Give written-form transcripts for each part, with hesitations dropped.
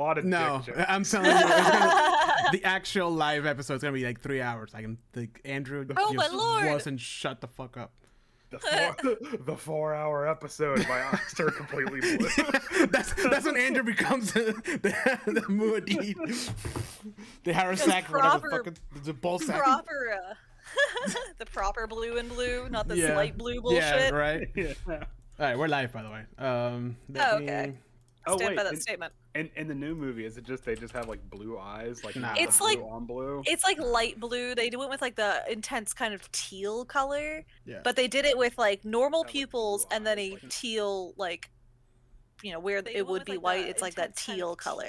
lot of No, dick jokes. I'm telling you, the actual live episode is gonna be like 3 hours. I can think Andrew Oh, my just lord. wasn't shut the fuck up. The 4-hour episode, my eyes are completely blue. that's when Andrew becomes the Muad'dib. The Harrisack, whatever the fuck, the ball sack. Proper, the proper blue and blue, not this Yeah. light blue bullshit. Yeah, right. Yeah. All right, we're live, by the way. Okay. Oh, Stand wait, by that statement. in the new movie, is it just they just have like blue eyes, like Nah. It's blue like- on blue? It's like light blue. They went with like the intense kind of teal color, Yeah. but they did it with like normal That with pupils blue and then eyes, a like- teal, like, you know, where it would be white. It's like that teal color.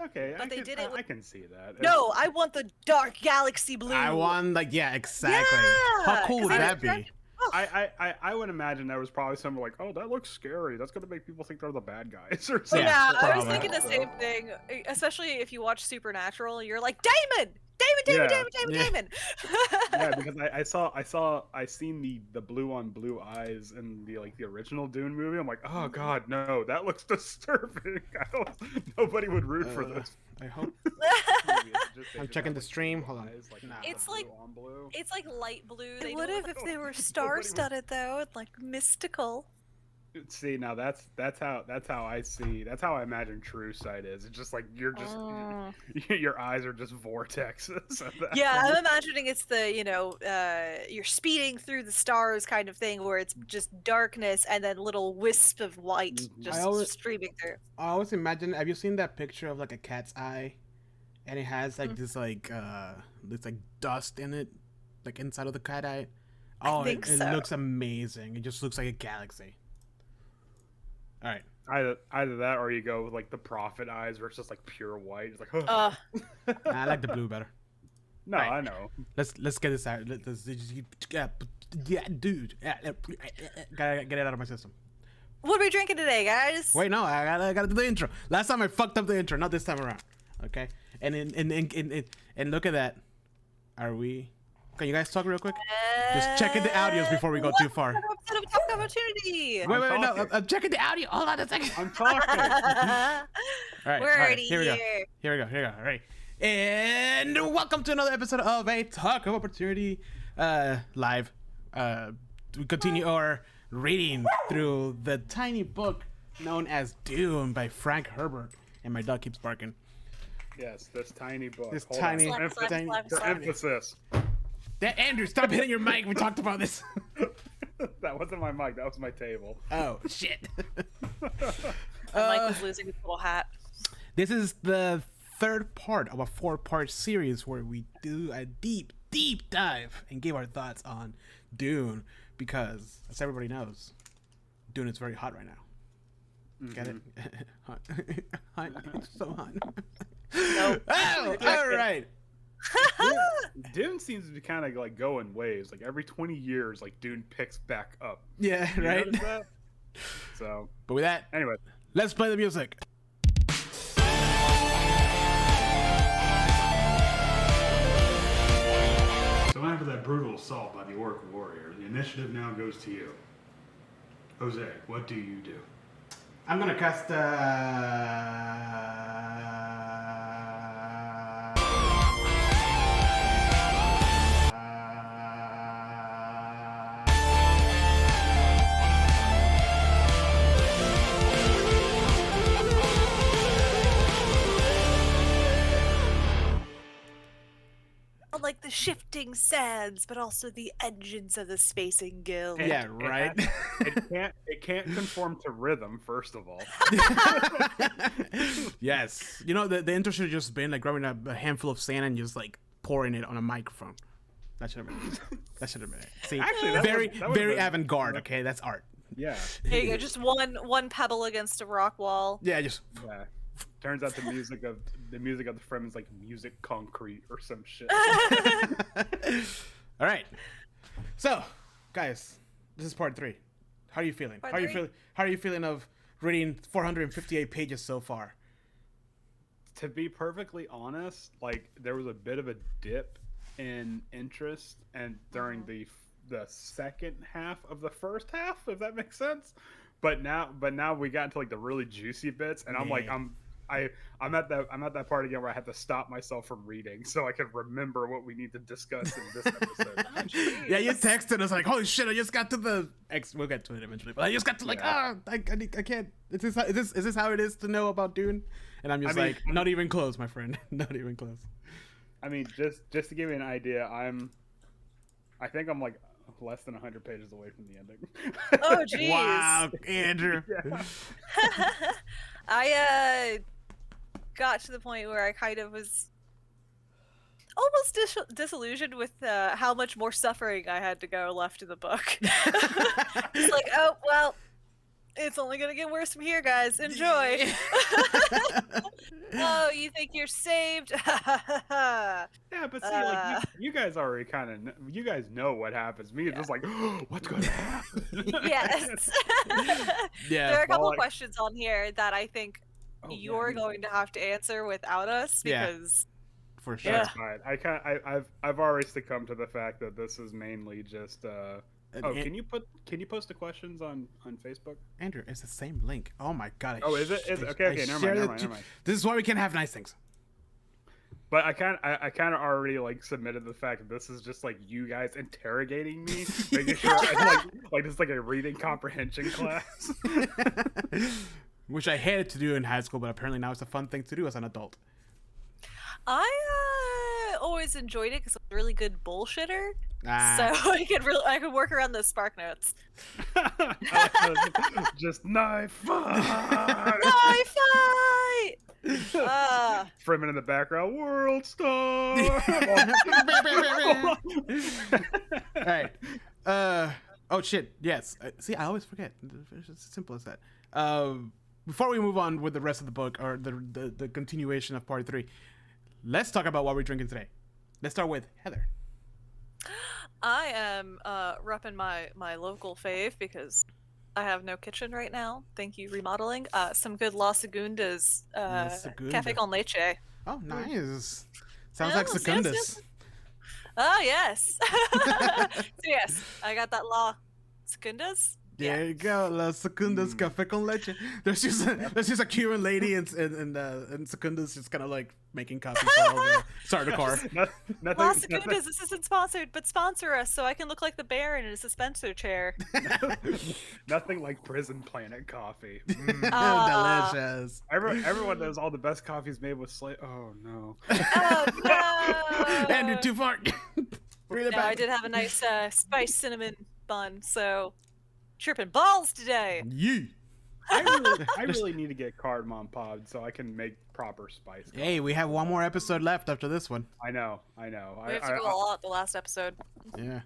Okay, But they did it with- I can see that. No, I want the dark galaxy blue. I want exactly. Yeah, How cool 'cause would I that was be? I would imagine there was probably someone like, oh, that looks scary. That's gonna make people think they're the bad guys or something. Yeah, I was probably. thinking the same thing. Especially if you watch Supernatural, you're like, Damon, Damon. Yeah, because I seen the blue on blue eyes in the original Dune movie. I'm like, oh god, no, that looks disturbing. Nobody would root for this. I hope. movie. They I'm just checking have, the stream. Hold on. eyes, Nah. It's blue like- on blue. It's like light blue. They It would have if they were star-studded though, and like mystical. See, now that's how I imagine true sight is. It's just like you're just your eyes are just vortexes. at that Yeah, point. I'm imagining it's the, you're speeding through the stars kind of thing where it's just darkness and then little wisp of white Mhm. just I always- streaming through. I always imagine. Have you seen that picture of like a cat's eye, and it has like this dust in it, like inside of the cat eye? Oh, think it so. looks amazing. It just looks like a galaxy. All right. Either that or you go with like the prophet eyes where it's just like pure white. It's like, I like the blue better. no, right. I know. Let's get this out. Dude. Gotta get it out of my system. What are we drinking today, guys? Wait, no, I gotta do the intro. Last time I fucked up the intro, not this time around. Okay, and look at that. Are we? Can you guys talk real quick? Just checking the audios before we go too far. Episode of Top Opportunity. Wait, no, talking. I'm checking the audio. Hold on a second. I'm talking. All right, We're all right, already here we go. here. Here we go. All right, and welcome to another episode of a Talk of Opportunity live. We continue our reading through the tiny book known as Dune by Frank Herbert, and my dog keeps barking. Yes, this tiny book. This Hold tiny- on. Slap, tiny- slap, For slap. emphasis. Andrew, stop hitting your mic. We talked about this. That wasn't my mic. That was my table. Oh shit. Mike was losing his little hat. This is the third part of a 4-part series where we do a deep dive and give our thoughts on Dune, because as everybody knows, Dune is very hot right now. Get it? Hot. Hot. It's so hot. Nope. Oh, all right. Dune seems to be kind of like go in waves. Like every 20 years, like Dune picks back up. Yeah, You right. notice that? So, But with that, anyway. let's play the music. So after that brutal assault by the orc warrior, the initiative now goes to you. Jose, what do you do? I'm gonna cast Like the shifting sands, but also the engines of the spacing guild. Yeah, right. It can't conform to rhythm, first of all. Yes. You know, the intro should have just been like grabbing a handful of sand and just like pouring it on a microphone. That should have been it. That should have been it. See, Actually, that very, would've very been- avant-garde. Okay, that's art. Yeah. There you go, just one pebble against a rock wall. Yeah, just Yeah. Turns out the music of the Fremen is like music concrete or some shit. all right. So, guys, this is part 3. How are you feeling? Part How are you three? feeling? How are you feeling of reading 458 pages so far? To be perfectly honest, like there was a bit of a dip in interest, and during the second half of the first half, if that makes sense. But now we got into like the really juicy bits, and I'm like, Yeah. I'm at that part again where I have to stop myself from reading so I can remember what we need to discuss in this episode. Yeah, you texted us like, holy shit, I just got to the X. We'll get to it eventually, but I just got to like, I can't. Is this how it is to know about Dune? And I'm just not even close, my friend. Not even close. I mean, just to give you an idea, I think I'm like less than 100 pages away from the ending. Oh, jeez. Wow, Andrew. Yeah. I got to the point where I kind of was almost disillusioned with how much more suffering I had to go left in the book. It's like, oh, well, it's only going to get worse from here, guys. Enjoy. Oh, you think you're saved? Yeah, but see, like you guys already you guys know what happens. Me, it's just like, oh, what's going to happen? Yes. Yeah. There are a couple questions on here that I think you're yeah. going to have to answer without us because for sure. That's fine. I've already succumbed to the fact that this is mainly just can you post the questions on Facebook? Andrew, it's the same link. Oh my god. Is it? Okay, never mind. This is why we can't have nice things. But I kind of already like submitted the fact that this is just like you guys interrogating me, making sure like it's like a reading comprehension class. Which I hated to do in high school, but apparently now it's a fun thing to do as an adult. I always enjoyed it because I'm a really good bullshitter. So I could work around those spark notes. Just knife fight. Knife fight. Fremen in the background, world star. All right. Oh shit. Yes. See, I always forget. It's as simple as that. Before we move on with the rest of the book or the continuation of part 3, let's talk about what we're drinking today. Let's start with Heather. I am repping my local fave because I have no kitchen right now. Thank you, remodeling. Some good Las Segundas Café con Leche. Oh, nice. Sounds like Secundas. Yes. Oh, yes. So, yes, I got that La Secundas. There you go, Las Secundas Café con Leche. There's just a Cuban lady and Secundas just kind of like making coffee for all the starter car. Las Secundas, this isn't sponsored, but sponsor us so I can look like the Baron in a dispenser chair. Nothing like Prison Planet coffee. Delicious. Everyone knows all the best coffees made with Oh no. Oh no. Andrew, too far. I did have a nice spice cinnamon bun, so tripping balls today. Yeah. I really need to get cardamom pod so I can make proper spice coffee. Hey, we have one more episode left after this one. I know. We have to go a lot the last episode. Yeah.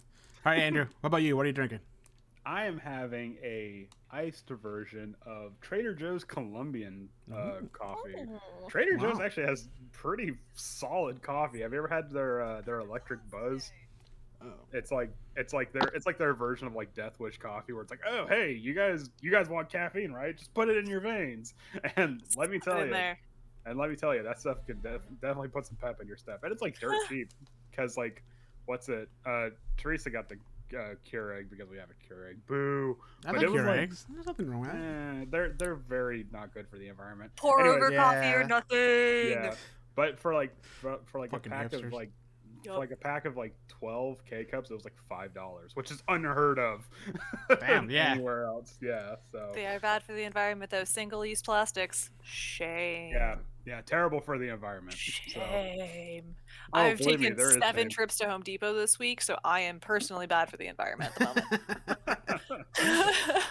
All right, Andrew. What about you? What are you drinking? I am having a iced version of Trader Joe's Colombian coffee. Oh. Trader Joe's actually has pretty solid coffee. Have you ever had their electric buzz? Oh. It's like their version of like Death Wish coffee, where it's like, oh hey, you guys want caffeine, right? Just put it in your veins. And let me tell you, that stuff can definitely put some pep in your step. And it's like dirt cheap because like, what's it? Teresa got the Keurig because we have a Keurig. Boo! I like Keurigs. There's nothing wrong with that. They're very not good for the environment. Pour over yeah. coffee or nothing. Yeah, but for a Fucking pack hipsters. of like. For like a pack of like 12 K-cups, it was like $5, which is unheard of. Damn, yeah. Anywhere else, yeah. So They are bad for the environment, though. Single-use plastics. Shame. yeah, terrible for the environment. Shame. Oh, I've believe me, taken there is 7 shame. trips to Home Depot this week, so I am personally bad for the environment at the moment.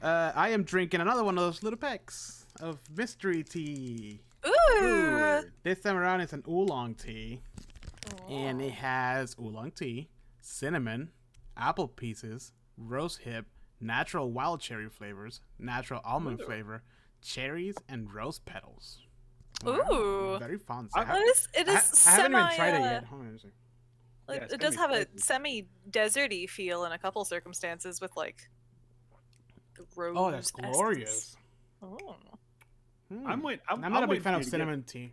I am drinking another one of those little packs of mystery tea. Ooh. This time around, it's an oolong tea. And it has oolong tea, cinnamon, apple pieces, rose hip, natural wild cherry flavors, natural almond flavor, cherries, and rose petals. Ooh. Very fancy. It is I haven't even semi, tried it yet. Hold on a second. like, Yeah, it's it gonna does be have a spicy. semi-deserty feel in a couple circumstances with like the rose. Oh, that's essence. glorious. Oh. Hmm. I'm not a big fan of waiting for you to cinnamon tea.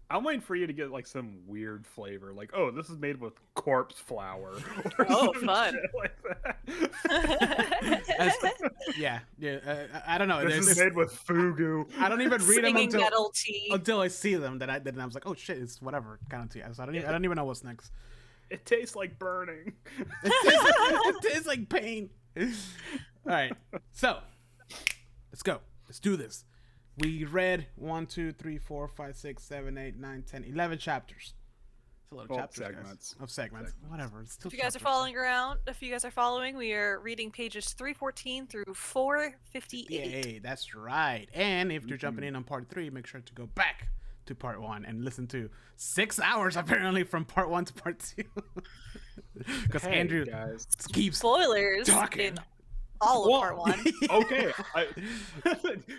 I'm waiting for you to get like some weird flavor, like, oh, this is made with corpse flour. Or Oh, some fun. shit like that. Yeah. I don't know. This is made with fugu. I don't even read them Singing until metal tea. I see them. Then I was like, oh shit, it's whatever kind of tea. So I don't even know what's next. It tastes like burning. It tastes like pain. All right, so let's go. Let's do this. We read 1, 2, 3, 4, 5, 6, 7, 8, 9, 10, 11 chapters. It's a lot of Well, chapters, segments. guys. Of segments. Whatever. It's still If you guys are chapters. if you guys are following, we are reading pages 314 through 458. Yay, that's right. And if you're jumping in on part 3, make sure to go back to part 1 and listen to 6 hours apparently from part 1 to part 2. Because Hey, Andrew guys. keeps Spoilers talking. in all of part 1. Okay,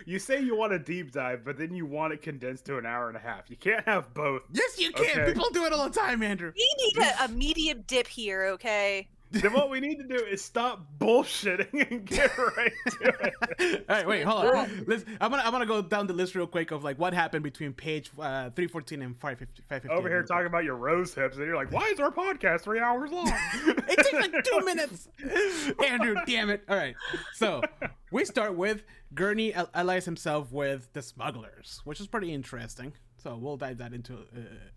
you say you want a deep dive, but then you want it condensed to an hour and a half. You can't have both. Yes, you can. Okay. People do it all the time, Andrew. We need a medium dip here, okay? Then what we need to do is stop bullshitting and get right to it. All right, wait, hold on. I'm gonna go down the list real quick of like what happened between page 314 and 550. Over here talking about your rose hips, and you're like, "Why is our podcast 3 hours long?" It takes like 2 minutes. Andrew, damn it. All right, so we start with Gurney allies himself with the smugglers, which is pretty interesting. So we'll dive that into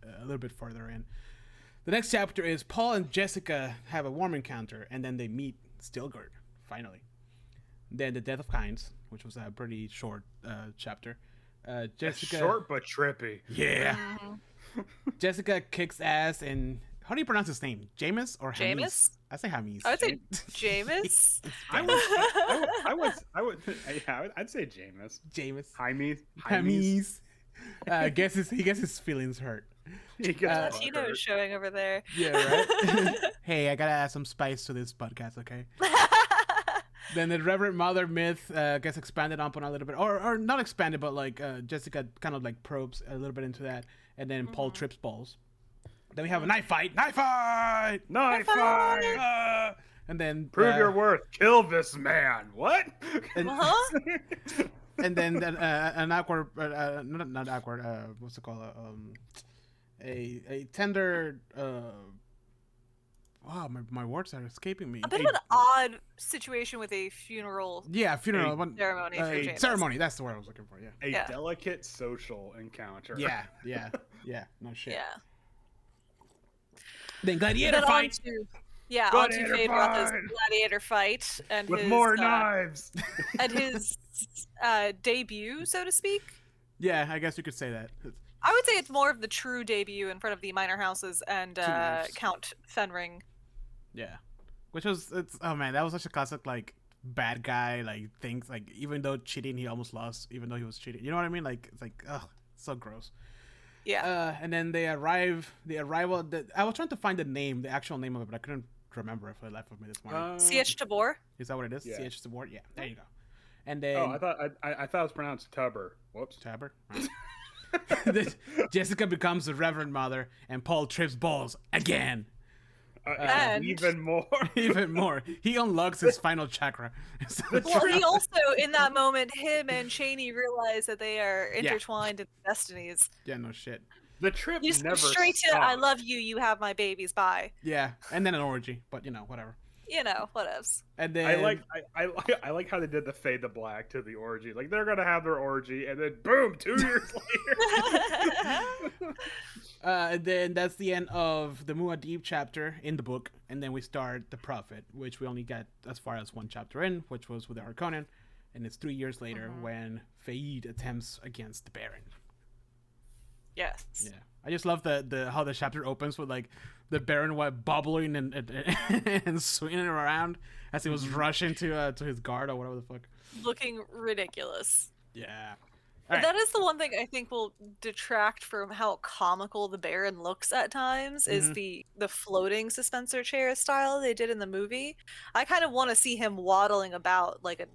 a little bit further in. The next chapter is Paul and Jessica have a warm encounter, and then they meet Stilgard, finally. Then the death of Kynes, which was a pretty short chapter. Jessica, Short but trippy. yeah. Jessica kicks ass, and how do you pronounce his name? Jameis or Hamis? Jameis? I say Hamis. I would say Jameis. I'd say Jameis. Jameis. Jameis. Hamis. He gets his feelings hurt. He gets Latino is showing over there. Yeah, right. Hey, I gotta add some spice to this podcast, okay? Then the Reverend Mother myth gets expanded upon a little bit, or not expanded, but like Jessica kind of like probes a little bit into that, and then Paul trips balls. Then we have a knife fight, and then Prove your worth. Kill this man. What? and, Uh-huh. and then an awkward, not awkward. What's it called? A tender. Wow, my words are escaping me. A bit of an odd situation with a funeral Yeah, funeral ceremony for Jameis. ceremony. That's the word I was looking for. Yeah. A Yeah. delicate social encounter. Yeah. No shit. Yeah. Then gladiator Then fight. on to Gladiator Fade Roth's fight! gladiator fight and With his more knives. and his debut, so to speak. Yeah, I guess you could say that. I would say it's more of the true debut in front of the minor houses and knives. Count Fenring. Yeah, oh man, that was such a classic like bad guy like things like even though cheating he almost lost even though he was cheating. You know what I mean? Like it's like so gross. Yeah. And then they arrive. I was trying to find the actual name of it, but I couldn't remember if it left with me this morning. C.H. Tabor. Is that what it is? yeah. CH Support? Yeah, there you go. And then Oh, I thought it was pronounced Tubber. Whoops. Tabber. Jessica becomes the Reverend Mother, and Paul trips balls again. And- Even more. Even more. He unlocks his final chakra. Well, he also, in that moment, him and Cheney realize that they are intertwined in destinies. Yeah, no shit. The trip You just never go straight to, stopped. I love you, you have my babies, bye. Yeah, and then an orgy, but whatever. You know, whatevs. And then I like how they did the fade to black to the orgy. Like they're gonna have their orgy, and then boom, 2 years later. and then that's the end of the Muad'Dib chapter in the book, and then we start the Prophet, which we only got as far as 1 chapter in, which was with the Harkonnen, and it's 3 years later when Faid attempts against the Baron. Yes. Yeah, I just love the how the chapter opens with like the Baron bubbling and swinging around as he was rushing to his guard or whatever the fuck. Looking ridiculous. Yeah. But that is the one thing I think will detract from how comical the Baron looks at times is the floating suspensor chair style they did in the movie. I kind of want to see him waddling about like an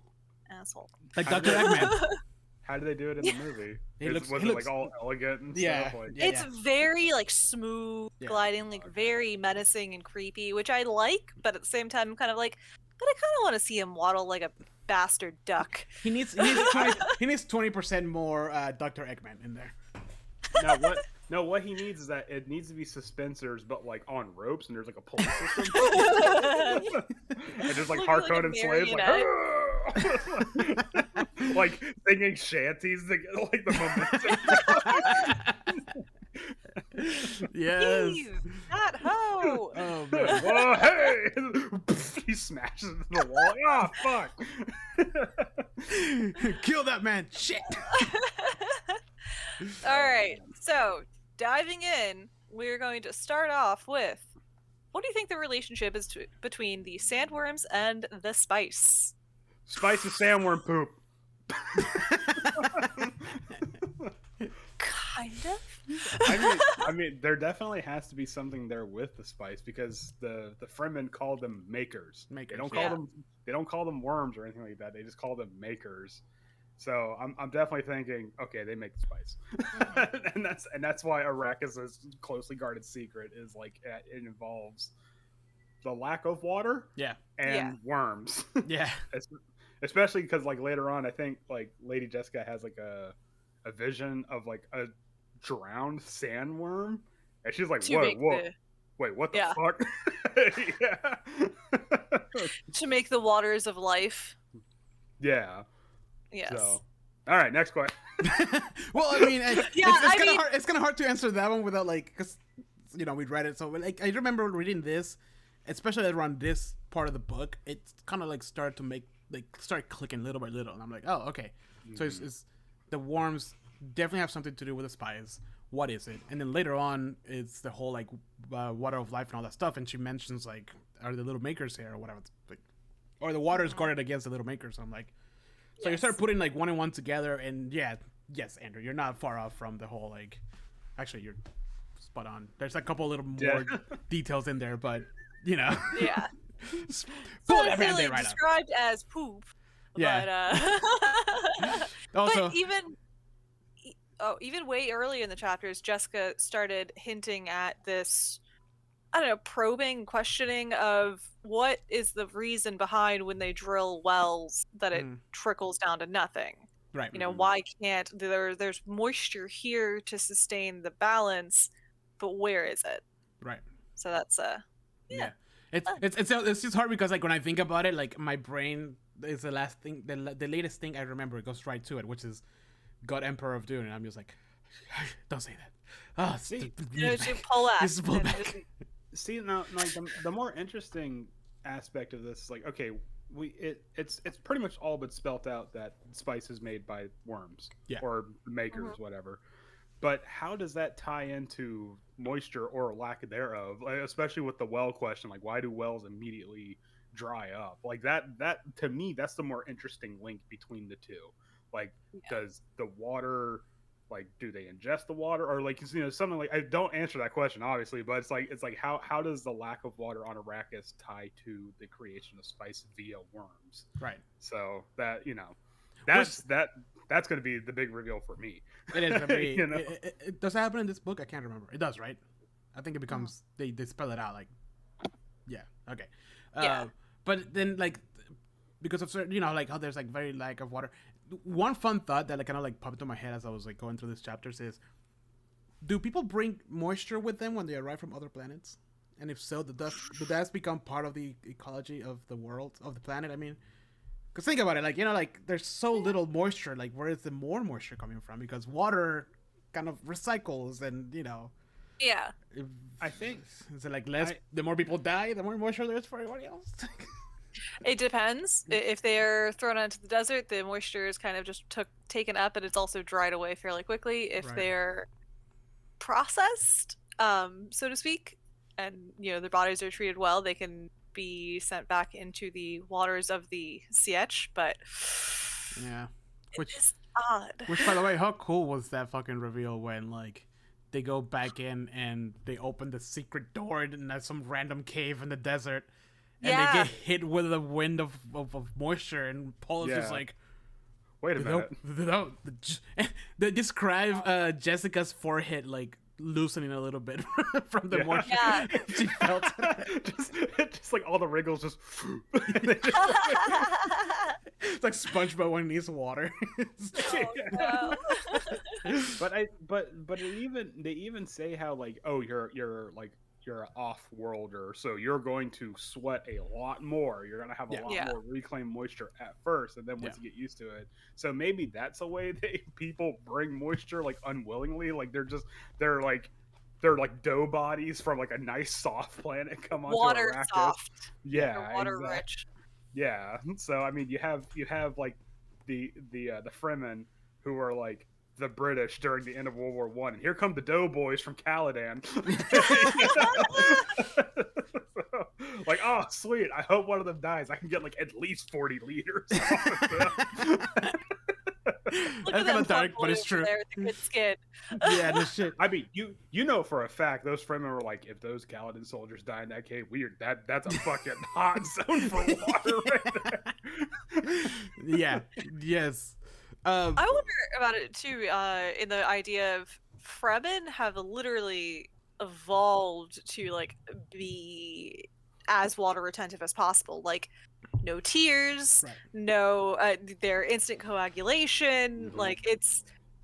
asshole. Like Dr. Eggman. How do they do it in the movie? He looks like all elegant and Yeah. stuff? Like, Yeah. It's very like smooth Yeah. gliding, like very menacing and creepy, which I like, but at the same time I'm kind of like, but I kind of want to see him waddle like a bastard duck. He needs 20% more Dr. Eggman in there. Now No, what he needs is that it needs to be suspensors, but like on ropes, and there's like a pulley system, and there's like Looking like a hard-coded slaves, like singing shanties to get like the momentum. Yes. Eve, that hoe. Oh man. Whoa, hey! He smashes into the wall. Ah, fuck! Kill that man. Shit. All right, so diving in, we're going to start off with, what do you think the relationship is between the sandworms and the spice? Spice is sandworm poop. Kind of. I mean, there definitely has to be something there with the spice because the Fremen call them makers. They don't call them worms or anything like that. They just call them makers. So I'm definitely thinking, okay, they make the spice, and that's why Arrakis' closely guarded secret is like it involves the lack of water, and worms, especially because like later on, I think like Lady Jessica has like a vision of like a drowned sandworm, and she's like, wait, what the fuck? To make the waters of life. Yes. So, all right, next question. Well, I mean, it's kind of hard to answer that one without like, because we read it. So like, I remember reading this, especially around this part of the book. It kind of like started to start clicking little by little, and I'm like, oh, okay. So it's the worms definitely have something to do with the spies. What is it? And then later on, it's the whole like water of life and all that stuff. And she mentions like, are the little makers here or whatever, or the water is guarded against the little makers. So I'm like. So you start putting like one and one together, and yes, Andrew, you're not far off from the whole like. Actually, you're spot on. There's a couple little more details in there, but Yeah. Pull that really right described up. As poop. Yeah. But, also, but even way early in the chapters, Jessica started hinting at this. I don't know, probing, questioning of what is the reason behind when they drill wells that it trickles down to nothing. Right. Why can't there's moisture here to sustain the balance, but where is it? Right. So that's It's just hard because like when I think about it, like my brain is the last thing, the latest thing I remember. It goes right to it, which is God Emperor of Dune, and I'm just like, don't say that. Oh, just pull back. See, now, like the more interesting aspect of this is like, okay, it's pretty much all but spelt out that spice is made by worms, or makers, whatever. But how does that tie into moisture or lack thereof? Like, especially with the well question, like why do wells immediately dry up? Like that to me, that's the more interesting link between the two. Like, does the water, like, do they ingest the water, or like something like, I don't answer that question obviously, but it's like how does the lack of water on Arrakis tie to the creation of spice via worms? Right. So that that's going to be the big reveal for me. It is. I mean, it does that happen in this book? I can't remember. It does, right? I think it becomes they spell it out like, okay. But then like because of certain, like how there's like very lack of water. One fun thought that like kind of like popped into my head as I was like going through these chapters is, do people bring moisture with them when they arrive from other planets? And if so, does that become part of the ecology of the world, of the planet? I mean, because think about it, like like there's so little moisture. Like, where is the more moisture coming from? Because water kind of recycles, and Yeah. I think is it like less? The more people die, the more moisture there is for everybody else. It depends. If they're thrown onto the desert, the moisture is kind of just taken up, and it's also dried away fairly quickly. If they're processed, so to speak, and their bodies are treated well, they can be sent back into the waters of the Sietch. But which is odd. Which, by the way, how cool was that fucking reveal when like they go back in and they open the secret door in some random cave in the desert. And they get hit with a wind of moisture, and Paul is just like, wait a minute. They describe Jessica's forehead like loosening a little bit from the moisture she felt. just like all the wrinkles just. It's like SpongeBob when he needs water. Oh, no. But they even say how like, oh, you're like you're an off-worlder, so you're going to sweat a lot more. You're gonna have a lot Yeah. more reclaimed moisture at first, and then once you get used to it, so maybe that's a way people bring moisture like unwillingly. Like they're like dough bodies from like a nice soft planet come onto Water Arrakis. soft. Yeah, Or water exactly. rich. Yeah. So I mean, you have like the Fremen who are like the British during the end of World War One, and here come the doughboys from Caladan. So, like, oh sweet! I hope one of them dies. I can get like at least 40 liters. Look That's at kind of that dark, fun but it's boy true. over there with the good skin. Yeah, this shit. I mean, you know for a fact those Fremen were like, if those Caladan soldiers die in that cave, that's a fucking hot zone for water right there. Yeah. Yes. I wonder about it too, in the idea of Fremen have literally evolved to like be as water retentive as possible. Like no tears, Right. no their instant coagulation. Like it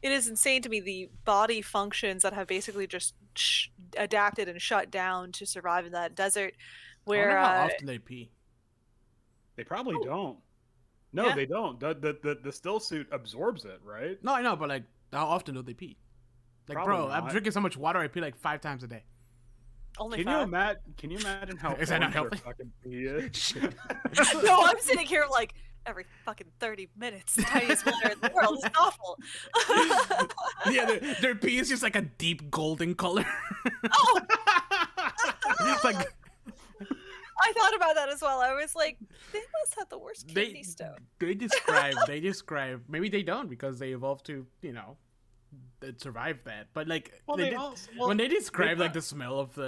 is insane to me the body functions that have basically just adapted and shut down to survive in that desert. I Where wonder how often they pee. They probably don't. No, Yeah. they don't. The still suit absorbs it, right? No, I know, but like, how often do they pee? Like, Probably bro, I'm not. drinking so much water, I pee like 5 times a day. only Can you five. imagine how Is that not orange their healthy? fucking pee is? No, I'm sitting here like every fucking 30 minutes. The tiniest water in the world is awful. Yeah, their pee is just like a deep golden color. Oh, It's like I thought about that as well. I was like, they must have the worst kidney stone. they describe. Maybe they don't because they evolved to survive that. But like Well, they they did- also- well, when they describe they- like the smell of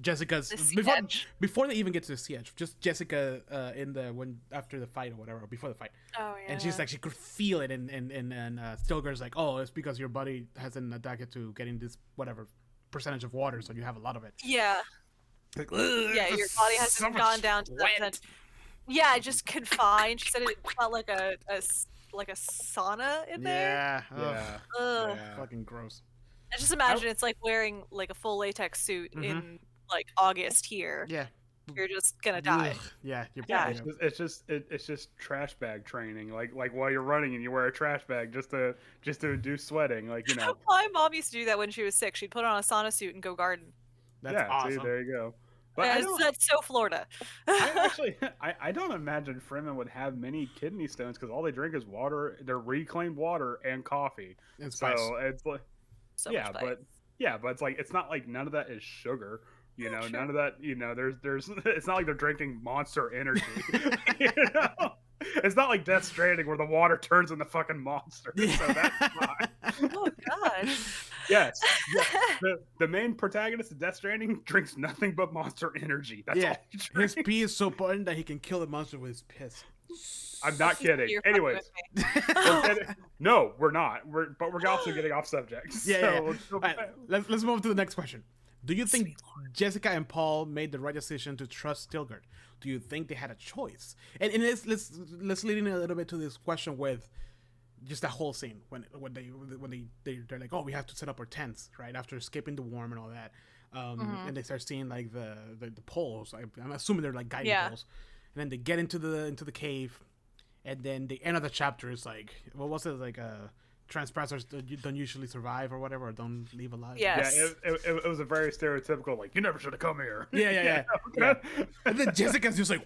Jessica's The siege. before they even get to the siege, just Jessica after the fight or whatever, or before the fight. Oh yeah. And she's like, she could feel it, and Stilgar's like, oh, it's because your body hasn't adapted to getting this whatever percentage of water, so you have a lot of it. yeah, Like, yeah. Your body hasn't gone down to that percent. Yeah, just confined. She said it felt like a sauna in there. Yeah, Yeah. Ugh. Yeah. fucking gross. I just imagine it's like wearing like a full latex suit in like August here. Yeah, You're just gonna die. Ugh. Yeah, you're Yeah. It's just trash bag training. Like while you're running and you wear a trash bag just to induce sweating. Like My mom used to do that when she was sick. She'd put on a sauna suit and go garden. That's yeah. awesome. See, there you go. But I don't, That's so Florida. I don't imagine Fremen would have many kidney stones because all they drink is water. They're reclaimed water and coffee. And spice. So it's like So yeah, much spice. but it's like it's not like none of that is sugar. Yeah, sure. None of that. There's. It's not like they're drinking Monster Energy. you know? It's not like Death Stranding where the water turns into fucking monster. So that's fine. Oh gosh. Yes. The main protagonist of Death Stranding drinks nothing but Monster Energy. That's Yeah, all he his drinks. pee is so potent that he can kill a monster with his piss. I'm not kidding. You're fucking Anyways, with me. no, we're not. But we're also getting off subject. Yeah, So yeah. let's go Alright, back. let's move to the next question. Do you think Sweet Lord. Jessica and Paul made the right decision to trust Stilgar? Do you think they had a choice? And let's lead in a little bit to this question with just that whole scene when they're like, oh, we have to set up our tents right after escaping the worm and all that, and they start seeing like the poles. I'm assuming they're like guiding Yeah. poles, and then they get into the cave, and then the end of the chapter is like, what was it, like transpressors don't usually survive or whatever, or don't leave alive. Yes. Yeah, it was a very stereotypical, like, you never should have come here. Yeah. And then Jessica's just like,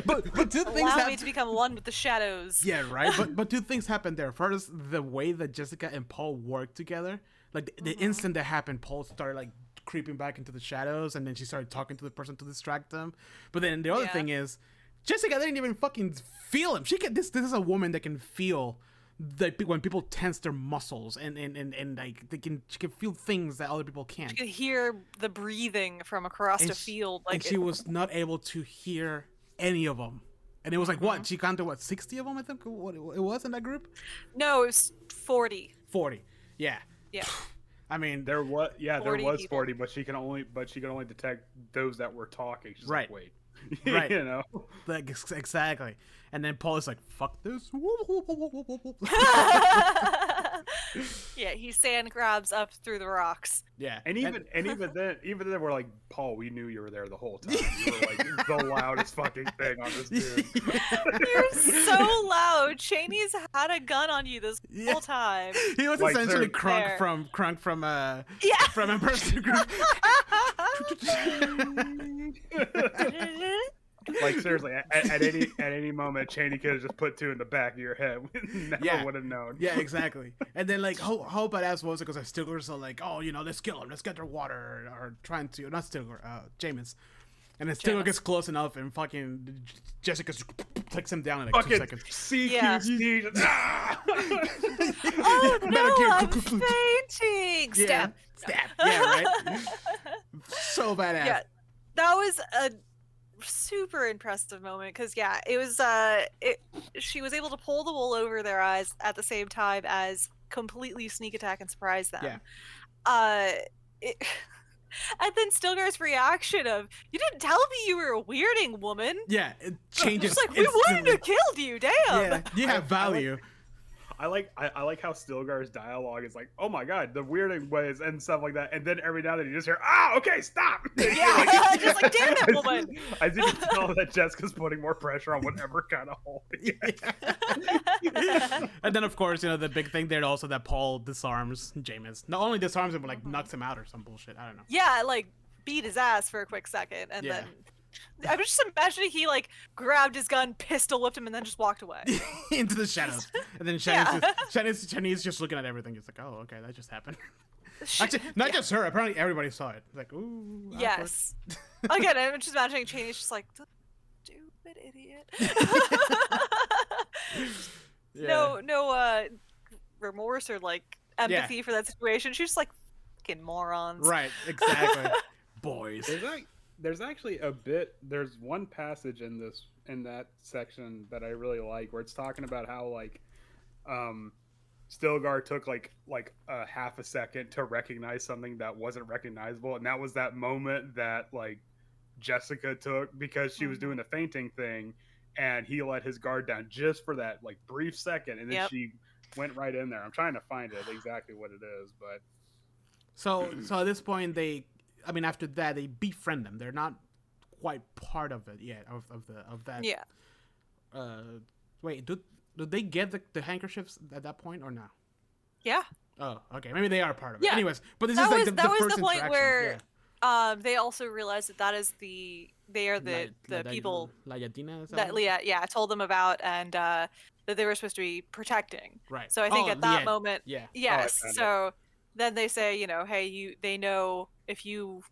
but two things Allow me to become one with the shadows. Yeah, right. But two things happened there. First, the way that Jessica and Paul worked together, like the instant that happened, Paul started like creeping back into the shadows, and then she started talking to the person to distract them. But then the other Yeah. thing is, Jessica didn't even fucking feel him. She can. This is a woman that can feel when people tense their muscles, and like she can feel things that other people can't. You could hear the breathing from across And a field. Like and she was not able to hear any of them. And it was like, what? She counted, 60 of them, I think? What it was in that group? no, it was 40. 40. Yeah. Yeah. I mean, There was 40 was people. 40, but she can only detect those that were talking. She's Right. like, wait. Right. You know. like exactly. And then Paul is like, "Fuck this." Yeah, he sand grabs up through the rocks. Yeah. And even then we're like, Paul, we knew you were there the whole time. You were like the loudest fucking thing on this dude. You're so loud. Cheney's had a gun on you this Yeah. whole time. He was Like, essentially they're Crunk from Yeah. from Imperson Group. Like seriously, at any moment, Cheney could have just put two in the back of your head. Never Yeah. would have known. Yeah, exactly. And then like how badass was it? Because Stilgar's are like, oh, let's kill him, let's get their water, or trying to not Stilgar, Jameis. And then Stilgar Jameis. gets close enough, and fucking Jessica takes him down in like 2 Fucking seconds. CQC. Ah! Oh Metal Gear. no, I'm fainting. Stab. Stab. Yeah, right. So badass. Yeah, that was a super impressive moment because it was she was able to pull the wool over their eyes at the same time as completely sneak attack and surprise them. Yeah. And then Stilgar's reaction of, "You didn't tell me you were a weirding woman." Yeah, it changes. Just like, we wouldn't have killed you. Damn. Yeah, you have value. I like how Stilgar's dialogue is like, oh my god, the weirding ways and stuff like that, and then every now and then you just hear, okay, stop. Yeah, just like, damn it, woman. I think you tell that Jessica's putting more pressure on whatever kind of hole. And then of course, the big thing there also that Paul disarms Jameis. Not only disarms him, but like knocks him out or some bullshit. I don't know. Yeah, like beat his ass for a quick second, and Yeah. then I'm just imagining he like grabbed his gun, pistol whipped him, and then just walked away. Into the shadows. And then Yeah. Shani's just looking at everything. It's like, oh, okay, that just happened. Actually, not just her. Apparently, everybody saw it. It's like, ooh. Awkward. Yes. Again, I'm just imagining Cheney's just like, stupid idiot. Yeah. No remorse or like empathy for that situation. She's just like, fucking morons. Right. Exactly. Boys. There's actually there's one passage in that section that I really like where it's talking about how like Stilgar took like a half a second to recognize something that wasn't recognizable, and that was that moment that like Jessica took because she was doing the fainting thing, and he let his guard down just for that like brief second, and then she went right in there. I'm trying to find it exactly what it is, but So at this point after that they befriend them. They're not quite part of it yet of that. Yeah. Wait, do they get the handkerchiefs at that point or no? Yeah. Oh, okay. Maybe they are part of it. Yeah. Anyways, but this That is like was the first the point interaction. where Yeah. they also realized that is they are the people La Yatina, is that Leah told them about, and that they were supposed to be protecting. Right. So I think at that Leah. moment, Yeah. yes. found it. So then they say, hey, they know if you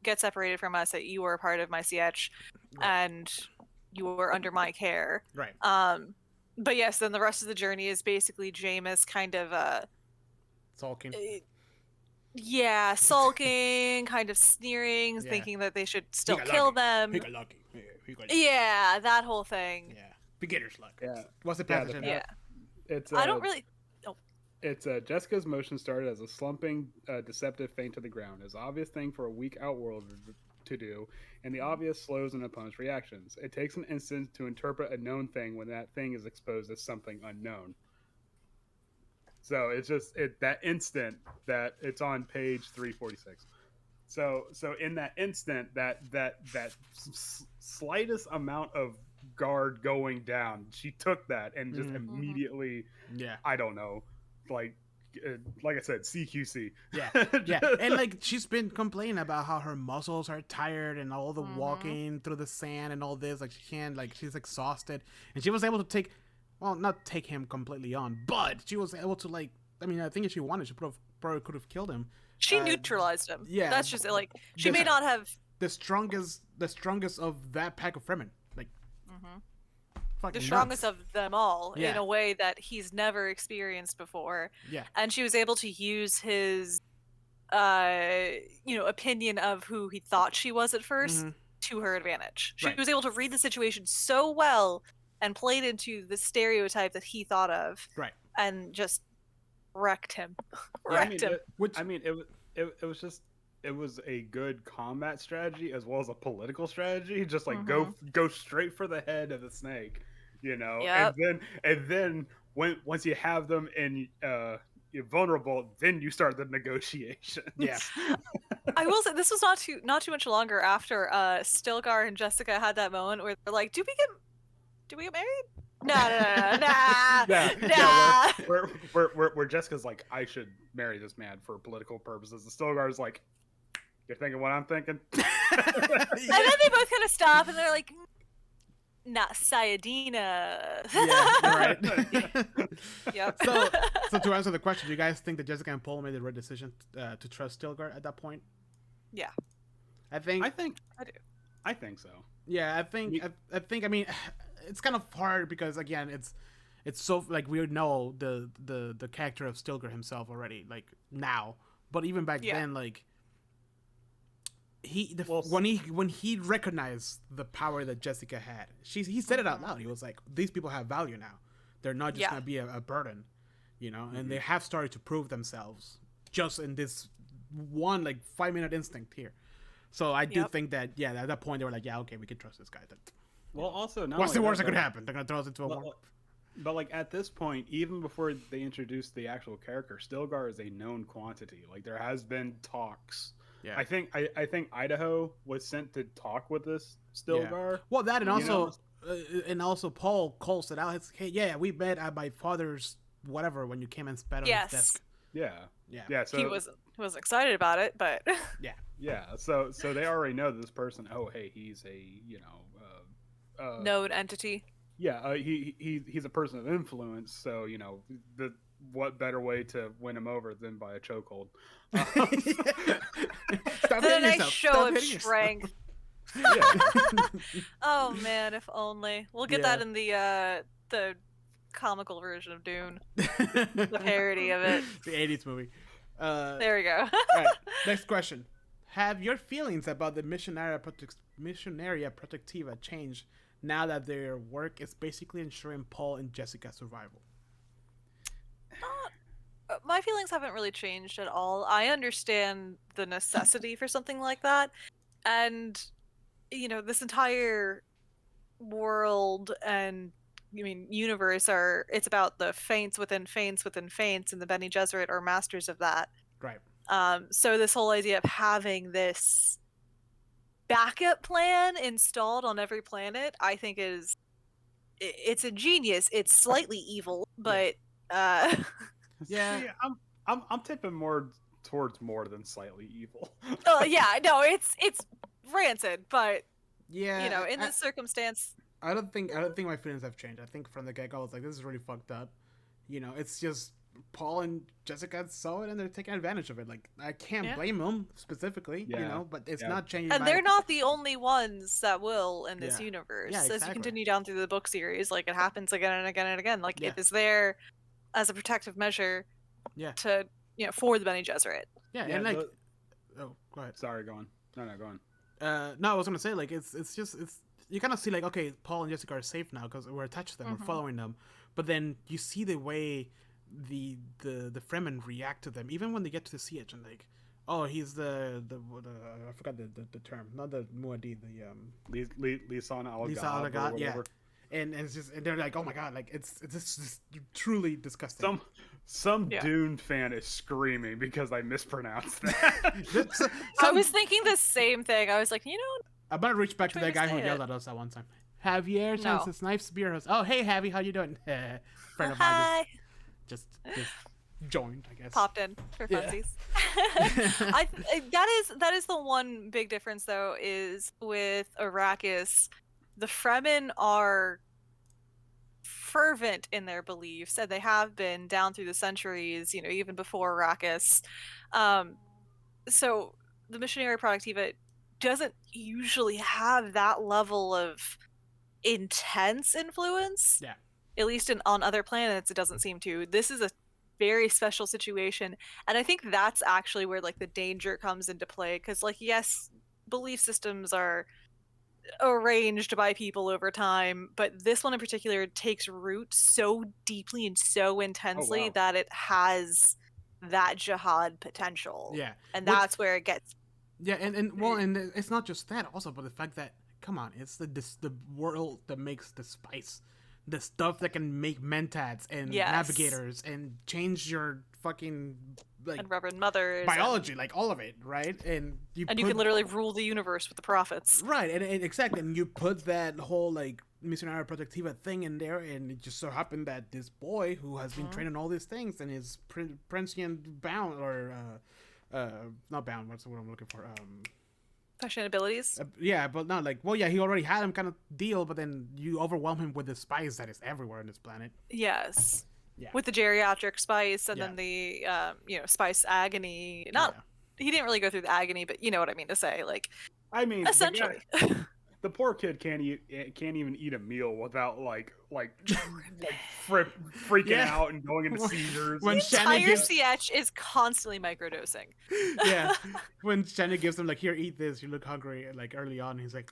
get separated from us that you are a part of my CH, and you are under my care. Right. But yes, then the rest of the journey is basically Jameis kind of Sulking. sulking, kind of sneering, Yeah. thinking that they should still got kill lucky. them. He got lucky. Yeah, he got lucky. Yeah, that whole thing. Yeah. Beginner's luck. Yeah. What's the Yeah, passage? in Yeah. it's I don't really. It's Jessica's motion started as a slumping, deceptive feint to the ground, as obvious thing for a weak outworlder to do, and the obvious slows an opponent's reactions. It takes an instant to interpret a known thing when that thing is exposed as something unknown. So it's just that instant that it's on page 346. So in that instant, that slightest amount of guard going down, she took that and just immediately, Yeah. I don't know, like I said, CQC. Yeah, yeah, and like she's been complaining about how her muscles are tired and all the walking through the sand and all this. Like she can't, like she's exhausted, and she was able to not take him completely on, but she was able to I think if she wanted, she probably could have killed him. She neutralized him. yeah, That's just like she this- may not have. The strongest of that pack of Fremen, like fucking The strongest nuts. of them all Yeah. in a way that he's never experienced before. Yeah. And she was able to use his opinion of who he thought she was at 1st to her advantage. She Right. was able to read the situation so well and played into the stereotype that he thought of Right. and just wrecked him. Yeah, Wrecked him. it was just it was a good combat strategy as well as a political strategy. Just like Mm-hmm. go straight for the head of the snake, you know, Yep. and then once you have them in you're vulnerable, then you start the negotiations. Yeah. I will say this was not too much longer after Stilgar and Jessica had that moment where they're like, "Do we get married? Nah, nah, nah, nah, yeah, nah, yeah. nah." Where Jessica's like, I should marry this man for political purposes. The Stilgar's like, you're thinking what I'm thinking. And then they both kind of stop and they're like, "Not Sayadina." Yeah, right. Yep. So to answer the question, do you guys think that Jessica and Paul made the right decision to trust Stilgar at that point? Yeah. I think. I think I do. I think so. Yeah, I think. I think. I mean, it's kind of hard because again, it's so like we know the character of Stilgar himself already, like now, but even back then, like when he recognized the power that Jessica had, he said it out loud. He was like, "These people have value now. They're not just gonna be a burden, you know, and they have started to prove themselves just in this one like 5-minute instinct here." So I do think that at that point they were like, "Yeah, okay, we can trust this guy." Well, also, What's the worst that could happen? They're gonna throw us into a war. But like at this point, even before they introduced the actual character, Stilgar is a known quantity. Like there has been talks. Yeah. I think Idaho was sent to talk with this Stilgar. Yeah. Well, that and also Paul calls it out. It's, hey, yeah, we met at my father's whatever when you came and spat on his desk. Yeah. So he wasn't excited about it, but yeah. So they already know this person. Oh, hey, he's a known entity. Yeah, he's a person of influence. So what better way to win him over than by a chokehold? Then I show him strength. Oh man, if only. We'll get that in the comical version of Dune, the parody of it, the '80s movie. There we go. All right, next question: have your feelings about the Missionari Protectiva changed now that their work is basically ensuring Paul and Jessica's survival? My feelings haven't really changed at all. I understand the necessity for something like that, and this entire world and universe it's about the feints within feints within feints, and the Bene Gesserit are masters of that. Right. So this whole idea of having this backup plan installed on every planet, I think it's ingenious. It's slightly evil, but yeah, I'm tipping more towards more than slightly evil. Oh yeah, no, it's rancid, but yeah, in this circumstance, I don't think my feelings have changed. I think from the get-go I was like, this is really fucked up. It's just Paul and Jessica saw it and they're taking advantage of it. Like I can't blame them specifically, but it's not changing. And they're not the only ones that will in this universe. Yeah, exactly. As you continue down through the book series, like it happens again and again and again. Like it is there as a protective measure to for the Bene Gesserit. Yeah, and like oh, go ahead. Sorry, go on. No, go on. No, I was gonna say like it's you kind of see like, okay, Paul and Jessica are safe now because we're attached to them, we're following them, but then you see the way the Fremen react to them, even when they get to the siege and like, oh, he's the I forgot the term, not the Muad'dib, the Lisan al-Gaad, yeah. And it's just, and they're like, oh my god, like it's just truly disgusting. Some Dune fan is screaming because I mispronounced that. I was thinking the same thing. I was like, I'm gonna reach back to that guy who yelled at us that one time. Javier Chances Knife Spearhouse. Oh, hey, Javi, how you doing? Friend of mine just joined, I guess. Popped in for funsies. That is the one big difference, though, is with Arrakis, the Fremen are fervent in their beliefs, and they have been down through the centuries, even before Arrakis. So the Missionari Protectiva doesn't usually have that level of intense influence. Yeah. At least on other planets, it doesn't seem to. This is a very special situation, and I think that's actually where like the danger comes into play, because like yes, belief systems are arranged by people over time, but this one in particular takes root so deeply and so intensely wow. that it has that jihad potential. Yeah. And Which- that's where it gets Yeah, and it's not just that also, but the fact that come on, it's the world that makes the spice, the stuff that can make mentats and Yes. navigators and change your fucking like and Reverend Mothers biology, like all of it, right? And you can literally rule the universe with the prophets. right, and exactly, and you put that whole like Missionari Protectiva thing in there, and it just so happened that this boy who has been trained in all these things and is prescient bound or not bound. What's the word I'm looking for? Passion abilities. Yeah, but not like, well, yeah, he already had him kind of deal, but then you overwhelm him with the spice that is everywhere on this planet. Yes. Yeah. With the geriatric spice and Yeah. then the spice agony. Not he didn't really go through the agony, but you know what I mean to say. Like I mean, essentially. the poor kid can't even eat a meal without freaking Yeah. out and going into seizures. When The Shannon entire gives, CH is constantly microdosing. yeah, when Shannon gives him like, here, eat this. You look hungry. Like early on, he's like,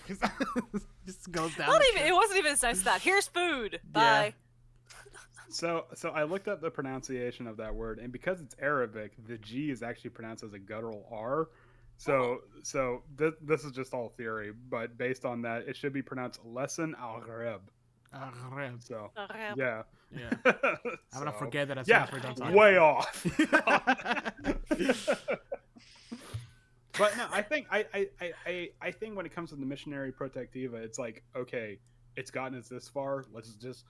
just goes down. Not the even. shit. It wasn't even as nice as that. Here's food. Bye. So I looked up the pronunciation of that word, and because it's Arabic, the G is actually pronounced as a guttural R. So this is just all theory, but based on that, it should be pronounced Lesson al-Gharib. So yeah. Yeah. I'm gonna forget that as Yeah, soon as we're done way off. But no, I think I think when it comes to the Missionari Protectiva, it's like, okay, it's gotten us this far. Let's just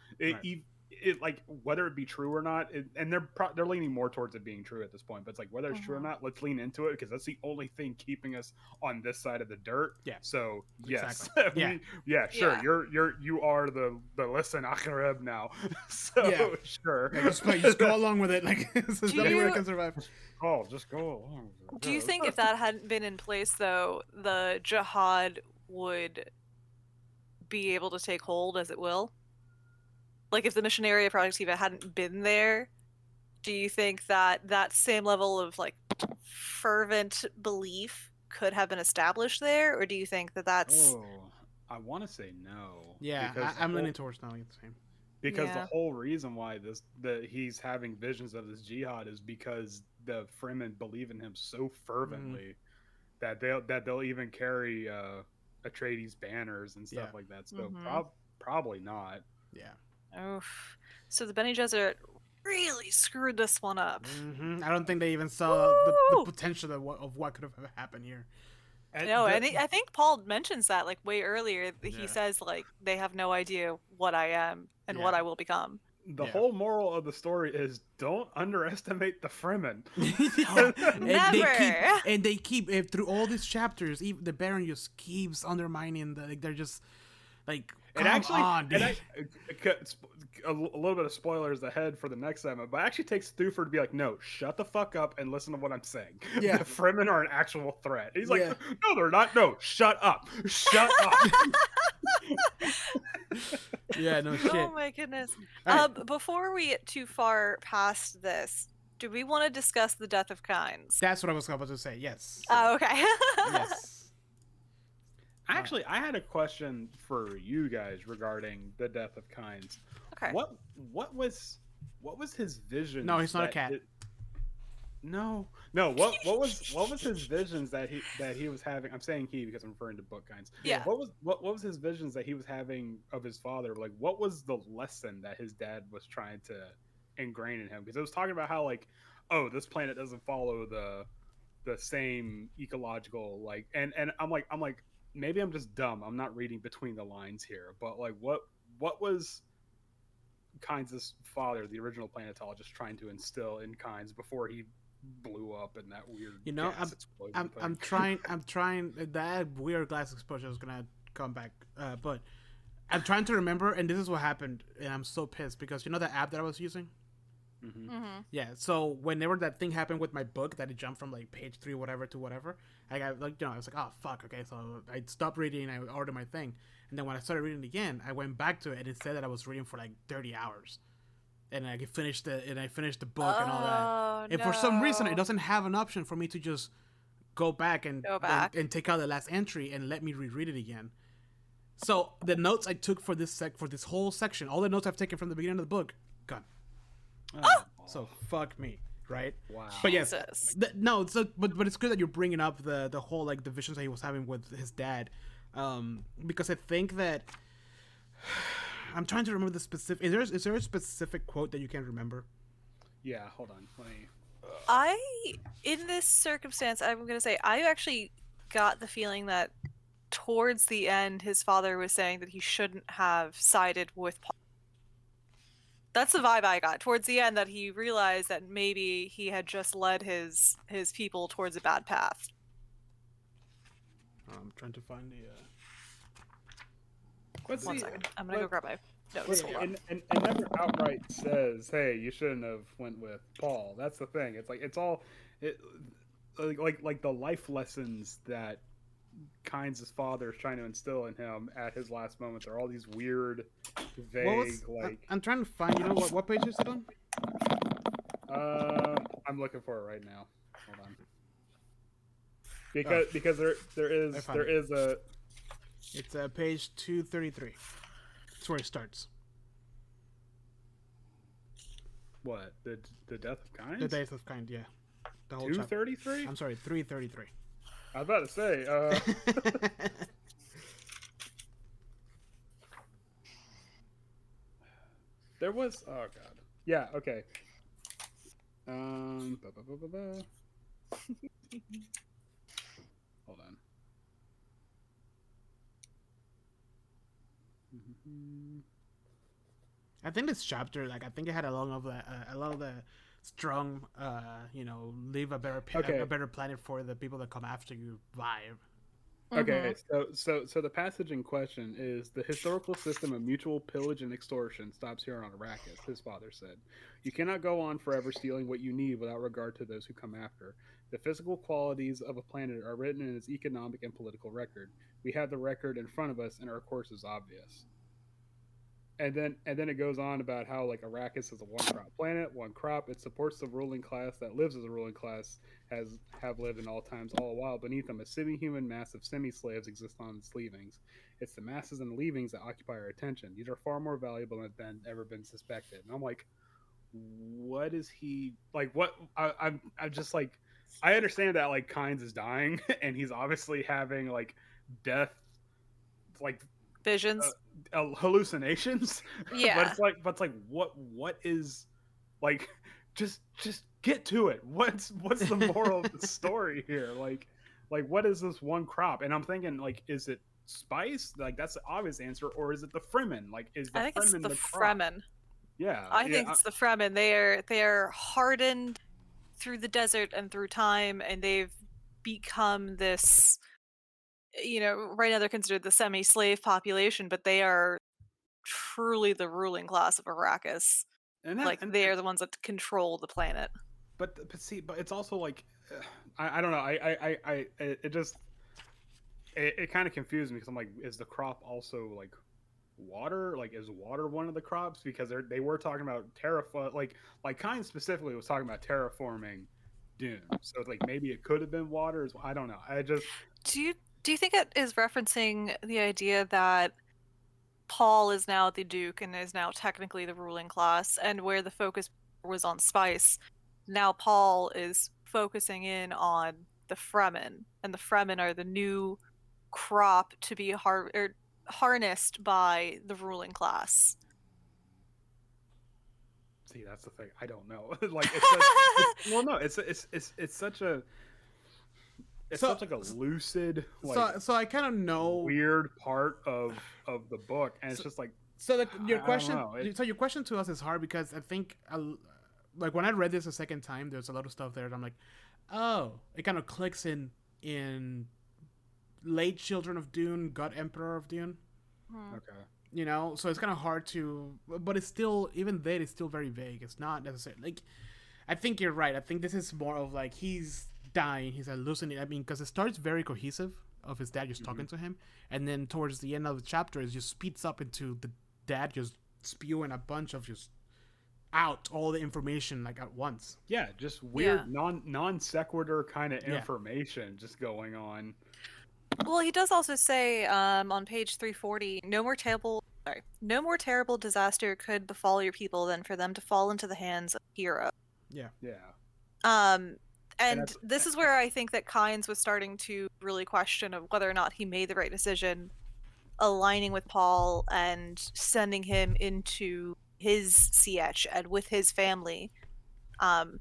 it like whether it be true or not, and they're leaning more towards it being true at this point. But it's like whether it's true or not, let's lean into it because that's the only thing keeping us on this side of the dirt. Yeah. So yes, Exactly. sure. Yeah. You are the listen Akhareb now. So sure. Yeah, just go along with it. Like this is the only way I can survive. Oh, just go along. Do you think if that hadn't been in place, though, the jihad would be able to take hold as it will? Like, if the Missionari Protectiva hadn't been there, do you think that that same level of, like, fervent belief could have been established there? Or do you think that that's... Oh, I want to say no. Yeah, I'm leaning towards no. It's the same. Because the Yeah. whole reason why he's having visions of this jihad is because the Fremen believe in him so fervently that they'll even carry Atreides banners and stuff like that. So probably not. Yeah. Oof. So the Bene Gesserit really screwed this one up. I don't think they even saw the potential of what could have happened here. No, and I think Paul mentions that like way earlier. He says like they have no idea what I am and what I will become. The whole moral of the story is don't underestimate the Fremen. Never. And they keep through all these chapters. Even the Baron just keeps undermining the. Like, they're just like. Come on, dude. A little bit of spoilers ahead for the next segment, but it actually takes Thufir to be like, no, shut the fuck up and listen to what I'm saying. Yeah. The Fremen are an actual threat. He's like, no, they're not. No, shut up. Shut up. Yeah, no shit. Oh my goodness. Right. Before we get too far past this, do we want to discuss the death of Kynes? That's what I was about to say. Yes. Oh, okay. Yes. Actually, I had a question for you guys regarding the death of Kynes. Okay. What was his vision? No, he's not a cat. No. What was his visions that he was having? I'm saying he because I'm referring to book Kynes. Yeah. What was his visions that he was having of his father? Like, what was the lesson that his dad was trying to ingrain in him? Because it was talking about how like, oh, this planet doesn't follow the same ecological like, and I'm like. Maybe I'm just dumb. I'm not reading between the lines here, but like, what was Kynes' father, the original planetologist, trying to instill in Kynes before he blew up in that weird gas explosion thing? I'm trying. That weird glass explosion is gonna come back, but I'm trying to remember. And this is what happened, and I'm so pissed because you know the app that I was using. Yeah, so whenever that thing happened with my book, that it jumped from like page 3 whatever to whatever, I got like, I was like, oh fuck, okay, so I stopped reading and I ordered my thing, and then when I started reading again, I went back to it and it said that I was reading for like 30 hours, and I finished the book and all that, and for some reason it doesn't have an option for me to just go back and Go back. and take out the last entry and let me reread it again. So the notes I took for this whole section, all the notes I've taken from the beginning of the book, gone. Oh, So fuck me, right? wow. But yes, Jesus. no. So, but it's good that you're bringing up the whole like the visions that he was having with his dad, because I think that I'm trying to remember the specific. Is there a specific quote that you can remember? Yeah, hold on. Let me. In this circumstance, I'm going to say, I actually got the feeling that towards the end, his father was saying that he shouldn't have sided with Paul. That's the vibe I got. Towards the end, that he realized that maybe he had just led his people towards a bad path. I'm trying to find the. Let's One see. second. I'm going to go grab my notes. Wait, Hold on. and never outright says, "Hey, you shouldn't have went with Paul." That's the thing. It's like it's all, like the life lessons that Kynes' father is trying to instill in him at his last moments are all these weird, vague, I'm trying to find. You know what page is it on? I'm looking for it right now. Hold on. Because there is a. It's page 233. That's where it starts. What, the death of Kynes? The Death of Kind, yeah. The whole chapter. 233? I'm sorry, 333. I was about to say. There was. Oh god. Yeah. Okay. Ba, ba, ba, ba, ba. Hold on. I think this chapter, like, I think it had a lot of the strong, leave a better Okay. a better planet for the people that come after you vibe. Okay, so the passage in question is the historical system of mutual pillage and extortion stops here on Arrakis, his father said. You cannot go on forever stealing what you need without regard to those who come after. The physical qualities of a planet are written in its economic and political record. We have the record in front of us, and our course is obvious. And then it goes on about how like Arrakis is a one crop planet, one crop. It supports the ruling class that lives as a ruling class have lived in all times, all the while beneath them a semi-human mass of semi-slaves exist on its leavings. It's the masses and leavings that occupy our attention. These are far more valuable than ever been suspected. And I'm like, what is he like? What I'm just like, I understand that like Kynes is dying and he's obviously having like death, like Visions. hallucinations. Yeah. but it's like what is like just get to it. What's the moral of the story here? Like what is this one crop? And I'm thinking like, is it spice? Like that's the obvious answer, or is it the Fremen? Like is the I think Fremen it's the the crop? Fremen. Yeah, I think it's the Fremen. They're hardened through the desert and through time, and they've become this. Right now they're considered the semi-slave population, but they are truly the ruling class of Arrakis. and that, Like and, they are the ones that control the planet. but see, but it's also like I don't know. It kind of confused me because I'm like, is the crop also like water? Like, is water one of the crops? Because they were talking about like Kynes specifically was talking about terraforming Dune. So it's like maybe it could have been water. I don't know. Do you think it is referencing the idea that Paul is now the Duke and is now technically the ruling class, and where the focus was on spice, now Paul is focusing in on the Fremen, and the Fremen are the new crop to be harnessed by the ruling class. See, that's the thing. I don't know. Like, it's such a. It's such like a lucid, like so I kind of know weird part of the book, and it's just like your I question. don't know. So your question to us is hard because I think, like when I read this a second time, there's a lot of stuff there. And I'm like, oh, it kind of clicks in late Children of Dune, God Emperor of Dune. Okay. So it's kind of hard to, but it's still, even then, it's still very vague. It's not necessarily like. I think you're right. I think this is more of like he's dying, he's hallucinating. I mean, because it starts very cohesive of his dad just talking to him, and then towards the end of the chapter, it just speeds up into the dad just spewing a bunch of just out all the information like at once. Yeah, just weird Yeah. non sequitur kind of Yeah. information just going on. Well, he does also say on page 340, no more terrible disaster could befall your people than for them to fall into the hands of a hero. Yeah. Yeah. And that's- this is where I think that Kynes was starting to really question of whether or not he made the right decision aligning with Paul and sending him into his sietch and with his family. And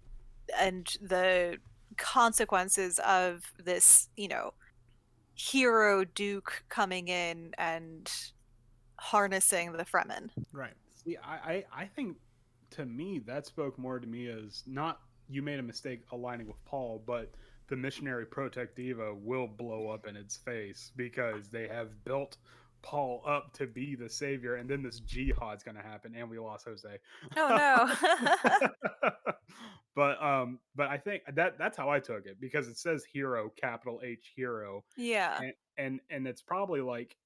the consequences of this, hero Duke coming in and harnessing the Fremen. Right. See, I think to me that spoke more to me as not you made a mistake aligning with Paul, but the Missionari Protectiva will blow up in its face because they have built Paul up to be the savior, and then this jihad's going to happen, and we lost Jose. Oh no. but I think that's how I took it because it says hero, capital H hero, Yeah. and it's probably like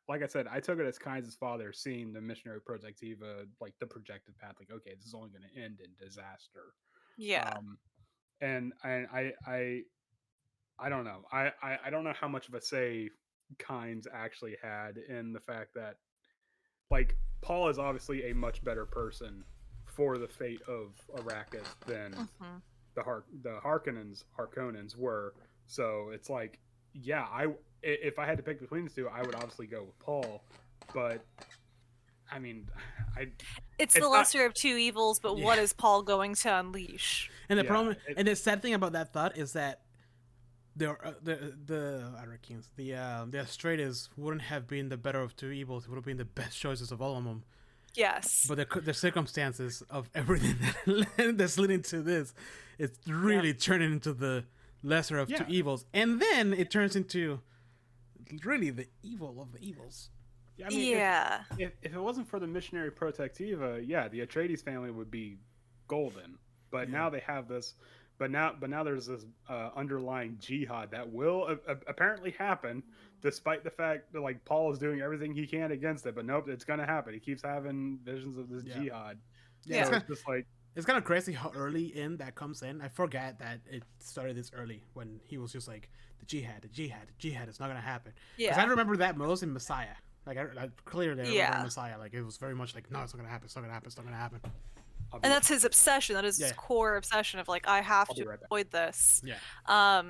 like I said, I took it as Kynes' father seeing the Missionary Protectiva, like the projected path, like, okay, this is only going to end in disaster. Yeah. And I don't know. I don't know how much of a say Kynes actually had in the fact that, like, Paul is obviously a much better person for the fate of Arrakis than the Harkonnens were. So it's like, yeah, if I had to pick between the two, I would obviously go with Paul. But I mean, it's the lesser of two evils, but Yeah. what is Paul going to unleash? And the Yeah, problem, and the sad thing about that thought is that the Arrakins, the Atreides wouldn't have been the better of two evils. It would have been the best choices of all of them. Yes. But the circumstances of everything that's leading to this, it's really turning into the lesser of two evils, and then it turns into really the evil of the evils. I mean, if it wasn't for the Missionary Protectiva, yeah, the Atreides family would be golden. But now they have this. But now there's this underlying jihad that will apparently happen, despite the fact that like Paul is doing everything he can against it. But nope, it's gonna happen. He keeps having visions of this jihad. Yeah, so it's just like it's kind of crazy how early in that comes in. I forgot that it started this early when he was just like the jihad is not gonna happen. Because I remember that most in Messiah. Like I clearly remember Messiah. Like it was very much like, no, it's not gonna happen. It's not gonna happen. It's not gonna happen. And that's his obsession. That is his core obsession of like, I have to avoid this. Yeah. I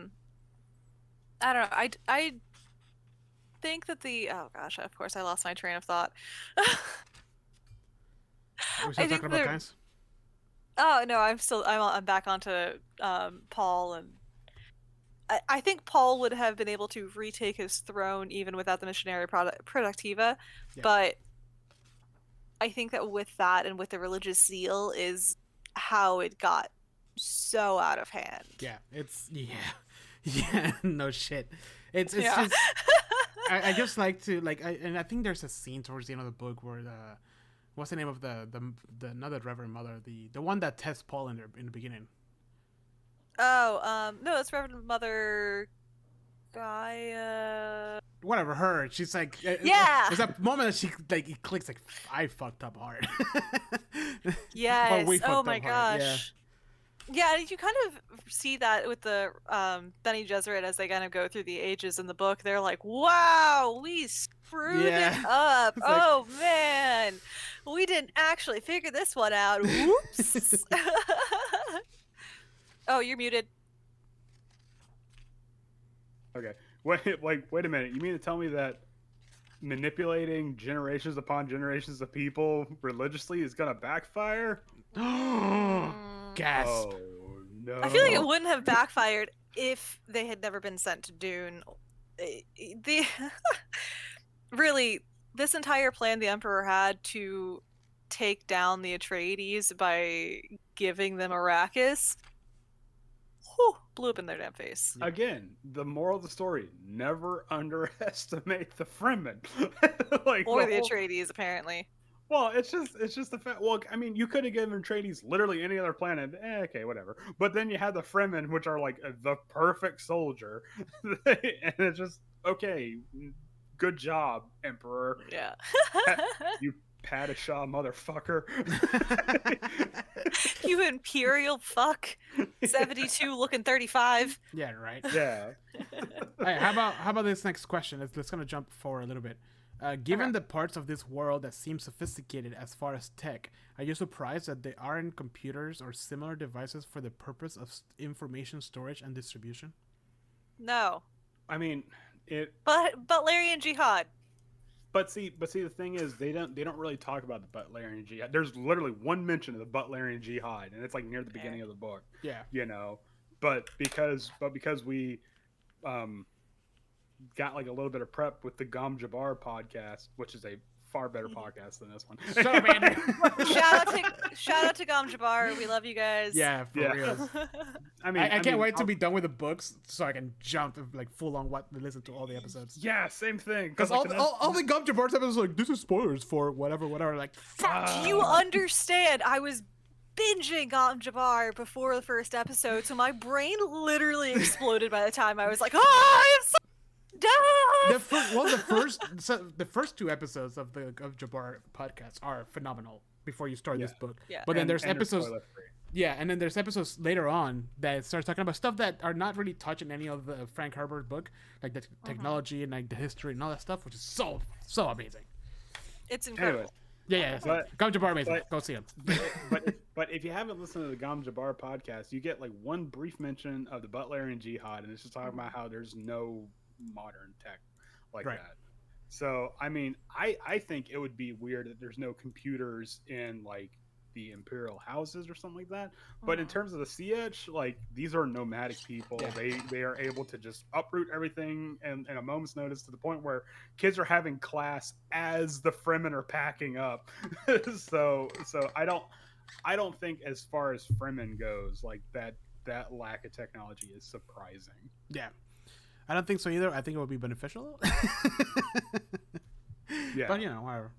don't know. I think that oh gosh, of course I lost my train of thought. Are we still talking about Kynes? Oh no, I'm back onto Paul, and I think Paul would have been able to retake his throne even without the Missionari Protectiva, but I think that with that and with the religious zeal is how it got so out of hand. Yeah, no shit. It's just I just like to and I think there's a scene towards the end of the book where what's the name of the another Reverend Mother, the one that tests Paul in the beginning. Oh, no, that's Reverend Mother Gaia. Whatever, her. She's like, there's a moment that she like it clicks like, I fucked up hard. Yes. Oh my gosh. Yeah, you kind of see that with the Bene Gesserit as they kind of go through the ages in the book. They're like, wow, we screwed it up. Oh man, we didn't actually figure this one out. Whoops. Oh, you're muted. Okay. Wait a minute. You mean to tell me that manipulating generations upon generations of people religiously is gonna backfire? Gasp. Oh no. I feel like it wouldn't have backfired if they had never been sent to Dune. Really, this entire plan the Emperor had to take down the Atreides by giving them Arrakis, blew up in their damn face. Again, the moral of the story: never underestimate the Fremen. Or the Atreides, apparently. Well, it's just the fact. Well, I mean, you could have given Atreides literally any other planet. Okay, whatever. But then you have the Fremen, which are like the perfect soldier, and it's just okay. Good job, Emperor. Yeah. Padishah motherfucker. You imperial fuck. 72 looking 35. Yeah, right. Yeah. Hey, how about this next question? Let's kind of jump forward a little bit. Given Okay. the parts of this world that seem sophisticated as far as tech, are you surprised that they aren't computers or similar devices for the purpose of information storage and distribution? No. I mean, it. But Larry and Jihad. But see, the thing is, they don't really talk about the Butlerian jihad. There's literally one mention of the Butlerian jihad, and it's like near the beginning of the book. Yeah. You know, but because we got like a little bit of prep with the Gom Jabbar podcast, which is a far better podcast than this one. So, man. Shout out to Gom Jabbar. We love you guys. Yeah, for Yeah. real. I mean, I can't wait to I'll- be done with the books so I can jump like full on listen to all the episodes. Yeah, same thing. Because like, all the Gum Jabbar episodes are like, this is spoilers for whatever. Like, fuck. Do you understand? I was binging Gom Jabbar before the first episode, so my brain literally exploded by the time I was like, oh, I am so done. The first two episodes of the Jabbar podcast are phenomenal before you start this book. Yeah. But then there's and they're episodes. spoiler-free. Yeah, and then there's episodes later on that starts talking about stuff that are not really touching any of the Frank Herbert book, like the technology and like the history and all that stuff, which is so amazing. It's incredible. Yeah. But- Gum Jabbar amazing. but- Go see him. But if you haven't listened to the Gom Jabbar podcast, you get like one brief mention of the Butlerian jihad, and it's just talking about how there's no modern tech like Right. that. So I mean, I think it would be weird that there's no computers in like the imperial houses or something like that. But in terms of the siege, like these are nomadic people. Yeah. They are able to just uproot everything in a moment's notice, to the point where kids are having class as the Fremen are packing up. so I don't think, as far as Fremen goes, like that lack of technology is surprising. Yeah. I don't think so either. I think it would be beneficial. Yeah. But whatever.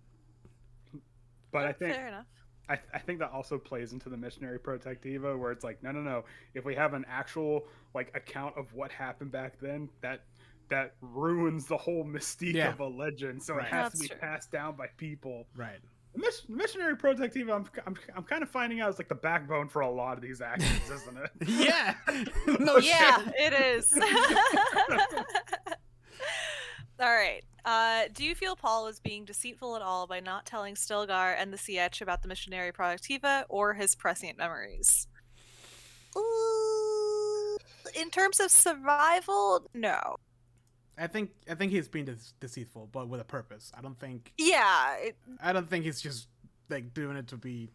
But I think Fair enough. I think that also plays into the Missionari Protectiva, where it's like, no. If we have an actual like account of what happened back then, that ruins the whole mystique of a legend. So Right. it has That's to be true. passed down by people. Right. Missionari Protectiva, I'm kind of finding out, it's like the backbone for a lot of these actions, isn't it? Yeah. No Yeah, shit. it is. All right. Do you feel Paul is being deceitful at all by not telling Stilgar and the Sietch about the Missionari Protectiva or his prescient memories? Ooh, in terms of survival, no. I think he's being deceitful, but with a purpose. I don't think he's just like doing it to be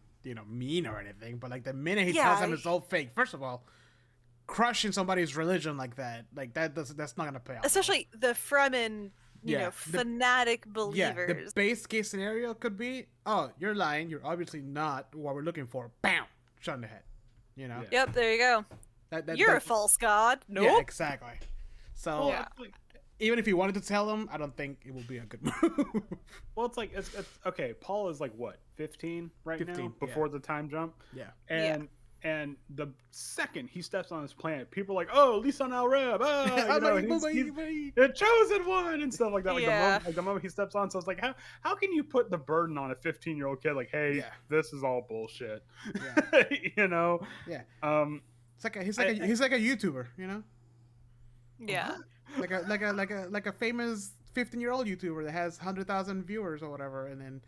mean or anything. But like the minute he tells them it's all fake, first of all, crushing somebody's religion like that's not gonna pay off. Especially the Fremen, fanatic believers. Yeah, the base case scenario could be, oh, you're lying. You're obviously not what we're looking for. Bam, shot in the head. Yeah. Yep, there you go. You're a false god. Nope. Yeah, exactly. So Yeah. even if you wanted to tell them, I don't think it will be a good move. Well, it's like it's okay. Paul is like what, 15 right 15, now, before the time jump. Yeah. And the second he steps on this planet, people are like, oh, Lisan Al Reb, he's the chosen one and stuff like that. Like the moment he steps on, so it's like, how can you put the burden on a 15-year-old kid? Like, hey, this is all bullshit. Yeah. Yeah. He's like a YouTuber, Yeah. like a famous 15-year-old YouTuber that has 100,000 viewers or whatever, and then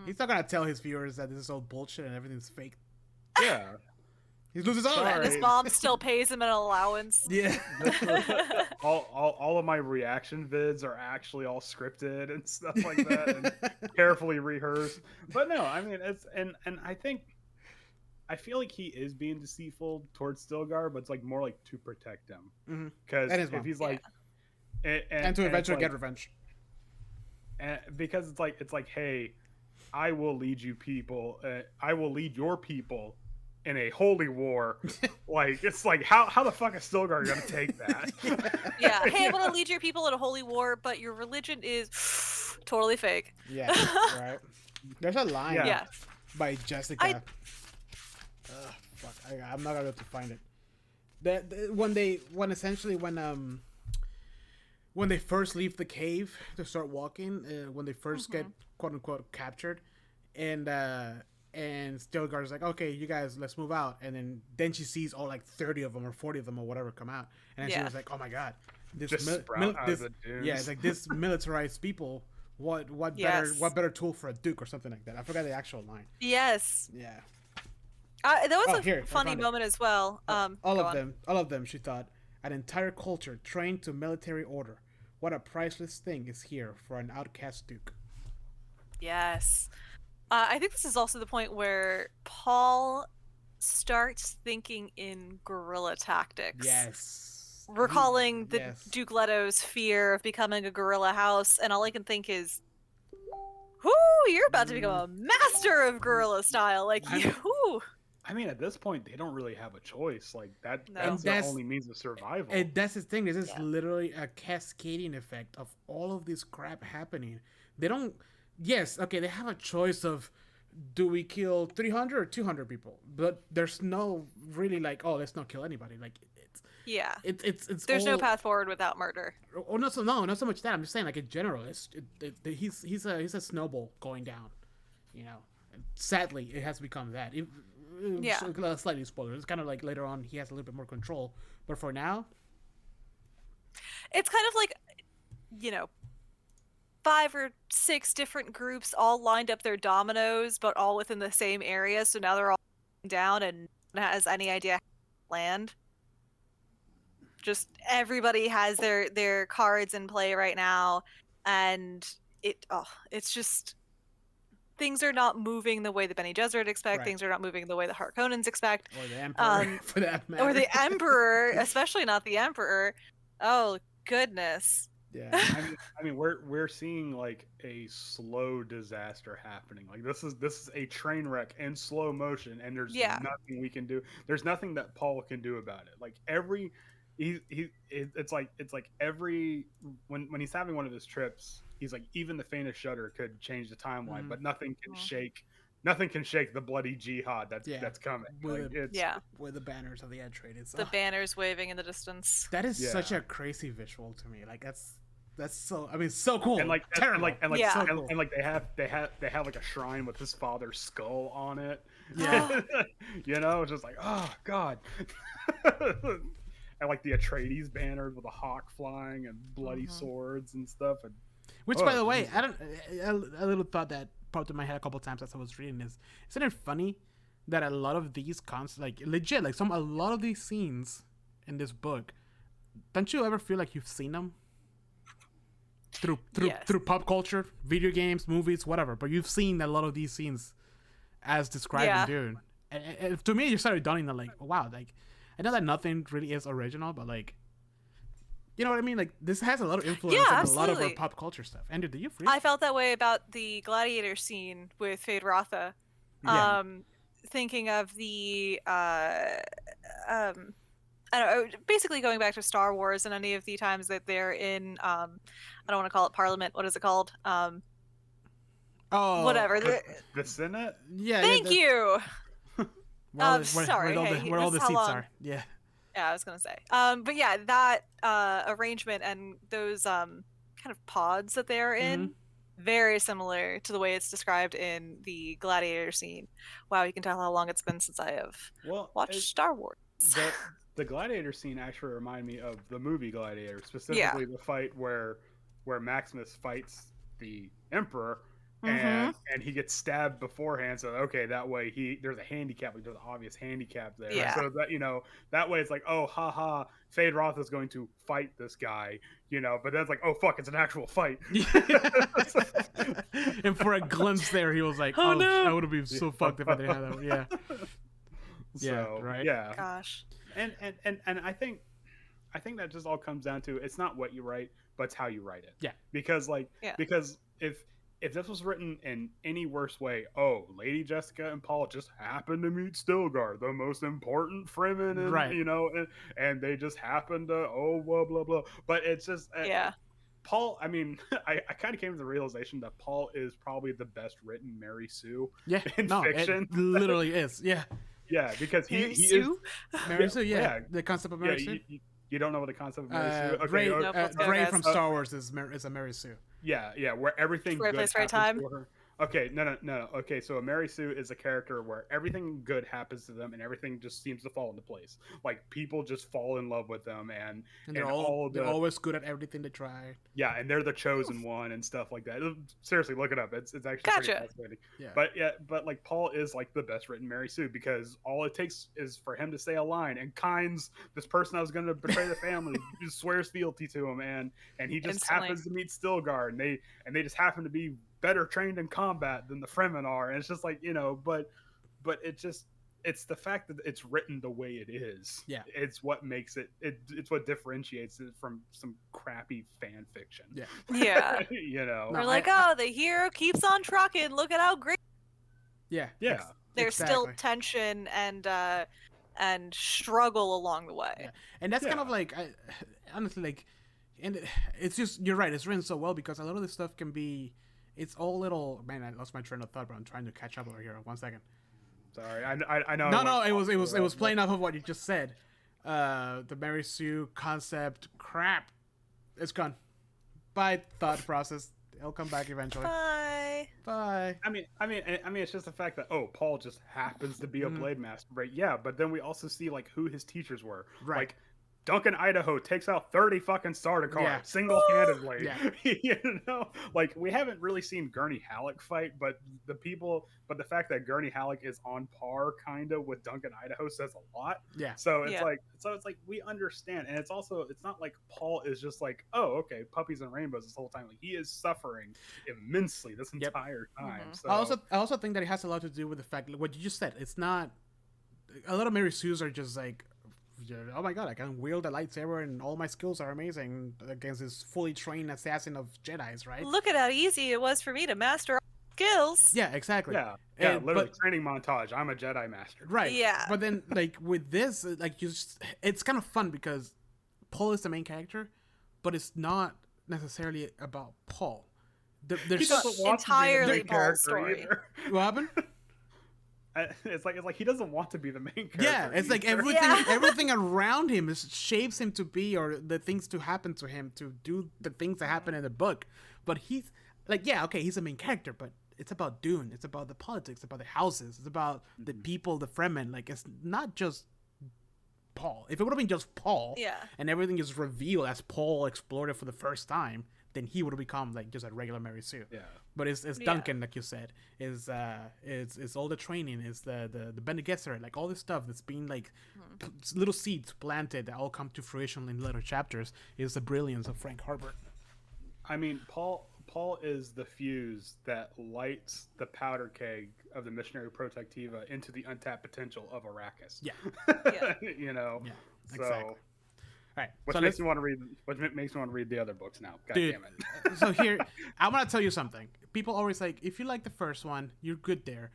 he's not gonna tell his viewers that this is all bullshit and everything's fake. Yeah. He loses all that. And his mom still pays him an allowance. Yeah. all of my reaction vids are actually all scripted and stuff like that, and carefully rehearsed. But no, I mean, it's and I feel like he is being deceitful towards Stilgar, but it's like more like to protect him, because if he's like, and to eventually get revenge, and because it's like, hey, I will lead you people. I will lead your people in a holy war. Like, it's like, how the fuck is Stilgar gonna take that? Yeah. Hey, I want to lead your people in a holy war, but your religion is totally fake. Yeah. Right. There's a line by Jessica. Fuck. I'm not able to find it. When they first leave the cave to start walking, when they first get quote unquote captured, and Stilgar's like, okay, you guys, let's move out. And then she sees all like 30 of them or 40 of them or whatever come out, and then she was like, oh my god, this Just sprout out of the dunes. yeah, it's like this militarized people. What better tool for a duke or something like that? I forgot the actual line. Yes. Yeah. That was a here, I funny found it. moment as well. All of them, she thought, an entire culture trained to military order. What a priceless thing is here for an outcast duke. Yes. I think this is also the point where Paul starts thinking in guerrilla tactics. Yes. Recalling Duke Leto's fear of becoming a guerrilla house, and all I can think is, whoo, you're about to become a master of guerrilla style. Like, whoo. I mean, at this point, they don't really have a choice. Like that's that's their only means of survival. And that's the thing. This is literally a cascading effect of all of this crap happening. They don't. Yes, okay. They have a choice of, do we kill 300 or 200 people? But there's no really like, oh, let's not kill anybody. Like it's there's all, no path forward without murder. Or not so much that. I'm just saying, like in general, he's a snowball going down. You know, and sadly, it has become that. Slightly spoiler. It's kind of like later on he has a little bit more control, but for now, it's kind of like, 5 or 6 different groups all lined up their dominoes, but all within the same area. So now they're all down, and no one has any idea how to land. Just everybody has their cards in play right now, and it's just. Things are not moving the way the Bene Gesserit expect. Right. Things are not moving the way the Harkonnens expect. Or the Emperor, for that matter. Or the Emperor, especially not the Emperor. Oh, goodness. Yeah. I mean, we're seeing like a slow disaster happening. Like this is a train wreck in slow motion, and there's nothing we can do. There's nothing that Paul can do about it. Like it's like every when he's having one of his trips, he's like, even the faintest shudder could change the timeline, but nothing can shake the bloody jihad that's coming. With the banners of the Atreides. The banners waving in the distance. That is such a crazy visual to me. Like that's so, I mean, so cool. And like terrible. And so cool. and like they have like a shrine with his father's skull on it. Yeah. It's just like, oh god. And like the Atreides banners with a hawk flying and bloody swords and stuff. And which, by the way, a little thought that popped in my head a couple times as I was reading this. Isn't it funny that a lot of these like legit, like a lot of these scenes in this book, don't you ever feel like you've seen them through pop culture, video games, movies, whatever? But you've seen a lot of these scenes as described in Dune. And to me, you started dawning that, like, oh, wow, like I know that nothing really is original, but like. You know what I mean? Like, this has a lot of influence on a lot of our pop culture stuff. Andrew, do you feel? I felt that way about the gladiator scene with Fade Rotha. Thinking of the, I don't know, basically going back to Star Wars and any of the times that they're in, I don't want to call it Parliament. What is it called? Whatever. The Senate? Yeah. Thank you. Sorry. Where all the seats are. Yeah. Yeah, I was gonna say. But yeah, that arrangement and those kind of pods that they're in, very similar to the way it's described in the gladiator scene. Wow, you can tell how long it's been since I have watched Star Wars. The gladiator scene actually reminded me of the movie Gladiator, specifically the fight where Maximus fights the Emperor. And he gets stabbed beforehand, so okay, that way there's a handicap, like there's an obvious handicap there. Yeah. So that that way it's like, oh haha, Fade Roth is going to fight this guy, but then it's like, oh fuck, it's an actual fight. And for a glimpse there, he was like, oh no, I would have been so fucked if I didn't have that. Yeah. So, right. Yeah. Gosh. And I think that just all comes down to, it's not what you write, but it's how you write it. Yeah. Because if this was written in any worse way, Lady Jessica and Paul just happened to meet Stilgar, the most important Fremen, and, and they just happened to, blah, blah, blah. But it's just, Paul, I mean, I kind of came to the realization that Paul is probably the best written Mary Sue in fiction. It literally is, yeah. Yeah, because he is... Mary Sue, the concept of Mary Sue? You don't know what the concept of Mary Sue? Okay, Rey from Star Wars is a Mary Sue. Yeah, where everything right good place, right happens time. for her. Okay, no. Okay, so a Mary Sue is a character where everything good happens to them and everything just seems to fall into place. Like people just fall in love with them And they're they're always good at everything they try. yeah, and they're the chosen one and stuff like that. Seriously, look it up. It's actually pretty Gotcha. fascinating. Yeah. But like Paul is like the best written Mary Sue because all it takes is for him to say a line, and Kynes, this person that was going to betray the family, just swears fealty to him, and he just Instantly. happens to meet Stilgar, and they just happen to be better trained in combat than the Fremen are, and it's just like but it's the fact that it's written the way it is. Yeah. It's what makes it's what differentiates it from some crappy fan fiction. Yeah. Yeah. No, We're like, oh, the hero keeps on trucking. Look at how great. Yeah. Yeah. There's still exactly. tension and struggle along the way. Yeah. And that's kind of like, honestly, like, and it's just, you're right, it's written so well because a lot of this stuff can be, it's all little, man, I lost my train of thought, but I'm trying to catch up over here. 1 second. Sorry, I know. No, it was playing off of what you just said. The Mary Sue concept, crap, it's gone. Bye, thought process. It'll come back eventually. Bye. Bye. I mean, it's just the fact that Paul just happens to be a blade master, right? Yeah, but then we also see like who his teachers were, Right. Like Duncan Idaho takes out 30 fucking Sardaukar Yeah. single-handedly. Yeah. Like we haven't really seen Gurney Halleck fight, but the fact that Gurney Halleck is on par kind of with Duncan Idaho says a lot. Yeah. So it's like we understand, and it's not like Paul is just like, oh, okay, puppies and rainbows this whole time. Like he is suffering immensely this entire time. Mm-hmm. So I also think that it has a lot to do with the fact, like what you just said. It's not a lot of Mary Sues are just like, oh my god, I can wield a lightsaber and all my skills are amazing against this fully trained assassin of Jedis, right? Look at how easy it was for me to master all skills. Yeah, exactly. yeah, And- literally but- training montage. I'm a Jedi master. Right. Yeah. But then, like with this, like it's kind of fun because Paul is the main character, but it's not necessarily about Paul. He There's doesn't want entirely to be the main Paul's character story. either. what happened? It's like he doesn't want to be the main character. Yeah, it's like either. everything around him shapes him to be, or the things to happen to him to do the things that happen in the book. But he's like, yeah, okay, he's the main character, but it's about Dune. It's about the politics, about the houses. It's about the people, the Fremen. Like, it's not just Paul. If it would have been just Paul, Yeah. and everything is revealed as Paul explored it for the first time, then he would have become like just a regular Mary Sue. Yeah. But it's Duncan, like you said, is all the training, is the Bene Gesserit, like all this stuff that's being like little seeds planted that all come to fruition in later chapters. Is the brilliance of Frank Herbert. I mean, Paul is the fuse that lights the powder keg of the Missionari Protectiva into the untapped potential of Arrakis. Yeah. Yeah. Yeah, So, exactly. All right, What so makes me want to read the other books now? God Dude, damn it! so here, I'm gonna tell you something. People always like, if you like the first one, you're good there.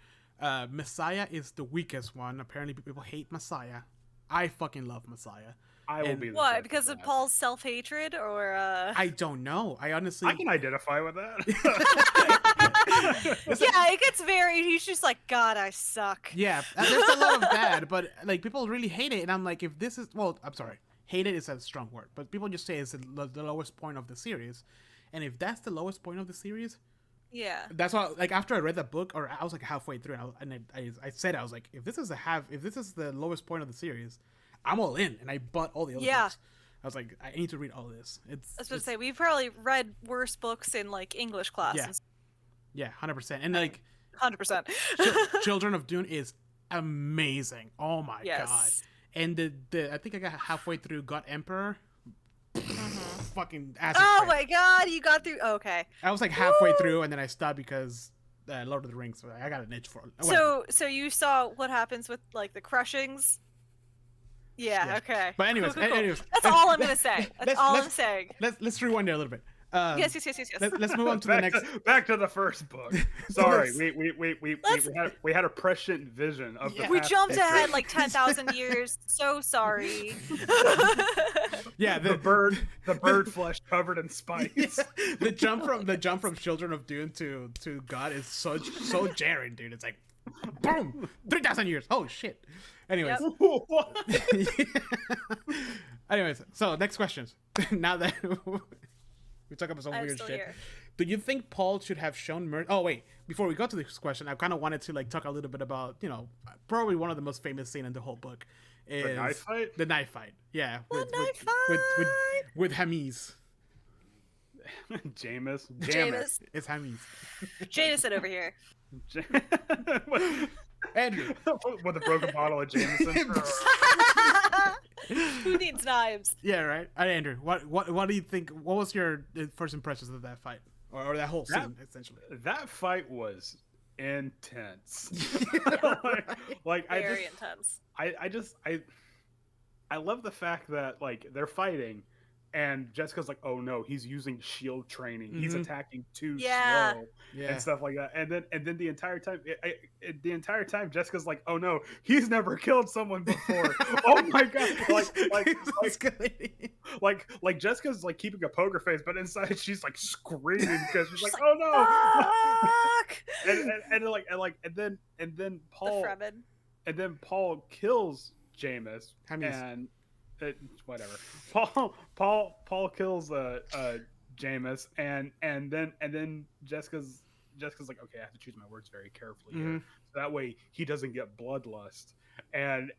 Messiah is the weakest one. Apparently, people hate Messiah. I fucking love Messiah. I will And- be. The What? judge Because of that. Paul's self-hatred, or I don't know. I honestly. I can identify with that. yeah, it gets very. He's just like, God, I suck. Yeah, there's a lot of that, but like people really hate it, and I'm like, if this is, well, I'm sorry, hate it is a strong word, but people just say it's the lowest point of the series, and if that's the lowest point of the series, Yeah. that's why, like, after I read that book, or I was like halfway through, and I said, I was like, if this is the lowest point of the series, I'm all in, and I bought all the other Yeah. books. I was like, I need to read all this. I was going to say, we've probably read worse books in like English classes. yeah, 100%, and like 100%. Children of Dune is amazing. Oh my Yes. god. And the I think I got halfway through God Emperor. Fucking acid Oh trip. my God, you got through. Okay. I was like halfway through and then I stopped because Lord of the Rings. So I got an itch for it. So you saw what happens with like the crushings? Yeah. Yeah. Okay. But anyways, Cool, cool, cool. anyways, That's all I'm gonna say. That's let's- all I'm let's- saying. let's rewind there a little bit. Yes. Let's move on to the next. Back to the first book. Sorry, Let's- we had a prescient vision of Yeah. the We past jumped history. ahead like 10,000 years. So sorry. Yeah, the bird flesh covered in spikes. the jump from Children of Dune to God is so jarring, dude. It's like boom, 3,000 years. Oh shit. Anyways. Yep. Anyways, so next questions. Now that we talk about some I'm weird still shit. here. Do you think Paul should have shown mercy? Oh wait, before we go to this question, I kind of wanted to like talk a little bit about probably one of the most famous scene in the whole book is The knife fight. The knife fight, yeah, The knife fight. with Hamiz. Jameis. Jameis. It's Hamiz. Jameson over here. Andrew. With a broken bottle of Jameson. Who needs knives? Yeah, right. Andrew, what do you think? What was your first impressions of that fight, or that whole scene, essentially? That fight was intense. Very intense. I love the fact that like they're fighting, and Jessica's like, "Oh no, he's using shield training. He's attacking too slow, and stuff like that." And then the entire time, Jessica's like, "Oh no, he's never killed someone before." Oh my god! Like Jessica's like keeping a poker face, but inside she's like screaming because she's like, "Oh no!" and then Paul The Fremen. and then Paul kills Jameis, and whatever. Paul kills Jameis, and then Jessica's like, okay, I have to choose my words very carefully here, so that way he doesn't get bloodlust, and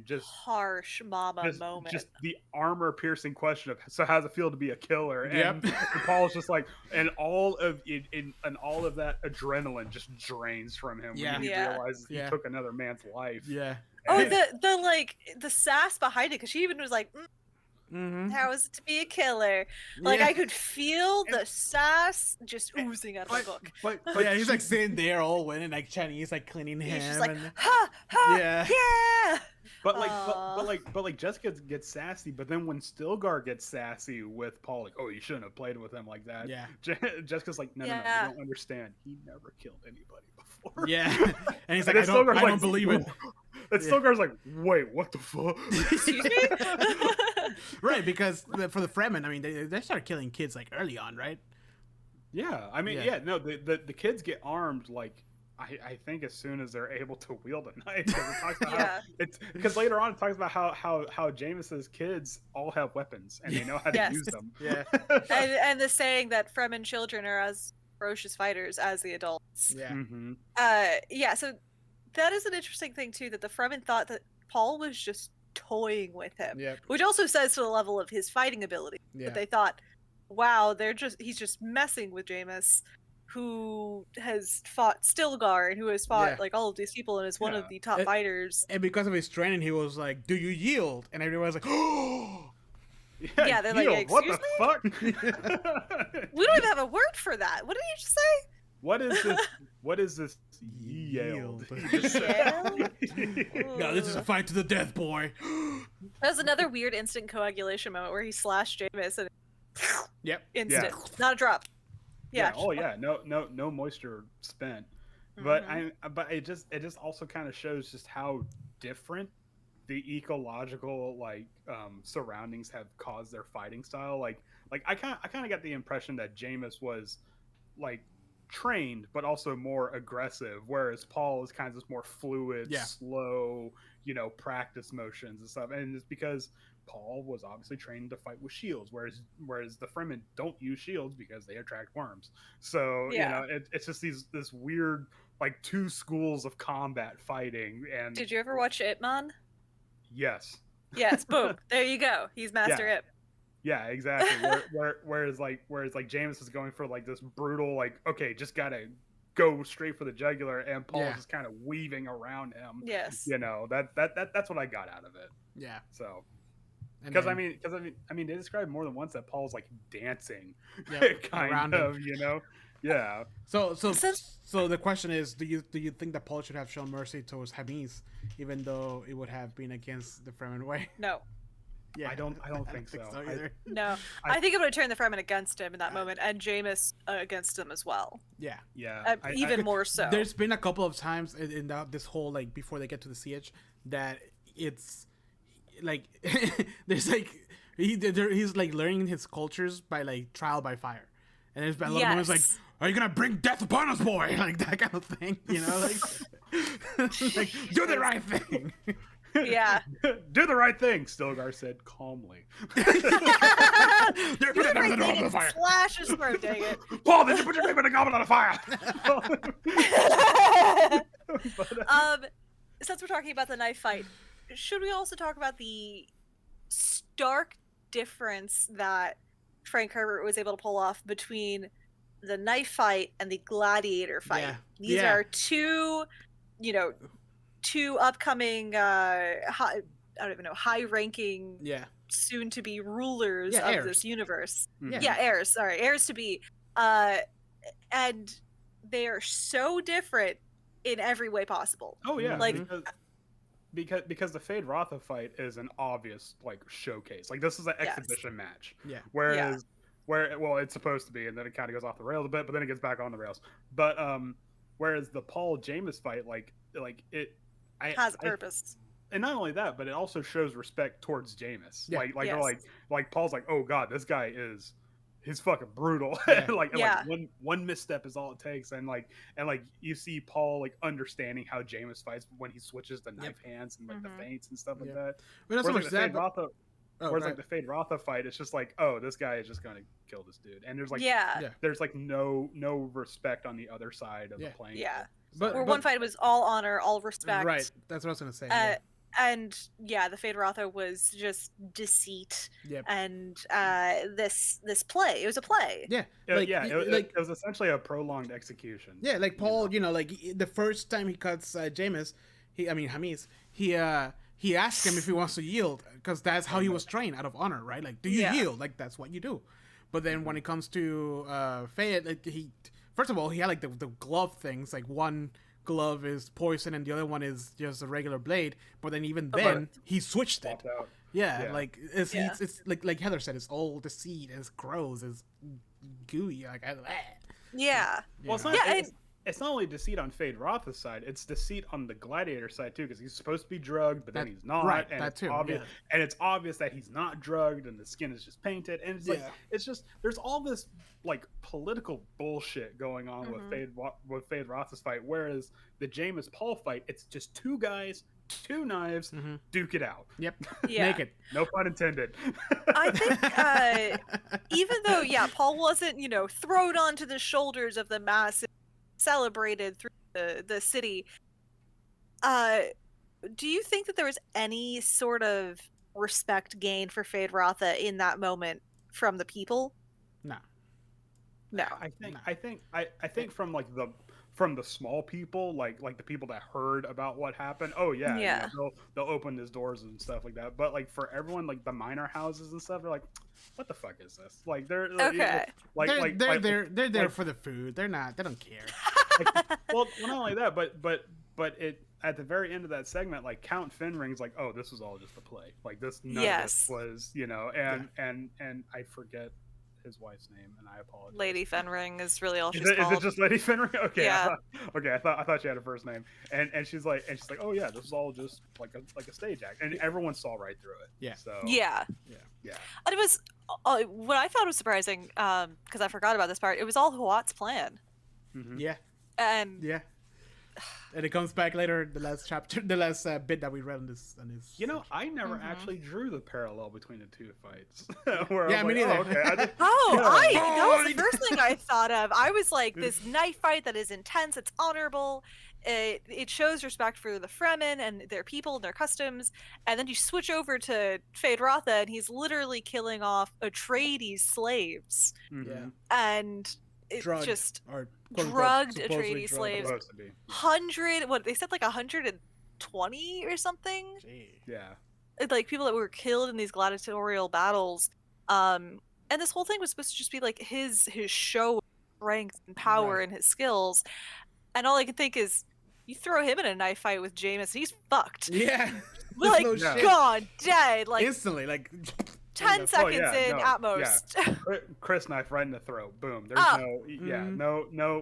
just harsh mama moment. Just the armor piercing question of, so how's it feel to be a killer? And Paul's just like, and all of that adrenaline just drains from him when he realizes he took another man's life. Yeah. Oh, the sass behind it, because she even was like, how is it to be a killer? Like, I could feel the sass just oozing out of the book. But yeah, he's like sitting there all winning, like Chinese, like cleaning him. He's just like, ha, ha, yeah. But like Jessica gets sassy, but then when Stilgar gets sassy with Paul, like, oh, you shouldn't have played with him like that. Yeah. Jessica's like, no, you don't understand. He never killed anybody before. Yeah. And he's like, I don't believe it. And Stilgar's like, wait, what the fuck? Excuse me? Right, because for the Fremen, I mean, they started killing kids like early on, right? Yeah, I mean, no, the kids get armed like I think as soon as they're able to wield a knife. Because it talks about how because later on it talks about how Jameis's kids all have weapons and they know how to use them. Yeah, and the saying that Fremen children are as ferocious fighters as the adults. Yeah. So that is an interesting thing too, that the Fremen thought that Paul was just toying with him, which also says to the level of his fighting ability. But they thought, wow, he's just messing with Jameis, who has fought Stilgar and who has fought like all of these people and is one of the top fighters. And because of his training, he was like, "Do you yield?" And everyone was like, "Oh." Yeah, they're like, excuse what the me? fuck? We don't even have a word for that. What did you just say? What is this? What is this? Yield. No, this is a fight to the death, boy. That was another weird instant coagulation moment where he slashed Jameis and instant, not a drop. Yeah. Oh yeah. No moisture spent. But but it just also kind of shows just how different the ecological surroundings have caused their fighting style. Like I kind of got the impression that Jameis was like trained but also more aggressive, whereas Paul is kind of just more fluid, slow, practice motions and stuff. And it's because Paul was obviously trained to fight with shields, whereas the Fremen don't use shields because they attract worms. So it's just this weird like two schools of combat fighting. And did you ever watch Ip Man? Yes. Boom, there you go, he's Master Ip. Yeah, exactly. Whereas Jameis is going for like this brutal, like, okay, just gotta go straight for the jugular, and Paul's just kind of weaving around him. Yes. That's what I got out of it. Yeah. So, because I mean, they described more than once that Paul's like dancing, kind of, Yeah. So the question is, do you think that Paul should have shown mercy towards Hamiz, even though it would have been against the Fremen way? No. Yeah, I don't think so either. No, I think it would have turned the Fremen against him in that moment, and Jameis against him as well. Yeah. Even more so. There's been a couple of times in this whole like before they get to the siege that it's like there's like he's like learning his cultures by like trial by fire, and there's been a lot of moments like, "Are you gonna bring death upon us, boy?" Like that kind of thing, like do the right thing. Yeah. Do the right thing, Stilgar said calmly. Do the right thing and slash his throat, dang it. Paul, did you put your name in the goblet on fire? But, Since we're talking about the knife fight, should we also talk about the stark difference that Frank Herbert was able to pull off between the knife fight and the gladiator fight? Yeah. These are two upcoming high-ranking soon to be rulers of heirs. this universe. Yeah. Heirs to be. And they are so different in every way possible. oh yeah, Like, because the Fade Rotha fight is an obvious like showcase. Like this is an exhibition match. Yeah. Whereas well, it's supposed to be, and then it kind of goes off the rails a bit, but then it gets back on the rails. But whereas the Paul Jameis fight, like it has a purpose. And not only that, but it also shows respect towards Jameis. Yeah. Like Paul's like, oh god, this guy he's fucking brutal. Yeah. like one misstep is all it takes, and you see Paul like understanding how Jameis fights when he switches the knife hands and like the feints and stuff like that. But that's Whereas, like the Fade Rotha, like the Fade Rotha fight, it's just like, oh, this guy is just gonna kill this dude, and there's like there's like no respect on the other side of the playing field. But one fight was all honor, all respect. Right. That's what I was gonna say. And the Fade Rotha was just deceit. And this play. It was a play. Yeah. It was essentially a prolonged execution. Yeah, like Paul, like the first time he cuts Jameis, Hamis, he asked him if he wants to yield, because that's how he was trained, out of honor, right? Like, do you yield? Like, that's what you do. But then when it comes to Fayed, like first of all, he had like the glove things, like one glove is poison and the other one is just a regular blade, but then even then he switched it. Like it's like Heather said, it's all deceit, it's gross, it's gooey, like well, it's not only deceit on Fade Rotha's side, it's deceit on the gladiator side too, because he's supposed to be drugged, but then he's not, right, and that too, obvious, and it's obvious that he's not drugged, and the skin is just painted, and it's like it's just there's all this like political bullshit going on with Fade Rotha's fight, whereas the Jameis Paul fight, it's just two guys, two knives, duke it out. Naked. No pun intended. I think even though Paul wasn't thrown onto the shoulders of the massive, celebrated through the city, do you think that there was any sort of respect gained for Fade Rotha in that moment from the people? No. I think from like the small people, like the people that heard about what happened, they'll open his doors and stuff like that. But like for everyone, like the minor houses and stuff, they're like, what the fuck is this? Like they're they're there for the food. They don't care. Well, not only that, but it at the very end of that segment, like Count Finring's like, oh, this was all just a play. Like this, none of this was, and I forget his wife's name, and I apologize. Lady Fenring is really all she's called. Is it just Lady Fenring? Okay. Yeah. I thought she had a first name, and she's like, oh yeah, this is all just like a stage act, and everyone saw right through it. Yeah. So yeah. And it was what I thought was surprising, because I forgot about this part. It was all Huat's plan. Yeah. And and it comes back later, the last chapter, the last bit that we read on this. I never actually drew the parallel between the two fights. Me neither. Oh, okay. that was the first thing I thought of. I was like, this knife fight that is intense, it's honorable, it shows respect for the Fremen and their people and their customs, and then you switch over to Fade Rotha, and he's literally killing off Atreides slaves, and it just drugged Atreides slaves. 100, what they said, like 120 or something. Like people that were killed in these gladiatorial battles, and this whole thing was supposed to just be like his show of strength and power and his skills, and all I could think is, you throw him in a knife fight with Jameis, he's fucked. Like gone, dead, like instantly, like 10 seconds at most. Chris knife right in the throat. Boom. There's no,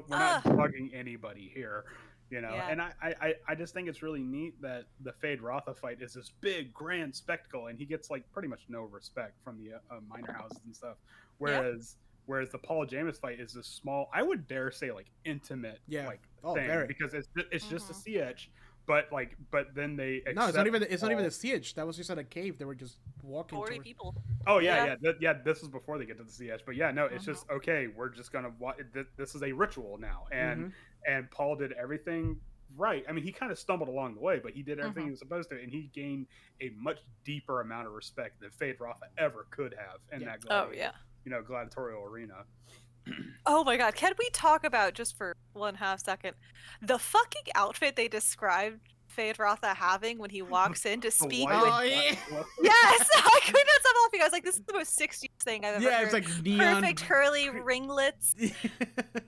we're not bugging anybody here, And I just think it's really neat that the Fade Rotha fight is this big, grand spectacle, and he gets like pretty much no respect from the minor houses and stuff. Whereas the Paul Jameis fight is this small, I would dare say like intimate, thing, because it's just a CH. but then they No, it's not even. It's not even Paul- a siege. That was just at a cave. They were just walking. 40 towards- people. Oh yeah, Yeah. this is before they get to the siege. But yeah, no, it's just okay. We're just gonna this is a ritual now, and Paul did everything right. I mean, he kind of stumbled along the way, but he did everything he was supposed to, and he gained a much deeper amount of respect than Feyd-Rautha ever could have in that gladiatorial arena. Oh my god, can we talk about, just for 1/2 second, the fucking outfit they described Feyd-Rautha having when he walks in to speak with... Oh, yeah. Yes! I could not stop laughing. I was like, this is the most 60s thing I've ever Yeah, heard. it's like neon. Perfect curly ringlets,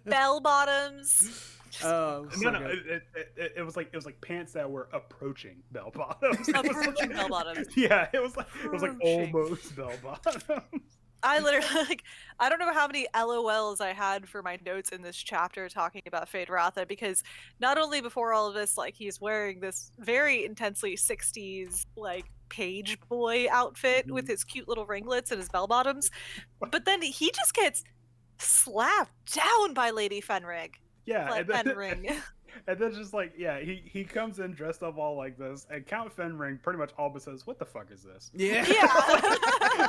bell bottoms. Oh, so No, good. it was like pants that were approaching bell bottoms. Approaching bell bottoms. Yeah, it was like Approaching. almost bell bottoms. I literally, I don't know how many LOLs I had for my notes in this chapter talking about Feyd-Rautha, because not only before all of this, like, he's wearing this very intensely 60s, like, page boy outfit with his cute little ringlets and his bell bottoms, but then he just gets slapped down by Lady Fenrig. Yeah, Like, Fenring. and then just like, yeah, he comes in dressed up all like this, and Count Fenring pretty much all but says, "What the fuck is this?" Yeah. Yeah.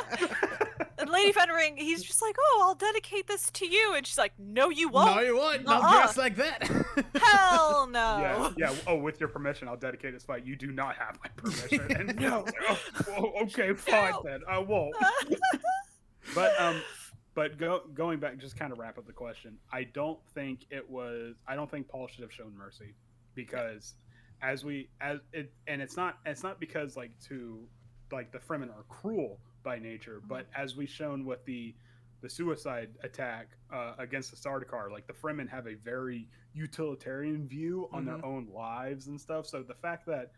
And Lady Fenring, he's just like, "Oh, I'll dedicate this to you," and she's like, "No, you won't. No, you won't. Not Uh-uh. dressed like that. Hell no." Yeah. Oh, with your permission, I'll dedicate this fight. You do not have my permission. And no. Okay, fine then. I won't. But going back, just kind of wrap up the question. I don't think Paul should have shown mercy, because it's not because the Fremen are cruel by nature, but as we've shown with the suicide attack against the Sardaukar, like, the Fremen have a very utilitarian view on their own lives and stuff. So the fact that,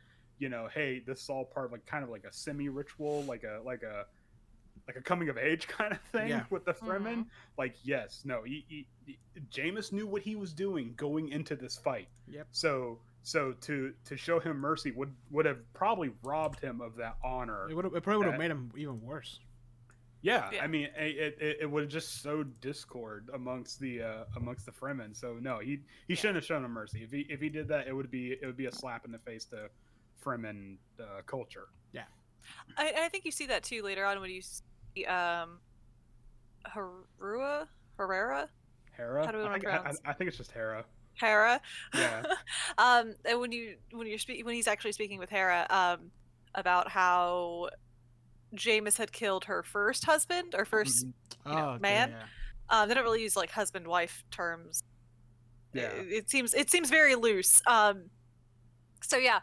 hey, this is all part of kind of like a semi-ritual, like a coming of age kind of thing with the Fremen. Like, yes, no, Jameis knew what he was doing going into this fight. Yep. So to show him mercy would have probably robbed him of that honor. It probably would have made him even worse. Yeah, I mean, it would have just sowed discord amongst the Fremen. So no, he shouldn't have shown him mercy. If he did that, it would be a slap in the face to Fremen culture. Yeah. I think you see that too later on when you see Herrera. Hera? How do we want to pronounce? I think it's just Hera. Hera. Yeah. And when he's actually speaking with Hera, about how Jameis had killed her first husband or first man. Yeah. They don't really use like husband-wife terms. Yeah. It seems very loose. So yeah,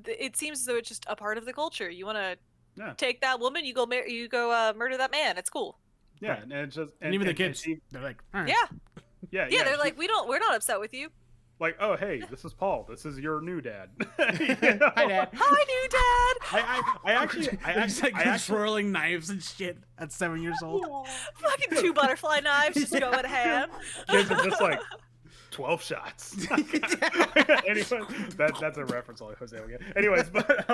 it seems as though it's just a part of the culture. You want to take that woman, you go murder that man. It's cool. Yeah, and it's just and even the kids, they're like, all right. Yeah. They're like, we're not upset with you. Like, oh hey, this is Paul. This is your new dad. Hi, Dad. Hi, new dad. I actually swirling knives and shit at 7 years old. Fucking 2 butterfly knives just going ham. Kids are just like 12 shots. Anyway, that's a reference only Jose will get. Anyways, but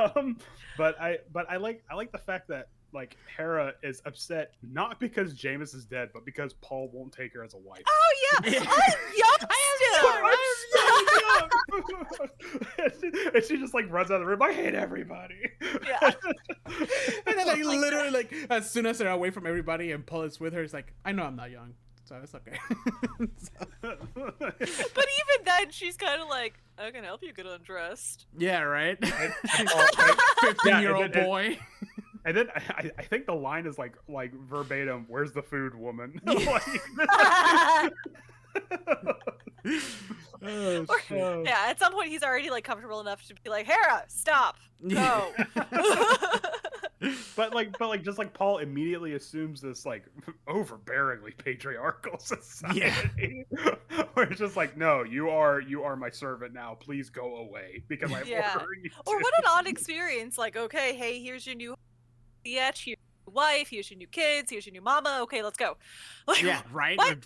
I like the fact that, like, Hera is upset not because Jameis is dead, but because Paul won't take her as a wife. Oh yeah, I'm young still. And she just like runs out of the room. I hate everybody. Yeah. And then like literally like as soon as they're away from everybody and Paul is with her, it's like, I know I'm not young, so it's okay. But even then, she's kind of like, I can help you get undressed. Yeah, right. 15-year-old boy. And then I think the line is like verbatim, "Where's the food, woman?" Yeah, at some point he's already like comfortable enough to be like, Hera, stop, go. But just like Paul immediately assumes this like overbearingly patriarchal society, where it's just like, no, you are my servant now. Please go away because I'm ordering you. Or what an odd experience. Like, okay, hey, here's your new here's your wife, here's your new kids, here's your new mama. Okay, let's go. Like, yeah, right. What?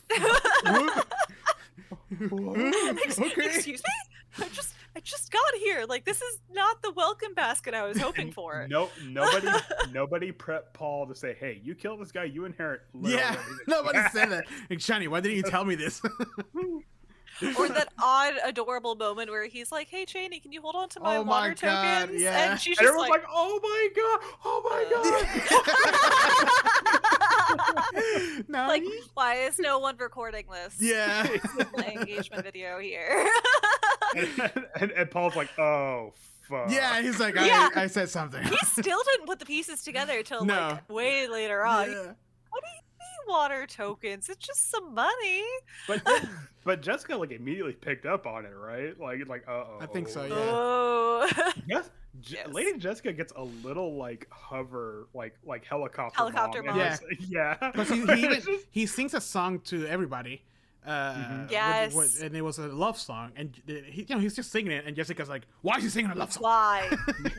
Okay. Excuse me? I just got here. Like, this is not the welcome basket I was hoping for. Nobody prepped Paul to say, "Hey, you kill this guy, you inherit." Yeah, nobody said that. Like, Shani, why didn't you tell me this? Or that odd, adorable moment where he's like, "Hey, Cheney, can you hold on to my Oh my water God, tokens?" yeah. And she's And just everyone's like, like, "Oh my god! Oh my god!" No. like, why is no one recording this? Yeah. My engagement video here. and Paul's like, "Oh fuck." Yeah, he's like, Yeah. I said something. He still didn't put the pieces together till No. like way later on. Yeah. What do you mean water tokens? It's just some money. But Jessica like immediately picked up on it, right? Like, uh-oh. I think so, yeah. Oh. Yes. Yes. Lady Jessica gets a little like hover, like helicopter. Helicopter mom. mom. And Yeah. yeah. Because he sings a song to everybody. Yes. And it was a love song, and he's just singing it, and Jessica's like, "Why is he singing a love song?" Why?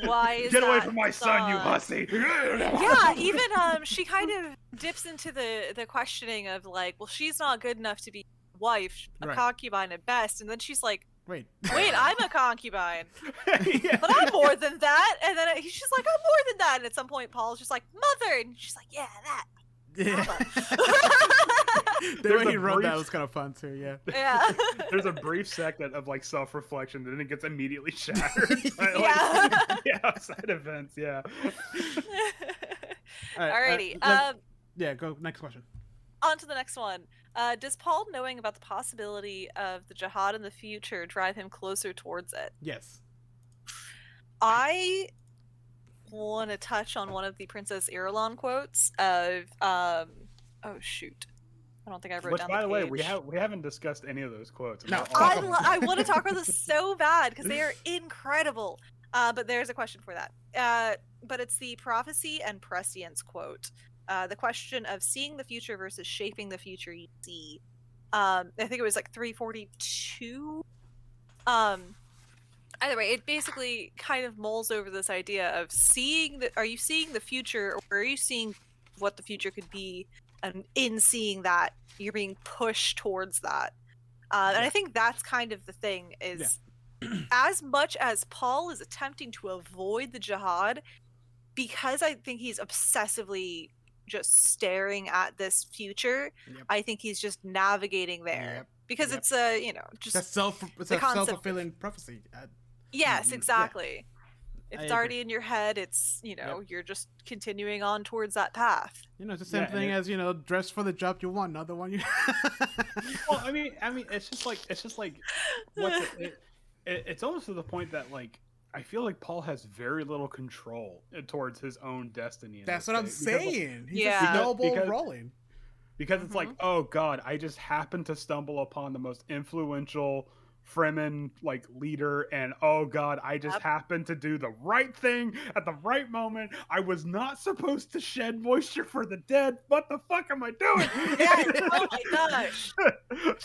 Why is Get away that from my son, you song? hussy! Yeah, even she kind of dips into the questioning of like, well, she's not good enough to be a wife, a Right. concubine at best, and then she's like, Wait. wait, I'm a concubine, Yeah. but I'm more than that. And then she's like, I'm more than that. And at some point, Paul's just like, mother, and she's like, yeah, that. Yeah. The There's way a he wrote that brief- was kind of fun too. Yeah. Yeah. There's a brief second of like self-reflection, then it gets immediately shattered. by, like, Yeah. yeah, outside events. Yeah. All right, Alrighty. Yeah. Go next question. On to the next one. Does Paul knowing about the possibility of the jihad in the future drive him closer towards it? Yes. I want to touch on one of the Princess Irulan quotes of oh shoot, I don't think I wrote Which, down by the way, page. we haven't discussed any of those quotes. No, They're fuck all- 'em. I want to talk about this so bad because they are incredible. But there's a question for that. But it's the prophecy and prescience quote. The question of seeing the future versus shaping the future you see. I think it was like 342. Either way, it basically kind of mulls over this idea of seeing the. Are you seeing the future, or are you seeing what the future could be? And in seeing that, you're being pushed towards that. And I think that's kind of the thing is, as much as Paul is attempting to avoid the jihad, because I think he's obsessively just staring at this future, Yep. I think he's just navigating there. Yep. Because Yep. it's a, just It's the a concept- self-fulfilling prophecy. yes, yeah. exactly. If I it's agree. already in your head, it's, you're just continuing on towards that path. It's the same Yeah, and thing it- as dress for the job you want, not the one you. Well, I mean, it's just like it's almost to the point that like I feel like Paul has very little control towards his own destiny. in That's this what I'm thing, because, like, saying. He's Yeah. just snowball Because- rolling. because it's like, oh god, I just happened to stumble upon the most influential Fremen like leader, and oh god, I just Yep. happened to do the right thing at the right moment. I was not supposed to shed moisture for the dead. What the fuck am I doing? Yes, oh my gosh.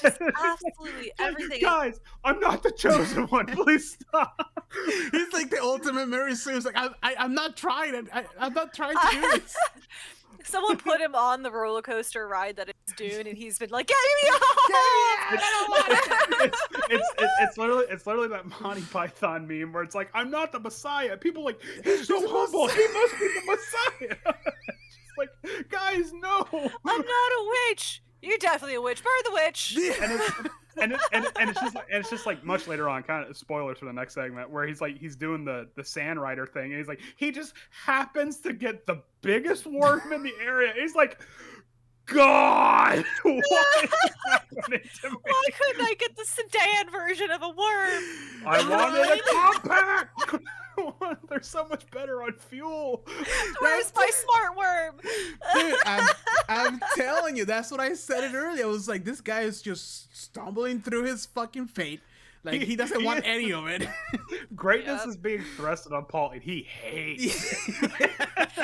Just absolutely everything. Guys, I'm not the chosen one. Please stop. He's like the ultimate Mary Sue. He's like, I'm not trying. I'm not trying to do this. Someone put him on the roller coaster ride that is Dune, and he's been like, "Get me off!" It's literally that Monty Python meme where it's like, I'm not the Messiah. People are like, he's so humble. He must be the Messiah. It's like, guys, no. I'm not a witch. You're definitely a witch. Burn the witch. And it's just like much later on, kind of spoilers for the next segment, where he's doing the sand rider thing, and he's like, he just happens to get the biggest worm in the area. He's like, God, what is happening to me? Why couldn't I get the sedan version of a worm? I wanted a compact. They're so much better on fuel. Where's my smart worm? Dude, I'm telling you, that's what I said it earlier. I was like, this guy is just stumbling through his fucking fate. Like, he doesn't want any of it. Greatness Yep. is being thrusted on Paul, and he hates it.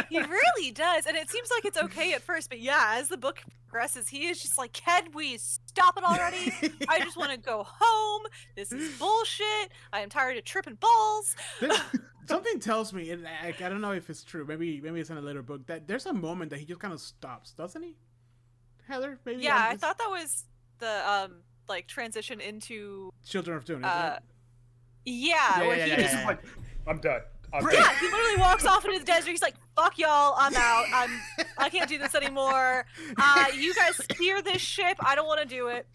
He really does, and it seems like it's okay at first, but yeah, as the book progresses, he is just like, can we stop it already? I just want to go home. This is bullshit. I am tired of tripping balls. Something tells me, and I don't know if it's true. Maybe it's in a later book, that there's a moment that he just kind of stops, doesn't he? Heather, maybe. Yeah, I'm I just- thought that was the like transition into Children of Dune. Isn't yeah, Yeah, where yeah, he yeah, just yeah. Like, I'm done. I'm yeah, done. he literally walks off into the desert. He's like, "Fuck y'all, I'm out. I can't do this anymore. You guys steer this ship. I don't want to do it."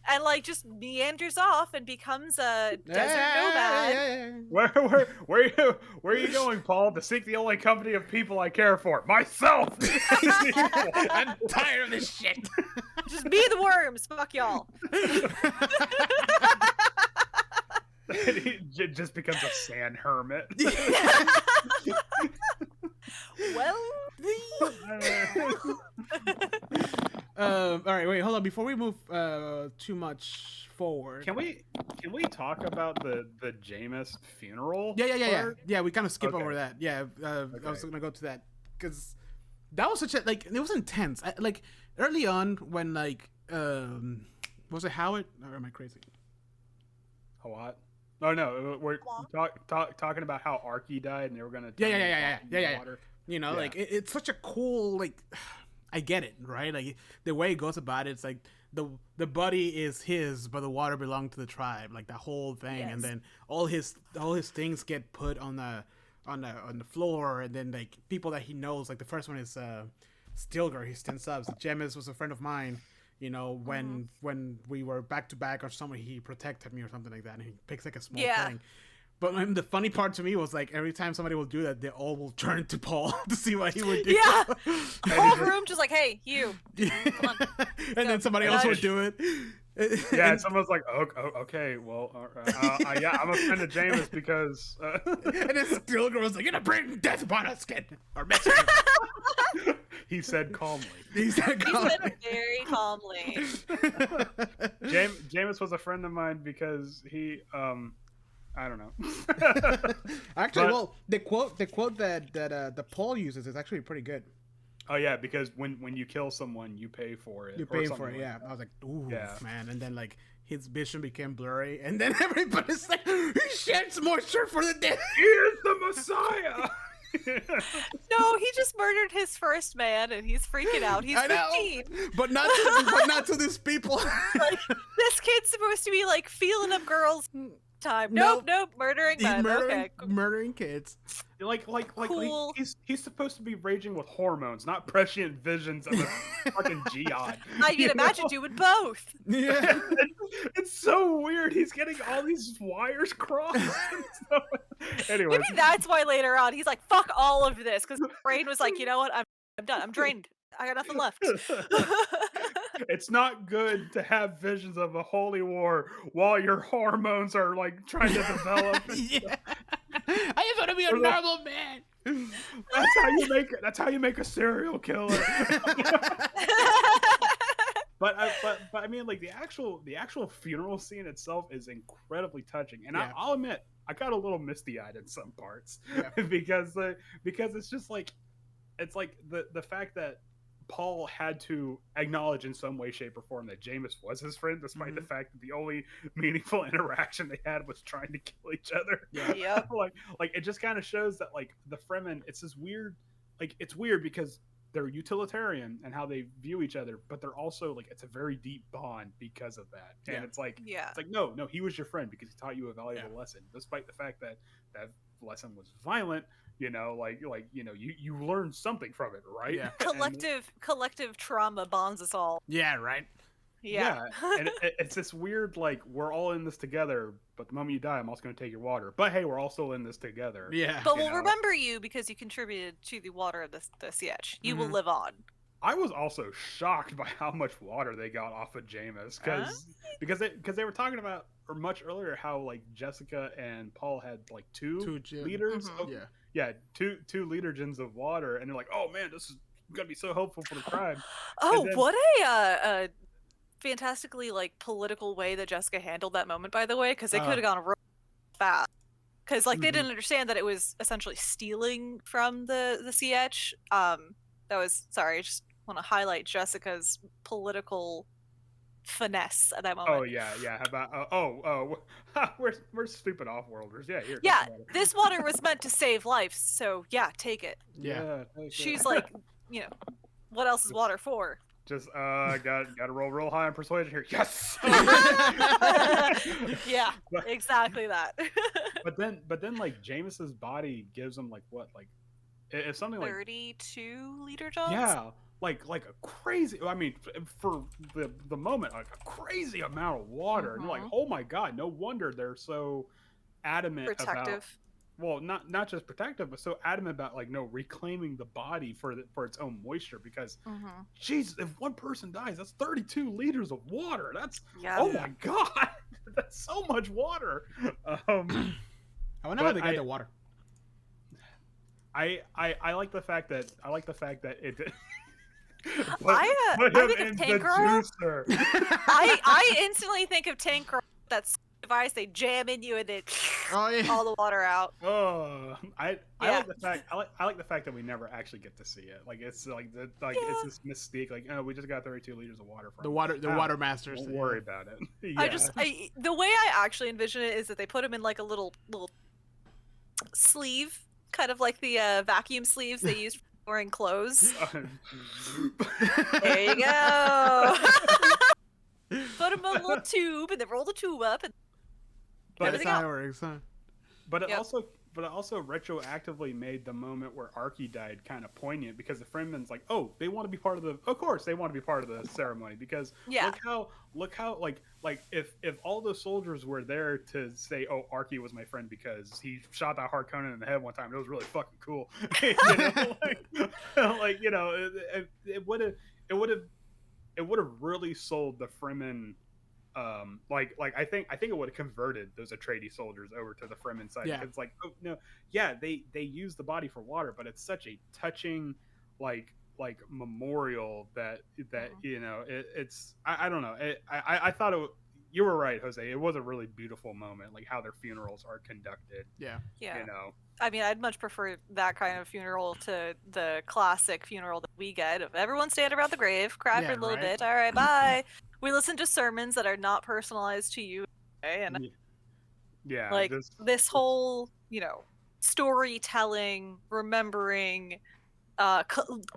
and like just meanders off and becomes a desert nomad. Where are you going, Paul? To seek the only company of people I care for, myself. I'm tired of this shit. Just be the worms. Fuck y'all. He just becomes a sand hermit. Well. All right, wait, hold on. Before we move too much forward, Can we talk about the Jameis funeral? Yeah. part? Yeah, we kind of skip Okay. over that. Yeah, I was Okay. gonna go to that because that was such a like it was intense. Like early on when like was it Howard or am I crazy? What? Oh no, we're talking about how Arky died, and they were gonna Yeah. water. You know, Yeah. like it's such a cool like. I get it, right? Like the way it goes about it, it's like the buddy is his, but the water belonged to the tribe, like the whole thing, and Yes. then all his things get put on the floor, and then like people that he knows, like the first one is Stilgar, he stands up. So Jemis was a friend of mine, you know, when we were back to back or something, he protected me or something like that, and he picks like a small thing. But the funny part to me was like every time somebody will do that, they all will turn to Paul to see what he would do. Yeah. Whole room just like, hey, you. Come on. And then somebody else would do it. Yeah, and, someone's like, okay, well, yeah, I'm a friend of Jameis because. and then Stilgar was like, "You're gonna bring death upon us, kid." Or message. He said calmly. He said, He said it very calmly. Jameis was a friend of mine because he, I don't know. Actually, But- well, the quote that the Paul uses is actually pretty good. Oh yeah, because when you kill someone, you pay for it. You or pay something for it, like yeah. that. I was like, ooh, Yeah. man. And then like his vision became blurry, and then everybody's like, he sheds moisture for the dead. He is the Messiah. No, he just murdered his first man and he's freaking out. He's I know. 15. But not to these people. Like, this kid's supposed to be like feeling up girls time. Nope. Nope, murdering He's men. murdering, Okay. murdering kids. like Cool. he's supposed to be raging with hormones, not prescient visions of a fucking jihad. I You can imagine know? doing both. Yeah. It's so weird. He's getting all these wires crossed. Anyway, Maybe that's why later on he's like, fuck all of this. Because his brain was like, you know what? I'm done. I'm drained. I got nothing left. it's not good to have visions of a holy war while your hormones are like trying to develop. Yeah. I just want to be a Or the- normal man. That's how you make a serial killer. But I mean, like the actual funeral scene itself is incredibly touching, and Yeah. I'll admit I got a little misty eyed in some parts Yeah. because it's just like it's like the fact that Paul had to acknowledge in some way, shape, or form that Jameis was his friend, despite the fact that the only meaningful interaction they had was trying to kill each other. Yeah. Yep. like it just kind of shows that like the Fremen, it's this weird, like it's weird because they're utilitarian and how they view each other, but they're also like it's a very deep bond because of that. And Yeah. it's like Yeah. no, he was your friend because he taught you a valuable lesson, despite the fact that that lesson was violent. You know, like you know, you learned something from it, right? Yeah. And- Collective trauma bonds us all. Yeah, right. Yeah. and it's this weird like we're all in this together, but the moment you die, I'm also going to take your water. But hey, we're also in this together. Yeah. But you we'll know. remember you because you contributed to the water of the siege. You will Mhm. live on. I was also shocked by how much water they got off of Jameis because they were talking about or much earlier how like Jessica and Paul had like two gin. liters. Mhm. Of, Yeah. yeah, two liter gins of water, and they're like, oh man, this is gonna be so helpful for the tribe. Oh, then- what a fantastically like political way that Jessica handled that moment. By the way, because they could have gone real fast. Because like they Mhm. didn't understand that it was essentially stealing from the CH. That was sorry. I just want to highlight Jessica's political finesse at that moment. Oh yeah. How about we're stupid off-worlders. Yeah, here. Yeah, think about it. this water was meant to save life, so yeah, take it. Yeah. take it. She's like, you know, what else is water for? just got to roll real high on persuasion here. Yes. Yeah, But- exactly that. but then like Jameis's body gives him like what, like if something like 32 liter jugs? yeah, like a crazy. I mean, for the moment, like a crazy amount of water, and you're like, oh my god, no wonder they're so adamant about. Protective. Well, not just protective, but so adamant about like no reclaiming the body for its own moisture because, jeez, if one person dies, that's 32 liters of water. That's oh my god, that's so much water. I wonder how they got the water. I like the fact that it. I think of Tank Girl. I instantly think of Tank Girl. That's device they jam in you and then all the water out. Oh, I like the fact I like the fact that we never actually get to see it. Like it's it's this mystique. Like, oh, we just got 32 liters of water from the water masters. Don't worry about it. The way I actually envision it is that they put him in like a little sleeve, kind of like the vacuum sleeves they use for storing clothes. There you go. Put him in a little tube and then roll the tube up and that's how it works, huh? But it also retroactively made the moment where Archie died kind of poignant because the Fremen's like, oh, they want to be part of the. Of course, they want to be part of the ceremony because look how like if all the soldiers were there to say, oh, Archie was my friend because he shot that Harkonnen in the head one time. It was really fucking cool. It would have really sold the Fremen. I think it would have converted those Atreides soldiers over to the Fremen side. It's like, oh no, they use the body for water, but it's such a touching like memorial that it's I don't know. I thought you were right, Jose. It was a really beautiful moment, like how their funerals are conducted. Yeah. I mean, I'd much prefer that kind of funeral to the classic funeral that we get of everyone stand around the grave, cry for a little bit. All right, bye. We listen to sermons that are not personalized to you, and this whole storytelling, remembering,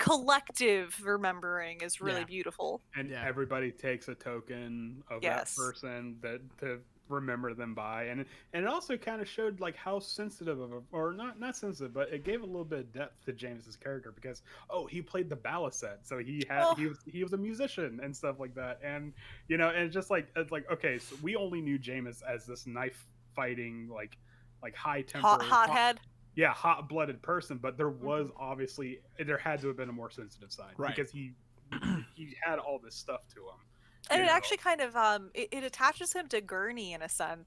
collective remembering is really beautiful. And everybody takes a token of that person that to remember them by, and it also kind of showed like how sensitive or not sensitive, but it gave a little bit of depth to James's character because he played the balisette, so he was a musician and stuff like that, and and it's just like okay, so we only knew James as this knife fighting like high temper hothead. Hot-blooded person, but there was obviously there had to have been a more sensitive side because he had all this stuff to him. And it actually kind of it attaches him to Gurney in a sense,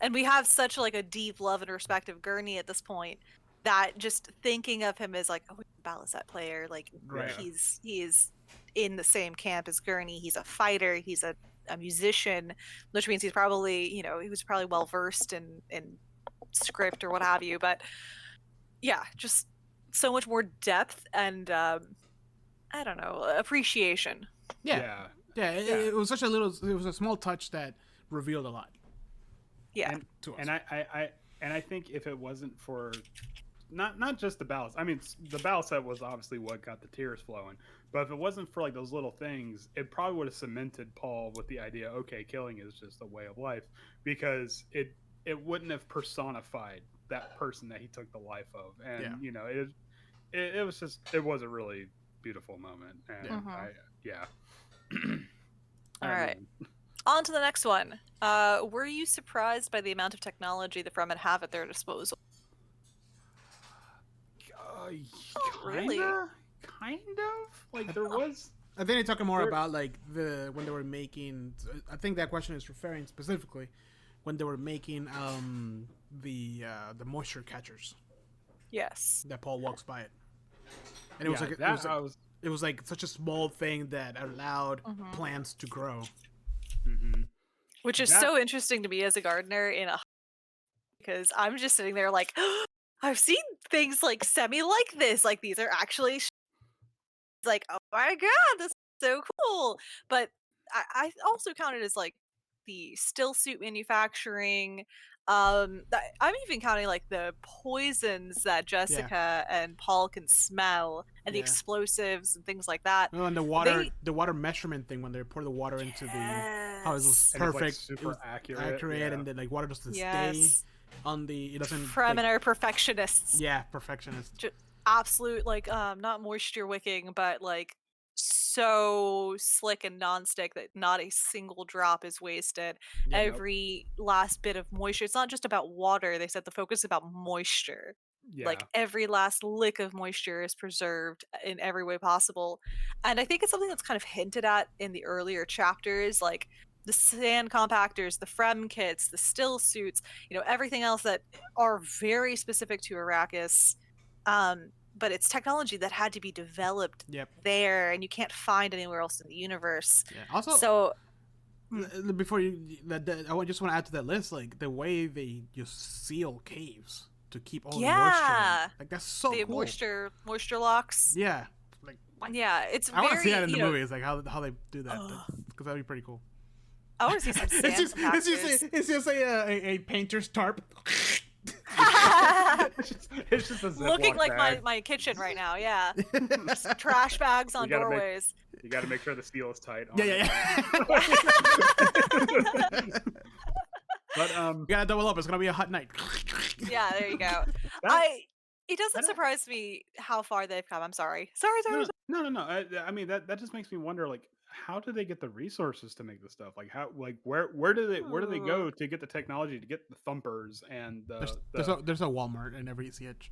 and we have such like a deep love and respect of Gurney at this point that just thinking of him as like he's a balisette player, like he's in the same camp as Gurney. He's a fighter. He's a musician, which means he's probably he was probably well versed in script or what have you. But just so much more depth and I don't know, appreciation. It was such a small touch that revealed a lot. To us. And I think if it wasn't for not just the ballast, I mean the balisette was obviously what got the tears flowing, but if it wasn't for like those little things, it probably would have cemented Paul with the idea, okay, killing is just a way of life, because it wouldn't have personified that person that he took the life of, and it was a really beautiful moment, and All right. On to the next one. Were you surprised by the amount of technology the Fremen have at their disposal? Kind of. Like there was. I think they're talking more about like when they were making. I think that question is referring specifically when they were making the moisture catchers. Yes. That Paul walks by it, and it was like it was like such a small thing that allowed plants to grow. Which is so interesting to me as a gardener because I'm just sitting there like, I've seen things like semi like this. Like these are actually like, oh my god, this is so cool. But I also count it as like the still suit manufacturing. I'm even counting like the poisons that Jessica and Paul can smell, and the explosives and things like that. Oh, and the water measurement thing when they pour the water into how it was perfect, like super accurate, and then like water doesn't stay on the. It doesn't. Fremen are perfectionists. Yeah, perfectionists. Absolute like not moisture wicking, but like so slick and nonstick that not a single drop is wasted. Yeah. Nope. Every last bit of moisture. It's not just about water. They said the focus is about moisture. Like Yeah. every last lick of moisture is preserved in every way possible. And I think it's something that's kind of hinted at in the earlier chapters, like the sand compactors, the Frem kits, the still suits, everything else that are very specific to Arrakis. But it's technology that had to be developed Yep. there, and you can't find anywhere else in the universe. Yeah. Also, So before I just want to add to that list, like the way they just seal caves to keep all the moisture. yeah, Like that's so the cool. moisture locks. Yeah. Like Yeah, it's I want to very. see that in the movies, like how they do that, Ugh. because that'd be pretty cool. I want to see some sand compactors. It's just a painter's tarp. It's just a Looking Ziploc like bag. my kitchen right now. Yeah, just trash bags on You gotta make- doorways. You got to make sure the seal is tight. on Yeah. it. But You gotta double up. It's gonna be a hot night. Yeah, there you go. It doesn't surprise me how far they've come. I'm sorry. Sorry. no. I mean that just makes me wonder, like, how do they get the resources to make this stuff? Like where do they go to get the technology to get the thumpers and There's a Walmart in every CH.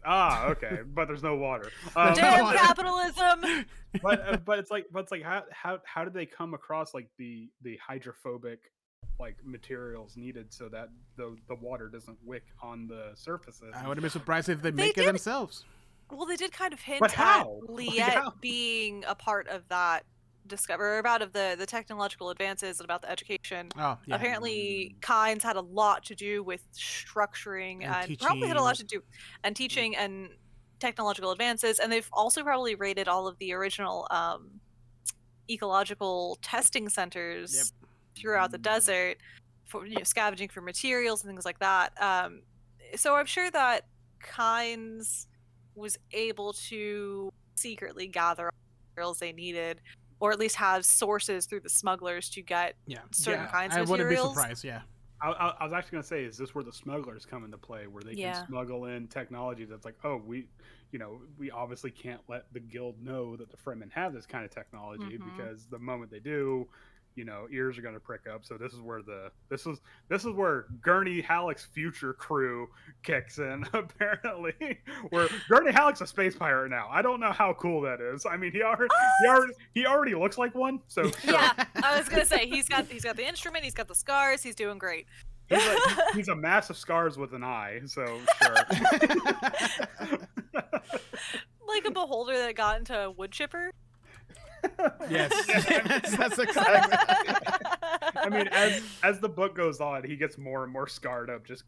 Okay, but there's no water. Damn capitalism! but it's like how did they come across like the hydrophobic like materials needed so that the water doesn't wick on the surfaces? I wouldn't be surprised if they They make it did- themselves. Well, they did kind of hint But at how? Liette How? being a part of that about the technological advances and about the education. Oh, yeah. Apparently, Kynes had a lot to do with structuring And and probably had a lot to teaching. do and teaching and technological advances. And they've also probably raided all of the original ecological testing centers throughout the desert for scavenging for materials and things like that. So I'm sure that Kynes was able to secretly gather all the materials they needed, or at least have sources through the smugglers to get certain kinds of I wouldn't be materials. surprised. Yeah. I was actually going to say, is this where the smugglers come into play, where they Yeah. can smuggle in technology that's like, oh, we obviously can't let the guild know that the Fremen have this kind of technology, Mhm. because the moment they do, ears are going to prick up. So this is where Gurney Halleck's future crew kicks in. Apparently, where Gurney Halleck's a space pirate now. I don't know how cool that is. I mean, he already looks like one. So sure. Yeah, I was gonna say he's got the instrument, he's got the scars, he's doing great. He's a mass of scars with an eye. So sure. Like a beholder that got into a wood chipper. Yes. Yes, that's exactly. I mean, as the book goes on, he gets more and more scarred up. Just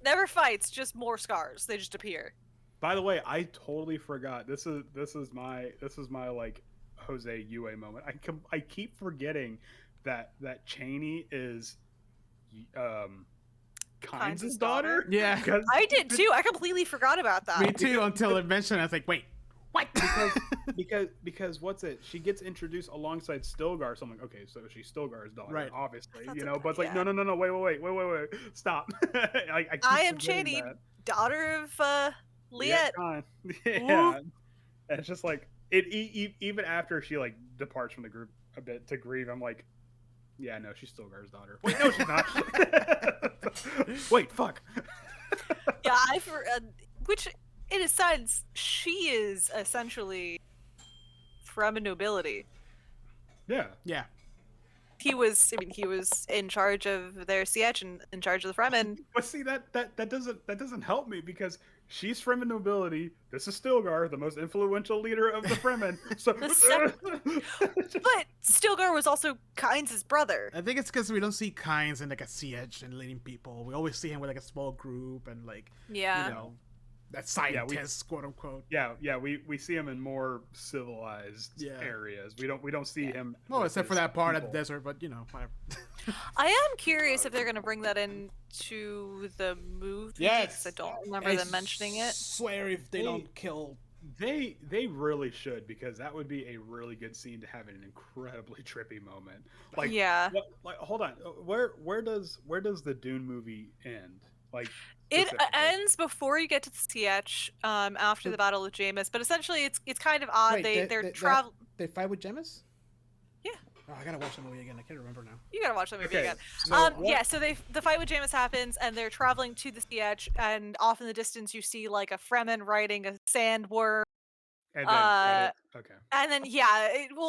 Never fights, just more scars. They just appear. by the way, I totally forgot. This is my like Jose Yue moment. I keep forgetting that Cheney is Kynes' daughter. Yeah. 'Cause- I did too. I completely forgot about that. Me too. Until it mentioned, I was like, wait, what? because what's it? She gets introduced alongside Stilgar. So I'm like, okay, so she's Stilgar's daughter, Right. obviously, That's But it's like, yeah. no, wait, stop. I keep I am forgetting Cheney, that. daughter of Liette. Khan. Yeah, and it's just like even after she like departs from the group a bit to grieve, I'm like, yeah, no, she's Stilgar's daughter. Wait, no, she's not. Wait, fuck. Yeah, which in a sense, she is essentially Fremen nobility. Yeah. Yeah. He was in charge of their siege and in charge of the Fremen. But see, that doesn't help me, because she's Fremen nobility. This is Stilgar, the most influential leader of the Fremen. So, But Stilgar was also Kynes' brother. I think it's because we don't see Kynes in like a siege and leading people. We always see him with like a small group and like Yeah. that scientist, quote unquote. yeah, we see him in more civilized areas. We don't see him. Well, with except for his that part of people. the desert, but whatever. I am curious if they're going to bring that into the movie. Yes. 'Cause I don't remember them mentioning it. Swear if they don't kill. They really should, because that would be a really good scene to have in an incredibly trippy moment. Like, Yeah. like hold on, where does the Dune movie end? Like, It specifically. ends before you get to the CH, after the battle with Jameis, but essentially it's kind of odd. Wait, They're travel. They fight with Gemmas? Yeah. Oh, I gotta watch the movie again. I can't remember now. You gotta watch that movie Okay, again. so Yeah, so the fight with Jameis happens, and they're traveling to the CH, and off in the distance you see like a Fremen riding a sandworm. And then okay. And then yeah,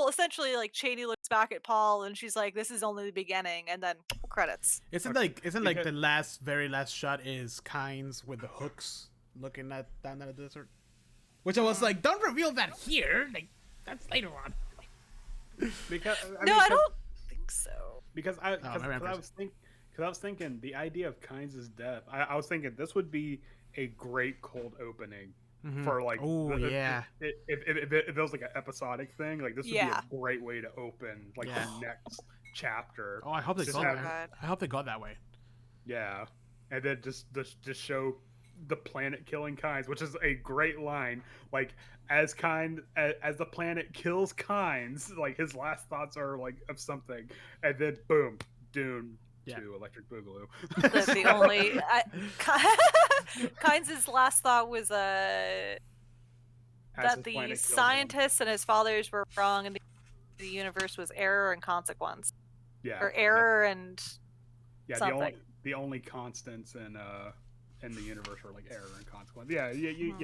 essentially like Chani looks back at Paul, and she's like, "This is only the beginning," and then credits. Isn't like the very last shot is Kynes with the hooks looking down at the desert? Which I was like, don't reveal that here. Like that's later on. Because I don't think so. Because I was thinking the idea of Kynes' death. I was thinking this would be a great cold opening for like. Yeah. If it was like an episodic thing, like this would be a great way to open like the next chapter. Oh, I hope they go that. I hope they go that way. Yeah, and then just show the planet killing Kynes, which is a great line. Like as the planet kills Kynes, like his last thoughts are like of something, and then boom, Dune. To Electric Boogaloo. The only Kynes' last thought was that the scientists and his fathers were wrong, and the universe was error and consequence. Yeah, or error and something. The only constants in the universe were like error and consequence. Yeah, you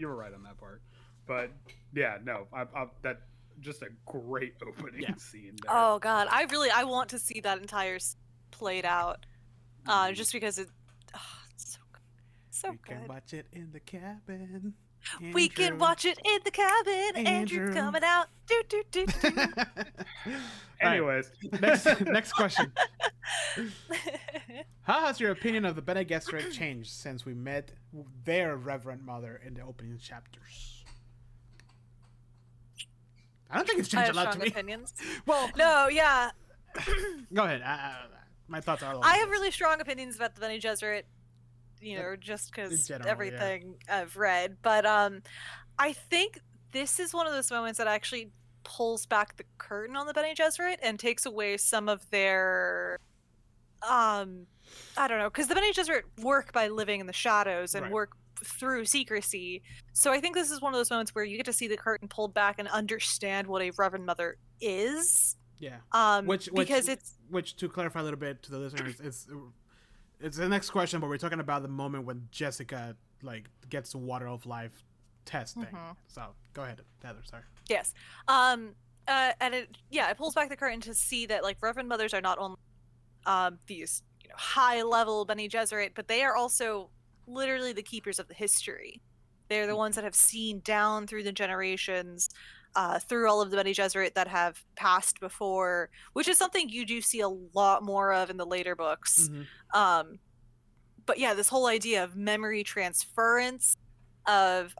were right on that part. But yeah, no, that just a great opening scene there. Oh god, I want to see that entire played out, just because it's so good. So we can watch it in the cabin. Andrew. We can watch it in the cabin. Andrew's coming out. Do. Anyways, next question. How has your opinion of the Bene Gesserit changed since we met their Reverend Mother in the opening chapters? I don't think it's changed a lot to me. Opinions. Well, no, yeah. Go ahead. My thoughts are. I have really strong opinions about the Bene Gesserit, just because everything I've read. But I think this is one of those moments that actually pulls back the curtain on the Bene Gesserit and takes away some of their, I don't know, because the Bene Gesserit work by living in the shadows and work through secrecy. So I think this is one of those moments where you get to see the curtain pulled back and understand what a Reverend Mother is. Yeah. Which to clarify a little bit to the listeners, it's the next question, but we're talking about the moment when Jessica gets the water of life test thing. So go ahead, Heather. Sorry. Yes. And it pulls back the curtain to see that Reverend Mothers are not only these high level Bene Gesserit, but they are also literally the keepers of the history. They're the ones that have seen down through the generations. Through all of the Bene Gesserit that have passed before, which is something you do see a lot more of in the later books. But yeah, this whole idea of memory transference, of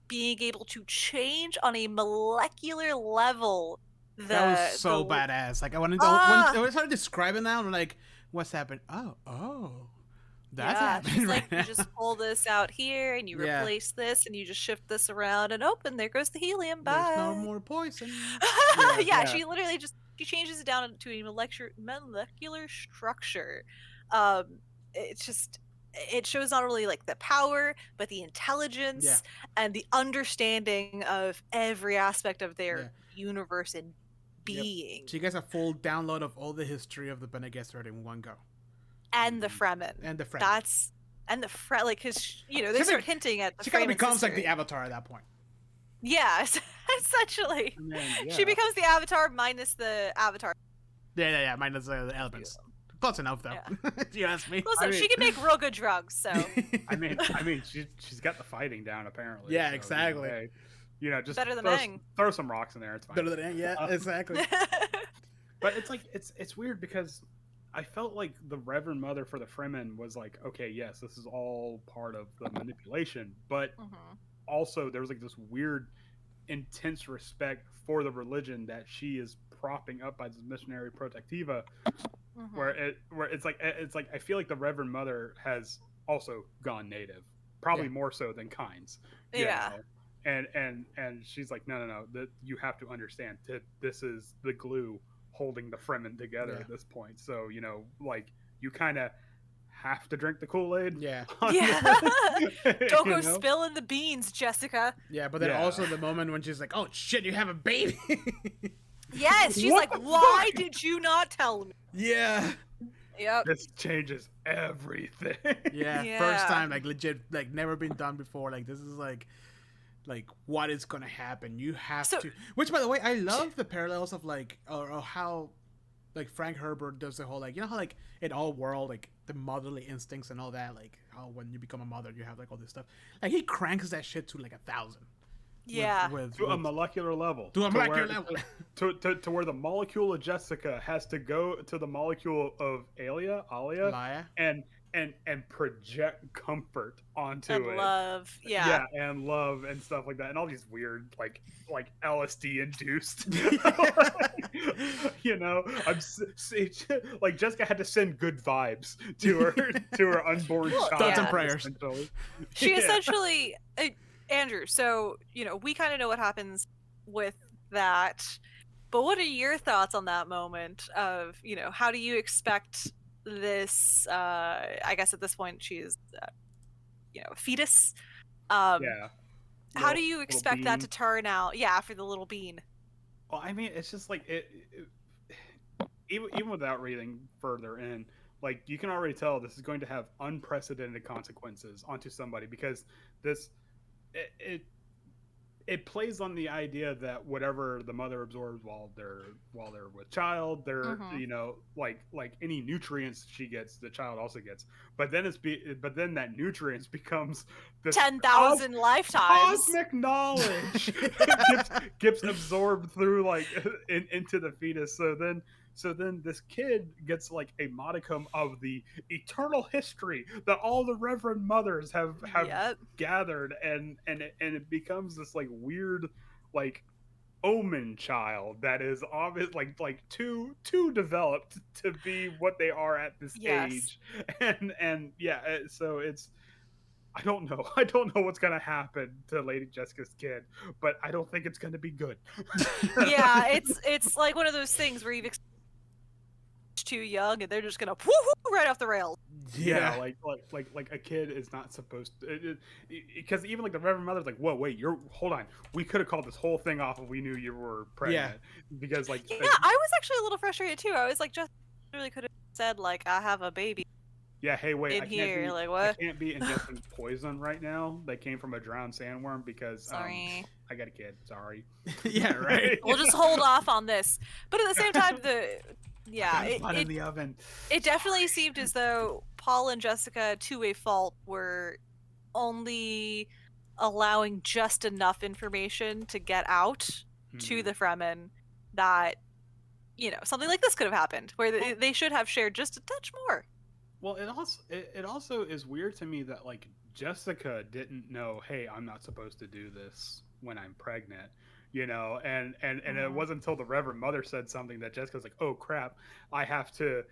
being able to change on a molecular level. That was so badass. Like when I started describing that, I'm like, what's happened? Oh. That's happening right now. You just pull this out here, and you replace this, and you just shift this around, and there goes the helium. Bye. There's no more poison. She literally she changes it down to a molecular structure. It shows not only the power, but the intelligence and the understanding of every aspect of their universe and being. So you guys have full download of all the history of the Bene Gesserit in one go. And the Fremen. Because they start hinting at the Fremen. She kind of becomes like the Avatar at that point. Yeah, essentially. She becomes the Avatar minus the Avatar. Yeah, minus the elements. Close enough, though. If you ask me. Listen, she can make real good drugs, so. I mean, she's got the fighting down apparently. Yeah, so, exactly. Just better than Aang. Throw some rocks in there. It's fine. Better than Aang, yeah, exactly. But it's weird because I felt like the Reverend Mother for the Fremen was like, okay, yes, this is all part of the manipulation, but also there was this weird, intense respect for the religion that she is propping up by this Missionari Protectiva, where it's like I feel like the Reverend Mother has also gone native, probably more so than Kynes. You know? And she's like, no, that you have to understand that this is the glue holding the Fremen together at this point. So you kind of have to drink the Kool-Aid. Yeah. Yeah. Don't You go know? spilling the beans, Jessica. Yeah, but then Yeah. also the moment when she's like, "Oh shit, you have a baby." Yes, she's What like, the why fuck? did you not tell me? Yeah. Yep. This changes everything. Yeah. Yeah. First time, like legit, like never been done before. Like this is like what is gonna happen. You have So- to. Which, by the way, I love the parallels of like or how like Frank Herbert does the whole like, you know how like in all world like the motherly instincts and all that, like how when you become a mother you have like all this stuff. Like he cranks that shit to like 1,000. Yeah. With To a molecular level. To a molecular where, level. To where the molecule of Jessica has to go to the molecule of Alia, Laya. and project comfort onto And it. love. Yeah. And love and stuff like that, and all these weird like LSD induced. You know, like Jessica had to send good vibes to her unborn Well, child. Thoughts and prayers. Essentially. She Yeah. essentially, Andrew, so, we kind of know what happens with that, but what are your thoughts on that moment of, how do you expect this, I guess at this point she's, a fetus. Yeah. How do you Little expect that bean. to turn out? Yeah, for the little bean. Well, I mean, it's just like even without reading further in, like you can already tell this is going to have unprecedented consequences onto somebody because it plays on the idea that whatever the mother absorbs while they're with child, they're like any nutrients she gets, the child also gets. But then that nutrients becomes this 10,000 lifetimes. cosmic knowledge gets absorbed through into the fetus. So then this kid gets like a modicum of the eternal history that all the Reverend Mothers have Yep. gathered, and it becomes this like weird like omen child that is obvious like too developed to be what they are at this Yes. age, and yeah, so it's I don't know what's gonna happen to Lady Jessica's kid, but I don't think it's gonna be good. Yeah, it's like one of those things where you've too young and they're just gonna woo-hoo right off the rails. Yeah, like a kid is not supposed to, because even like the Reverend Mother's like, whoa, wait, hold on, we could have called this whole thing off if we knew you were pregnant. Because like Yeah, I was actually a little frustrated too. I was like, just really could have said like, I have a baby. yeah, hey, wait, in here, like, what? I can't be ingesting poison right now that came from a drowned sandworm because Sorry. I got a kid. Sorry. Yeah, right. We'll just hold off on this. But at the same time, In the oven. it definitely seemed as though Paul and Jessica, to a fault, were only allowing just enough information to get out to the Fremen that, something like this could have happened, where they should have shared just a touch more. Well, it also is weird to me that like Jessica didn't know, hey, I'm not supposed to do this when I'm pregnant, and it wasn't until the Reverend Mother said something that Jessica's like, oh crap, I have to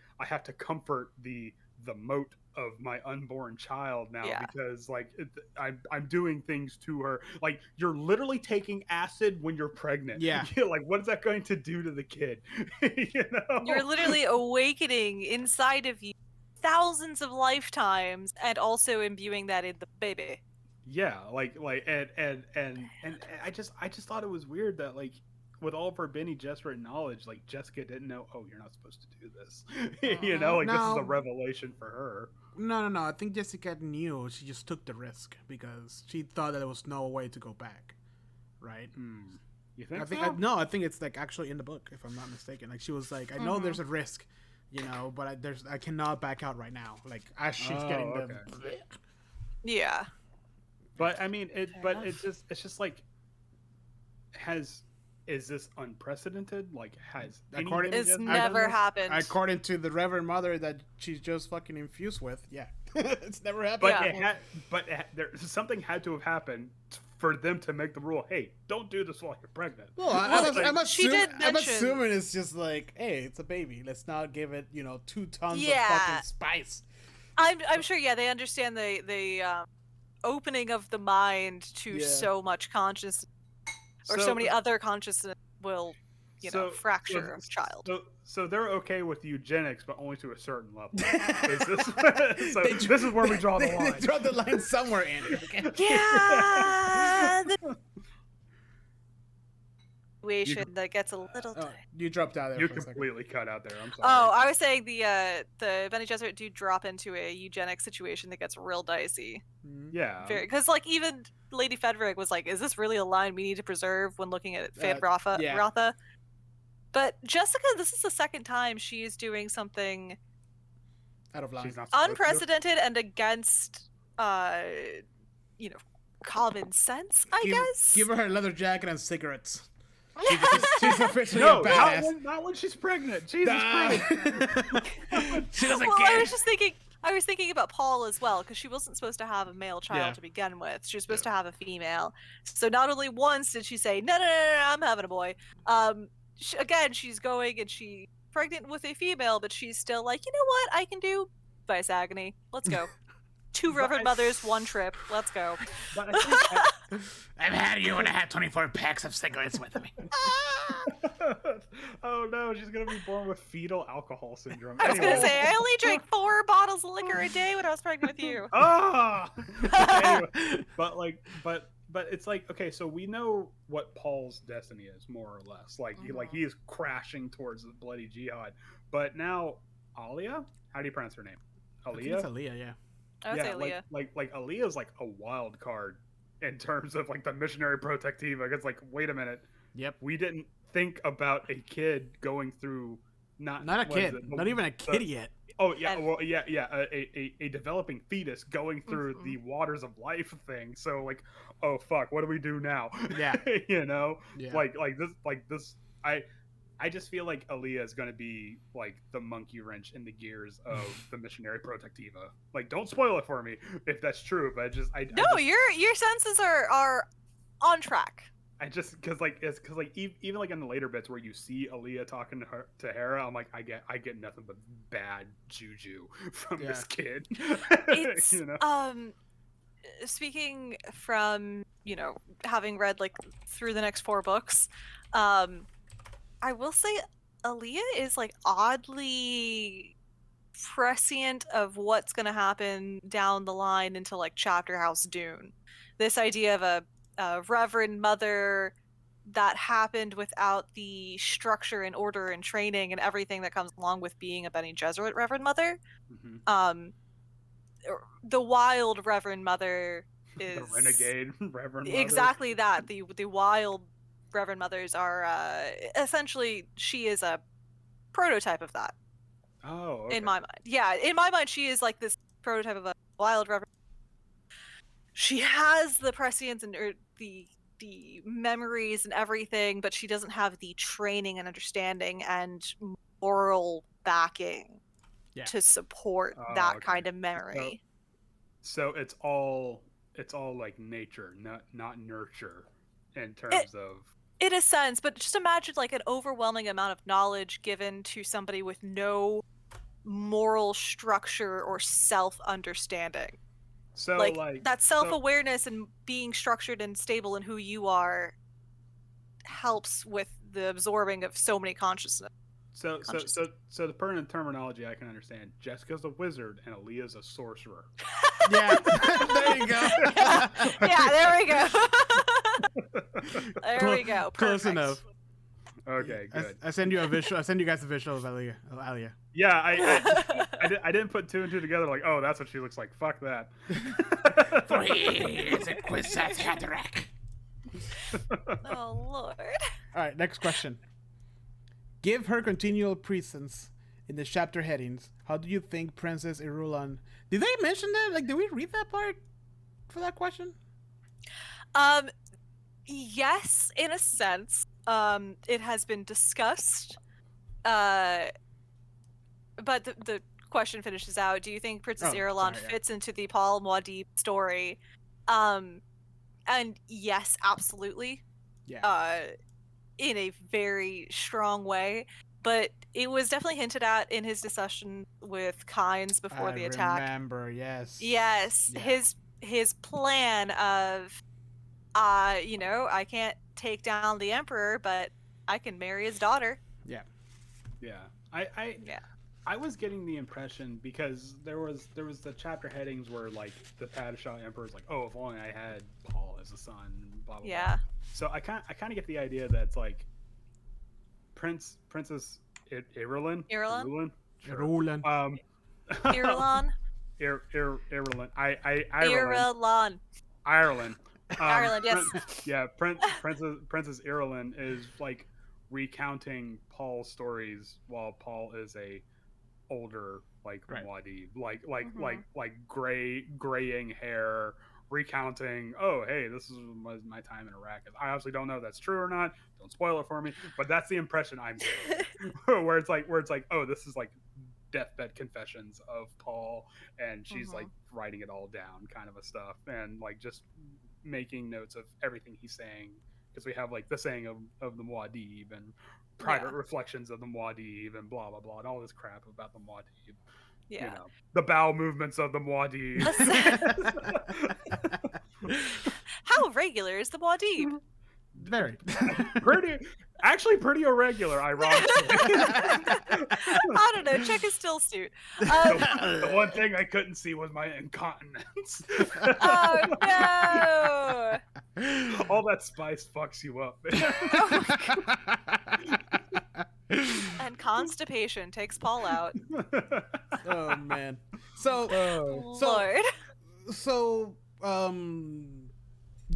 comfort the moat of my unborn child now, because like I'm doing things to her. Like, you're literally taking acid when you're pregnant. Yeah. Like, what is that going to do to the kid? You're literally awakening inside of you thousands of lifetimes and also imbuing that in the baby. Yeah, and I just thought it was weird that like with all of her Bene Gesserit knowledge, like Jessica didn't know, oh, you're not supposed to do this. This is a revelation for her. No. I think Jessica knew. She just took the risk because she thought that there was no way to go back. Right? You think? I think it's like actually in the book, if I'm not mistaken. Like she was like, I know there's a risk, but I cannot back out right now. Like as she's getting the. Yeah. But I mean, it's just like, is this unprecedented? Like, It's never happened. According to the Reverend Mother that she's just fucking infused with, yeah, it's never happened. But something had to have happened for them to make the rule. Hey, don't do this while you're pregnant. Well, I'm mention- assuming it's just like, hey, it's a baby. Let's not give it, 2 tons of fucking spice. I'm sure. Yeah, they understand the opening of the mind to so much consciousness, or so many other consciousness will fracture of child. So they're okay with eugenics, but only to a certain level. This is where we draw the line. They draw the line somewhere, Andrew. Okay? Yeah. Situation that gets a little. You dropped out there. You for a second. completely cut out there. I'm sorry. Oh, I was saying the Bene Gesserit do drop into a eugenic situation that gets real dicey. Yeah. Because like even Lady Fedric was like, "Is this really a line we need to preserve when looking at Fed Ratha?" yeah. Ratha? But Jessica, this is the second time she is doing something Out of line. unprecedented and against, common sense. I guess. Give her leather jacket and cigarettes. She's officially No, a badass. not when she's pregnant. Jesus Christ. She doesn't Well, care. I was thinking about Paul as well, because she wasn't supposed to have a male child Yeah. to begin with. She was supposed to have a female. So not only once did she say, no, I'm having a boy. She's going and she's pregnant with a female, but she's still like, you know what? I can do vice agony. Let's go. 2 Reverend Mothers, 1 trip. Let's go. But I think I've had you and I had 24 packs of cigarettes with me. oh no, she's gonna be born with fetal alcohol syndrome. I was going to say, I only drank 4 bottles of liquor a day when I was pregnant with you. Ah. Anyway, but it's like, okay, so we know what Paul's destiny is, more or less. Like he is crashing towards the bloody jihad. But now Alia, how do you pronounce her name? I think it's Aaliyah, yeah. I would say Leah. like Aaliyah's like a wild card in terms of like the Missionari Protectiva. It's like, wait a minute. Yep. We didn't think about a kid going through not a kid, not even a kid yet. Oh yeah, well yeah, a developing fetus going through the waters of life thing. So like, oh fuck, what do we do now? Yeah. Yeah. Like this. I just feel like Aaliyah is going to be like the monkey wrench in the gears of the Missionari Protectiva. Like, don't spoil it for me if that's true, but Your senses are on track. Because even like in the later bits where you see Aaliyah talking to Hera, I'm like, I get nothing but bad juju from this kid. It's speaking from having read like through the next 4 books, I will say Aaliyah is like oddly prescient of what's going to happen down the line into like Chapter House Dune. This idea of a Reverend Mother that happened without the structure and order and training and everything that comes along with being a Bene Gesserit Reverend Mother. The wild Reverend Mother is the renegade Reverend Mother. Exactly that. The wild Reverend Mothers are essentially, she is a prototype of that. Oh, okay. In my mind. Yeah, in my mind she is like this prototype of a wild Reverend. She has the prescience and the memories and everything, but she doesn't have the training and understanding and moral backing to support that kind of memory. So it's all like nature, not nurture in terms of. In a sense, but just imagine like an overwhelming amount of knowledge given to somebody with no moral structure or self-understanding. So like that self-awareness and being structured and stable in who you are helps with the absorbing of so many consciousness. So the pertinent terminology I can understand. Jessica's a wizard and Aaliyah's a sorcerer. Yeah. There you go. Yeah, there we go. There we go. Perfect. Close enough. Okay, good. I send you a visual. I send you guys a visual of Aaliyah. Yeah, I didn't put 2 and 2 together. Like, oh, that's what she looks like. Fuck that. For he is a Quizat Haderach. Oh Lord. All right, next question. Give her continual presence in the chapter headings. How do you think Princess Irulan? Did they mention that? Like, did we read that part for that question? Yes, in a sense. It has been discussed. But the question finishes out. Do you think Princess Irulan fits into the Paul Muad'dib story? And yes, absolutely. Yeah. In a very strong way. But it was definitely hinted at in his discussion with Kynes before the attack. I remember, yes. Yes, yeah. His plan of, I can't take down the Emperor, but I can marry his daughter. Yeah. Yeah. Yeah. I was getting the impression because there was the chapter headings where like the Padishah Emperor is like, oh, if only I had Paul as a son, blah blah Yeah. blah. So I kind of get the idea that it's like Princess Irulan. Irulan? Sure. Irulan. Irulan. Irulan. Irulan. Ireland. Ireland, yes. Yeah, Princess Irulan is like recounting Paul's stories while Paul is a older like Right. Muad'Dib, like graying hair, recounting. Oh, hey, this is my time in Iraq. I obviously don't know if that's true or not. Don't spoil it for me. But that's the impression I'm getting. where it's like, oh, this is like deathbed confessions of Paul, and she's like writing it all down, kind of a stuff, and like just making notes of everything he's saying, because we have like the saying of the Muad'Dib and private reflections of the Muad'Dib and blah blah blah and all this crap about the Muad'Dib. Yeah. You know, the bowel movements of the Muad'Dib. How regular is the Muad'Dib? Very. Pretty irregular, ironically. I don't know. Check his still suit. The one thing I couldn't see was my incontinence. Oh no! All that spice fucks you up. And constipation takes Paul out. Oh man. So Lord.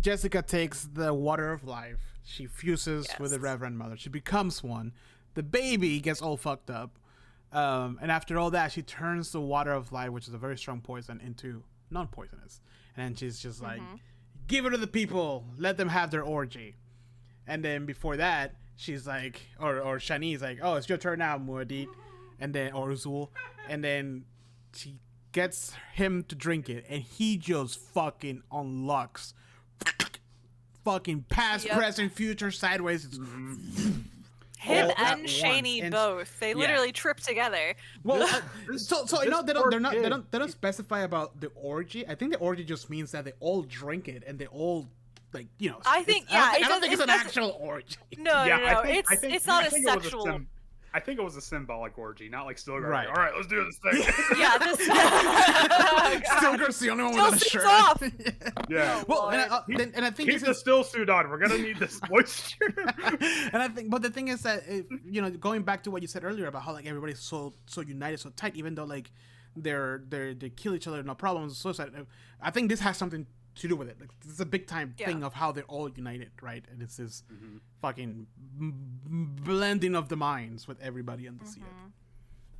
Jessica takes the water of life. She fuses with the Yes. Reverend Mother. She becomes one. The baby gets all fucked up. And after all that, she turns the water of life, which is a very strong poison, into non-poisonous. And then she's just like, give it to the people. Let them have their orgy. And then before that, she's like, or Shani's like, oh, it's your turn now, Muad'Dib. And then, or Usul. And then she gets him to drink it. And he just fucking unlocks. Fucking past, present, future, sideways. It's Him all at and Shani once. both. They literally trip together. Well, so you know they poor don't specify about the orgy. I think the orgy just means that they all drink it and they all like, you know. I think I it don't think it's doesn't- an actual orgy. No, Yeah, no. I think- It's not I a think it was sexual. I think it was a symbolic orgy, not like still Right. All right, let's do this thing. Yeah, this. Still girl's the only one Still without a suits shirt. off. Yeah. Well, and Lord. I think Keep this the is, still suit on. We're gonna need this moisture. and I think, but the thing is that you know, going back to what you said earlier about how like everybody's so united, so tight, even though like they kill each other, no problems, suicide. I think this has something to do with it. Like, this is a big time thing of how they're all united, right? And it's this fucking blending of the minds with everybody in the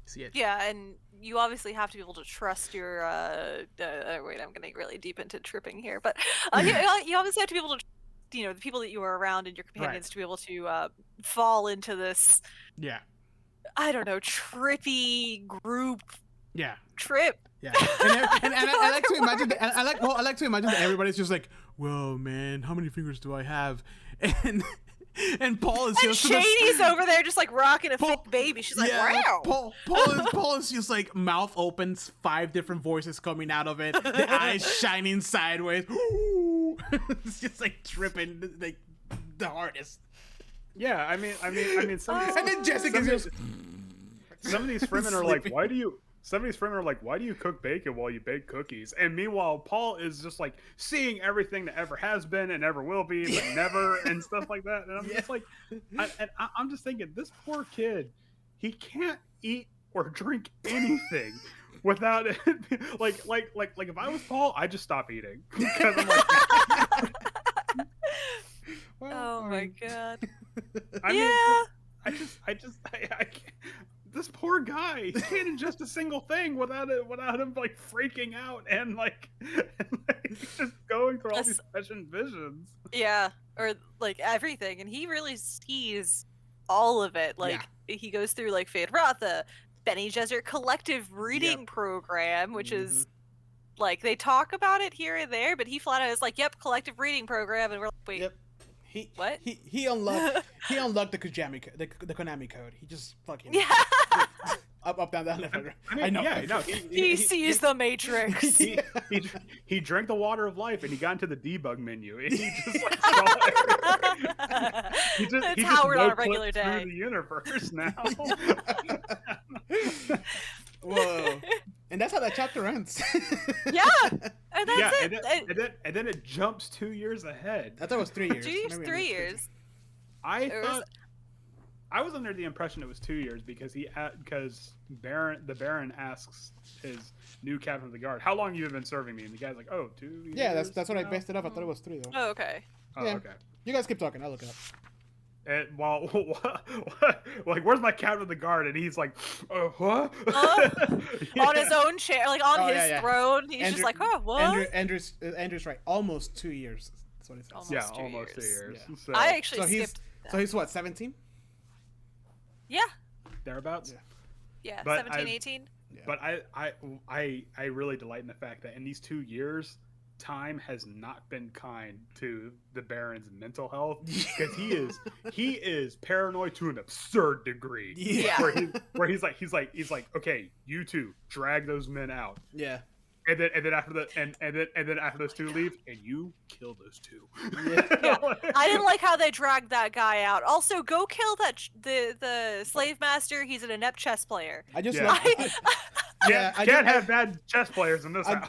see it. Yeah, and you obviously have to be able to trust your. Wait, I'm getting really deep into tripping here, but you obviously have to be able to, you know, the people that you are around and your companions to be able to fall into this. Yeah. I don't know, trippy group Yeah. trip. Yeah, and I like to imagine. I like to imagine that everybody's just like, "Whoa, man, how many fingers do I have?" And Paul is And just Shady's over there just like rocking a fake baby. She's like, wow. Paul is just like mouth opens, 5 different voices coming out of it, the eyes shining sideways. It's just like tripping like the hardest. Yeah, I mean, some And then Jessica's just some of these Fremen are like, why do you cook bacon while you bake cookies? And meanwhile, Paul is just like seeing everything that ever has been and ever will be, but never, and stuff like that. And I'm just like, I'm just thinking, this poor kid, he can't eat or drink anything without it. Like if I was Paul, I'd just stop eating because I'm like, Oh my god. I Yeah. mean, I can't. This poor guy, he can't ingest a single thing without him like freaking out and like just going through all these prescient visions. Yeah, or like everything, and he really sees all of it. Like he goes through like Fade Ratha, Bene Gesserit collective reading program, which is like they talk about it here and there, but he flat out is like, "Yep, collective reading program," and we're like, "Wait, what?" He unlocked the Konami code. He just fucking Up, down, down, left. I I mean, know. yeah, no, He sees the Matrix. he drank the water of life and he got into the debug menu. And he just like saw everything. That's he Howard on a no-clipped regular day. through the universe now. Whoa. And that's how that chapter ends. Yeah, and that's yeah, it. and then it jumps 2 years ahead. I thought it was 3 years. 2 years, Maybe I 3 missed it. years. I was under the impression it was 2 years because the Baron asks his new captain of the guard, "How long you have been serving me?" And the guy's like, "Oh, 2 years." Yeah, that's what I now?" based it off. I thought it was 3 though. Oh, okay. Oh, Yeah. okay. You guys keep talking. I'll look it up. And while like, where's my captain of the guard? And he's like, what? On his own chair, like on Oh, his yeah. throne. He's Andrew- just like, oh, what? Andrew's right. Almost 2 years. That's what he says. Almost. Yeah, 2 almost 2 years. years. Yeah. So, I actually So skipped. he's what, 17? Yeah, thereabouts. yeah, But 17, I- 18. Yeah. But I really delight in the fact that in these 2 years, time has not been kind to the Baron's mental health because he is paranoid to an absurd degree. Yeah. Where he's like, okay, you two drag those men out. Yeah. And then after those two leave, and you kill those two. Yeah. I didn't like how they dragged that guy out. Also, go kill the slave master. He's an inept chess player. I just Yeah. love. Yeah, I can't just- have bad chess players in this house.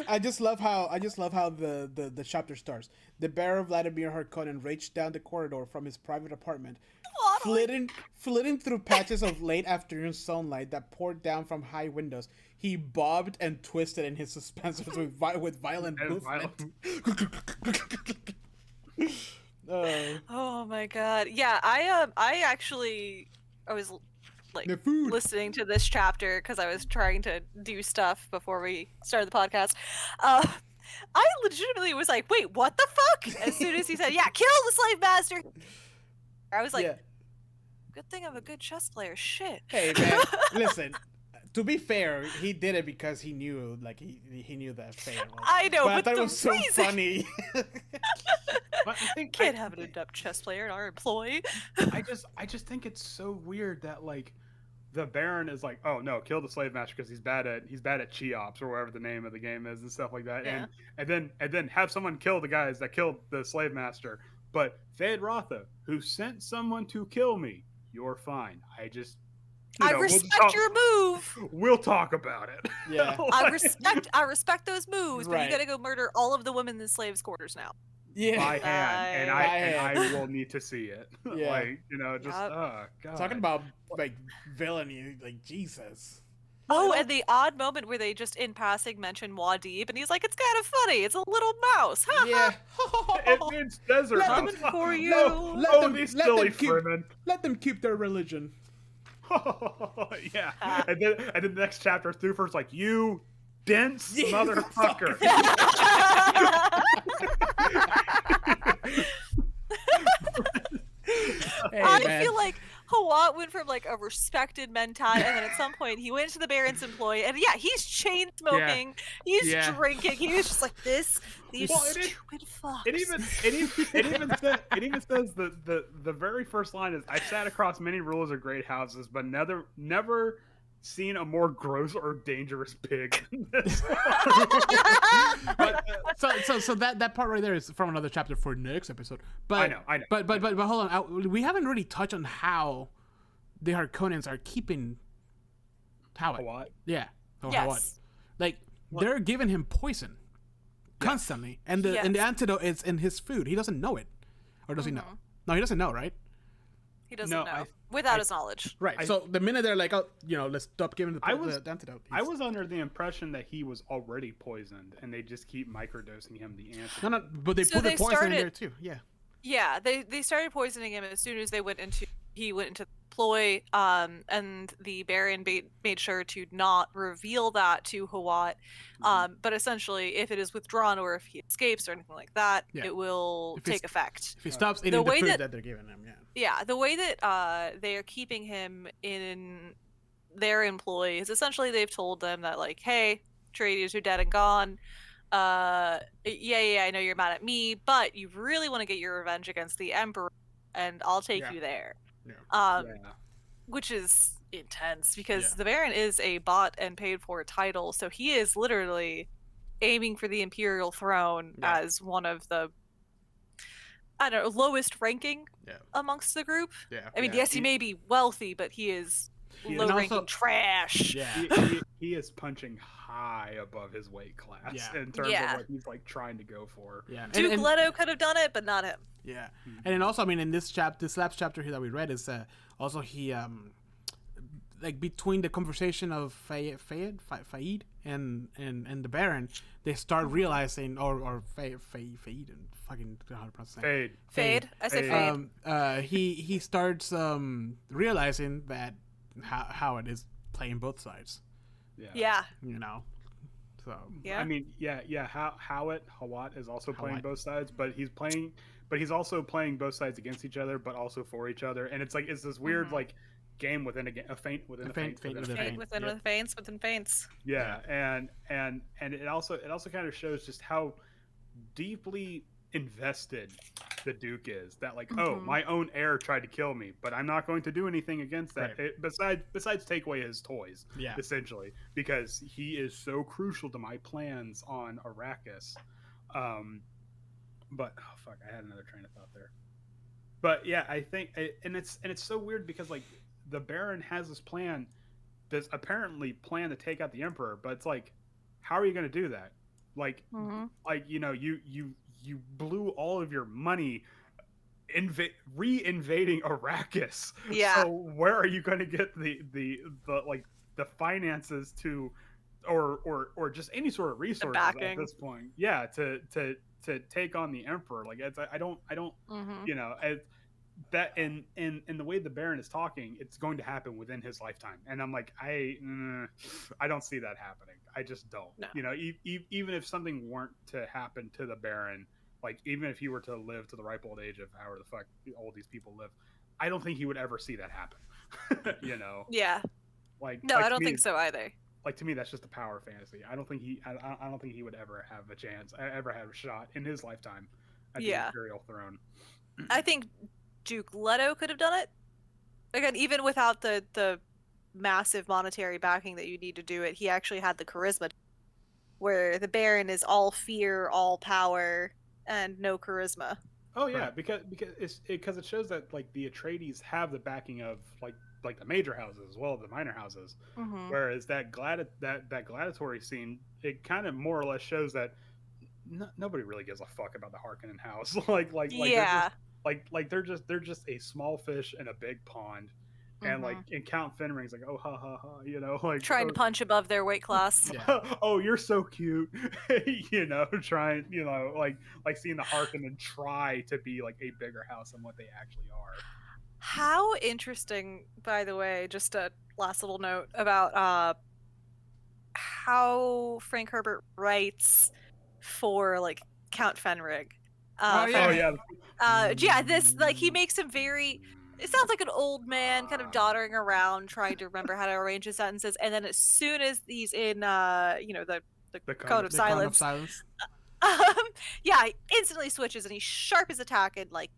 I just love how the chapter starts. The Baron Vladimir Harkonnen raged down the corridor from his private apartment, flitting through patches of late afternoon sunlight that poured down from high windows. He bobbed and twisted in his suspensors with violent And movement. Oh my god. Yeah, I was like The food. listening to this chapter because I was trying to do stuff before we started the podcast. I legitimately was like, wait, what the fuck? As soon as he said, yeah, kill the slave master. I was like, Yeah. good thing I'm a good chess player. Shit. Hey man, listen. To be fair, he did it because he knew, like he knew that fate. I know, but I but thought the it was so reason- funny. But I think Can't have an adept chess player in our employ. I just think it's so weird that like the Baron is like, oh no, kill the slave master because he's bad at Cheops or whatever the name of the game is and stuff like that. Yeah. And then have someone kill the guys that killed the slave master. But Fade Rotha, who sent someone to kill me, you're fine. I just I respect your move. We'll talk about it. Yeah. I respect those moves, but Right. you gotta go murder all of the women in the slaves' quarters now. Yeah. By hand, and By I hand. will need to see it. Yeah. Like, just Yup. oh god. Talking about like villainy, like Jesus. Oh, and the odd moment where they just in passing mention Muad'Dib, and he's like, "It's kind of funny. It's a little mouse." Ha Yeah. It means desert. Let Coming them- for you. No, Let oh, them- these let silly them keep- Fremen. Let them keep their religion. Yeah. Ah. And then the next chapter, Thufir's like, you dense Yeah, motherfucker. Hey, I man. feel like Hawat went from like a respected mentat, and then at some point he went to the Baron's employee, and yeah, he's chain smoking, he's Yeah. drinking, he was just like this. These Well, stupid fucks. It even says the very first line is, I've sat across many rulers of great houses, but never seen a more gross or dangerous pig than this. But, so that part right there is from another chapter for next episode. But I know. But hold on, we haven't really touched on how the Harkonnens are keeping Howard. What? Yeah. Howard. Yes. Like they're giving him poison constantly, and the antidote is in his food. He doesn't know it, or does he know? No, he doesn't know, right? He doesn't No, know without his knowledge. Right. So the minute they're like, oh, let's stop giving the antidote. I was under the impression that he was already poisoned, and they just keep microdosing him the antidote. No, but they So put the they poison in started- there too. Yeah. Yeah, they started poisoning him as soon as he went into the ploy, and the Baron made sure to not reveal that to Hawat. But essentially, if it is withdrawn or if he escapes or anything like that, Yeah. it will If it's- take effect. If he stops eating the way food that- that they're giving him, yeah. Yeah, the way that they are keeping him in their employ is essentially they've told them that, like, hey, Atreides, you're dead and gone. Yeah, I know you're mad at me, but you really want to get your revenge against the Emperor, and I'll take Yeah. you there. Yeah. Yeah. Which is intense because Yeah. the Baron is a bought and paid for title, so he is literally aiming for the Imperial throne Yeah. as one of the, I don't know, lowest ranking Yeah. amongst the group. Yeah. I mean, Yeah, yes, he may be wealthy, but he is He is- low And ranking also- trash. Yeah. he is punching high above his weight class Yeah. in terms Yeah. of what he's like trying to go for. Yeah. Duke Leto could have done it, but not him. Yeah, and then also, I mean, in this last chapter here that we read is also he like between the conversation of Faid and the Baron, they start realizing, or Faid and fucking how to pronounce his name. Fade. I said Fade. He starts realizing that how it is playing both sides, Yeah. you know. So Yeah. I mean, Hawat is also playing Hawat. both sides, but he's also playing both sides against each other, but also for each other. And it's like it's this weird like game within a feint within a feint feint within a within a feint. Within Yep. feints, within feints. Yeah, and it also kind of shows just how deeply invested the Duke is. That like, oh, my own heir tried to kill me, but I'm not going to do anything against that. Right. Besides take away his toys, Yeah. essentially, because he is so crucial to my plans on Arrakis. But oh fuck, I had another train of thought there. But yeah, I think, and it's so weird because like the Baron has this plan, this apparently plan to take out the Emperor, but it's like, how are you going to do that? Like, like you know, you blew all of your money re-invading Arrakis. Yeah. So where are you going to get the like the finances to, or just any sort of resources at this point? Yeah, to take on the Emperor. Like it's I don't you know. That in the way the Baron is talking, it's going to happen within his lifetime, and I'm like, I don't see that happening. I just don't. No. You know, even if something weren't to happen to the Baron, like even if he were to live to the ripe old age of however the fuck old these people live, I don't think he would ever see that happen. You know? Yeah. Like No, like I to don't me, think so either. Like to me, that's just a power fantasy. I don't think he would ever have a chance, ever have a shot in his lifetime at the Imperial throne. I think Duke Leto could have done it. Again, even without the massive monetary backing that you need to do it, he actually had the charisma. Where the Baron is all fear, all power, and no charisma. Oh yeah, because it shows that like the Atreides have the backing of like the major houses as well as the minor houses. Whereas that gladiatory scene, it kind of more or less shows that nobody really gives a fuck about the Harkonnen house. They're just a small fish in a big pond, and and Count Fenring's like, oh ha ha ha, you know, like trying to punch above their weight class. Oh, you're so cute, you know, trying, you know, like seeing the Harkonnen try to be like a bigger house than what they actually are. How interesting, by the way, just a last little note about how Frank Herbert writes for like Count Fenrig. This like he makes him very. It sounds like an old man kind of doddering around trying to remember how to arrange his sentences, and then as soon as he's in, the cone of silence, he instantly switches and he's sharp as a tack and like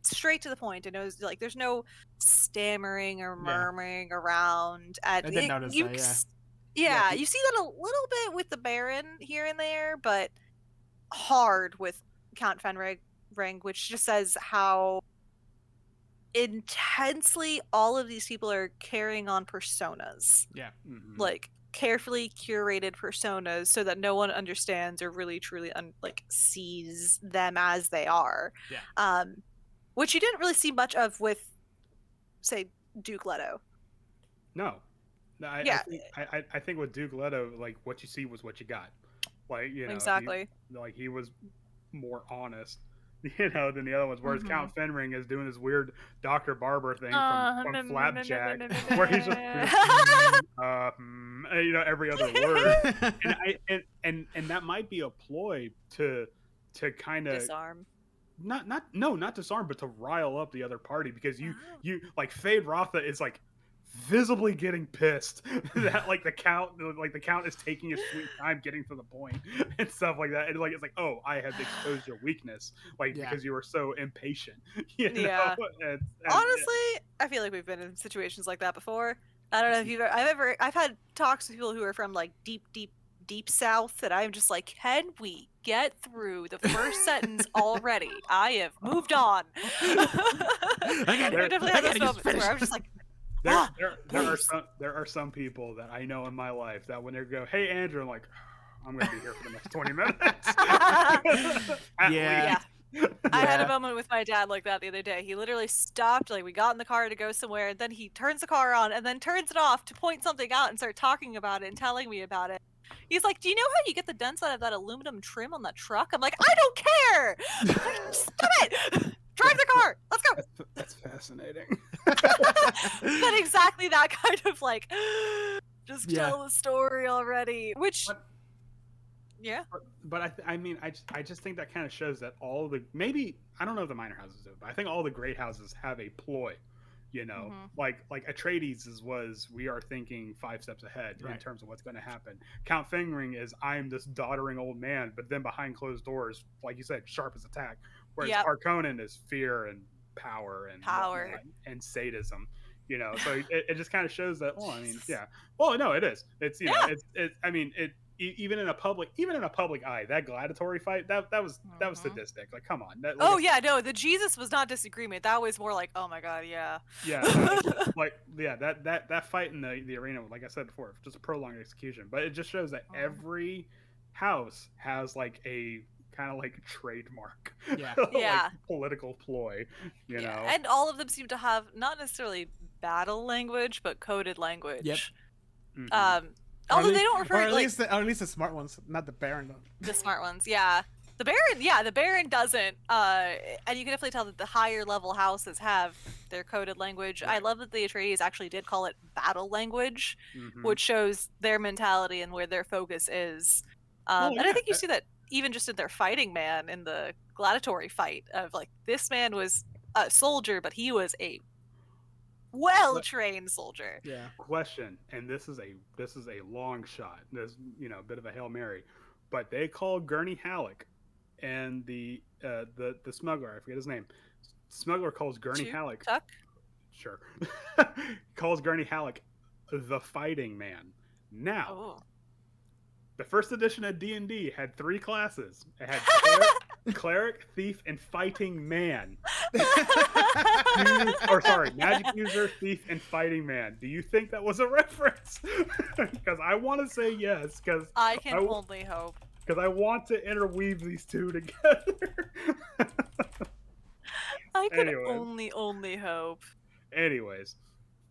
straight to the point and knows like there's no stammering or murmuring around. And I did notice that, you see that a little bit with the Baron here and there, but hard with Count Fenrig, which just says how intensely all of these people are carrying on personas. Like carefully curated personas so that no one understands or really truly sees them as they are. Which you didn't really see much of with, say, Duke Leto. No, I think with Duke Leto, like what you see was what you got. Like, you know, exactly. He was more honest, you know, than the other ones. Whereas Count Fenring is doing this weird Dr. Barber thing from Flapjack, where he's just you know, every other word, and that might be a ploy to kind of disarm. Not disarm, but to rile up the other party, because you like Fade Rotha is like visibly getting pissed that like the count is taking his sweet time getting to the point and stuff like that, and like it's like, oh, I have exposed your weakness, like because you were so impatient, you know? And, honestly, I feel like we've been in situations like that before. I don't know if I've had talks with people who are from like deep south, and I'm just like, can we get through the first sentence already? I have moved on. I There definitely had those moments finish. where I was just like, There please. are some people that I know in my life that when they go, "Hey Andrew," I'm like, I'm gonna be here for the next 20 minutes. At Yeah. least. I had a Yeah. moment with my dad like that the other day. He literally stopped, like we got in the car to go somewhere, and then he turns the car on and then turns it off to point something out and start talking about it and telling me about it. He's like, "Do you know how you get the dents out of that aluminum trim on that truck?" I'm like, "I don't care! Stop it! Drive the car! Let's go!" That's fascinating. But exactly that kind of like, just Yeah. tell the story already. Which, But- yeah. But I mean, I just think that kind of shows that all the, maybe, I don't know if the minor houses do, but I think all the great houses have a ploy, you know, Mhm. like Atreides was, we are thinking 5 steps ahead in Right. terms of what's going to happen. Count Fingering is, I'm this doddering old man, but then behind closed doors, like you said, sharp as a tack. Whereas Yep. Harkonnen is fear and power and Power. whatnot, and sadism. You know, so it just kind of shows that. Well, I mean, yeah. Well, no, it is. It's, you know, it's. I mean, even in a public eye, that gladiatory fight, that was Mhm. sadistic. Like, come on. That, Oh yeah, no, the Jesus was not disagreement. That was more like, oh my god, yeah. Yeah, no, like yeah, that fight in the arena, like I said before, just a prolonged execution. But it just shows that every house has like a kind of like trademark, Yeah. Yeah. Yeah. political ploy, you know. And all of them seem to have not necessarily battle language, but coded language. Yep. Mhm. Although they don't refer or at like least the smart ones, not the Baron. Though. the smart ones. Yeah. The Baron doesn't. And you can definitely tell that the higher level houses have their coded language. I love that the Atreides actually did call it battle language, Mhm. which shows their mentality and where their focus is. Well, And I yeah, think you see that even just in their fighting man in the gladiatory fight of like, this man was a soldier, but he was a well-trained soldier. Yeah. question, and this is a long shot. There's, you know, a bit of a Hail Mary, but they call Gurney Halleck and the smuggler, I forget his name. Smuggler calls Gurney Halleck. Tuck? Sure. Calls Gurney Halleck the fighting man. Now, Oh. the first edition of D&D had 3 classes. It had cleric, thief, and fighting man. Magic user, thief, and fighting man. Do you think that was a reference? Because I want to say yes. Because I can only hope. Because I want to interweave these two together. I can Anyways. only hope. Anyways,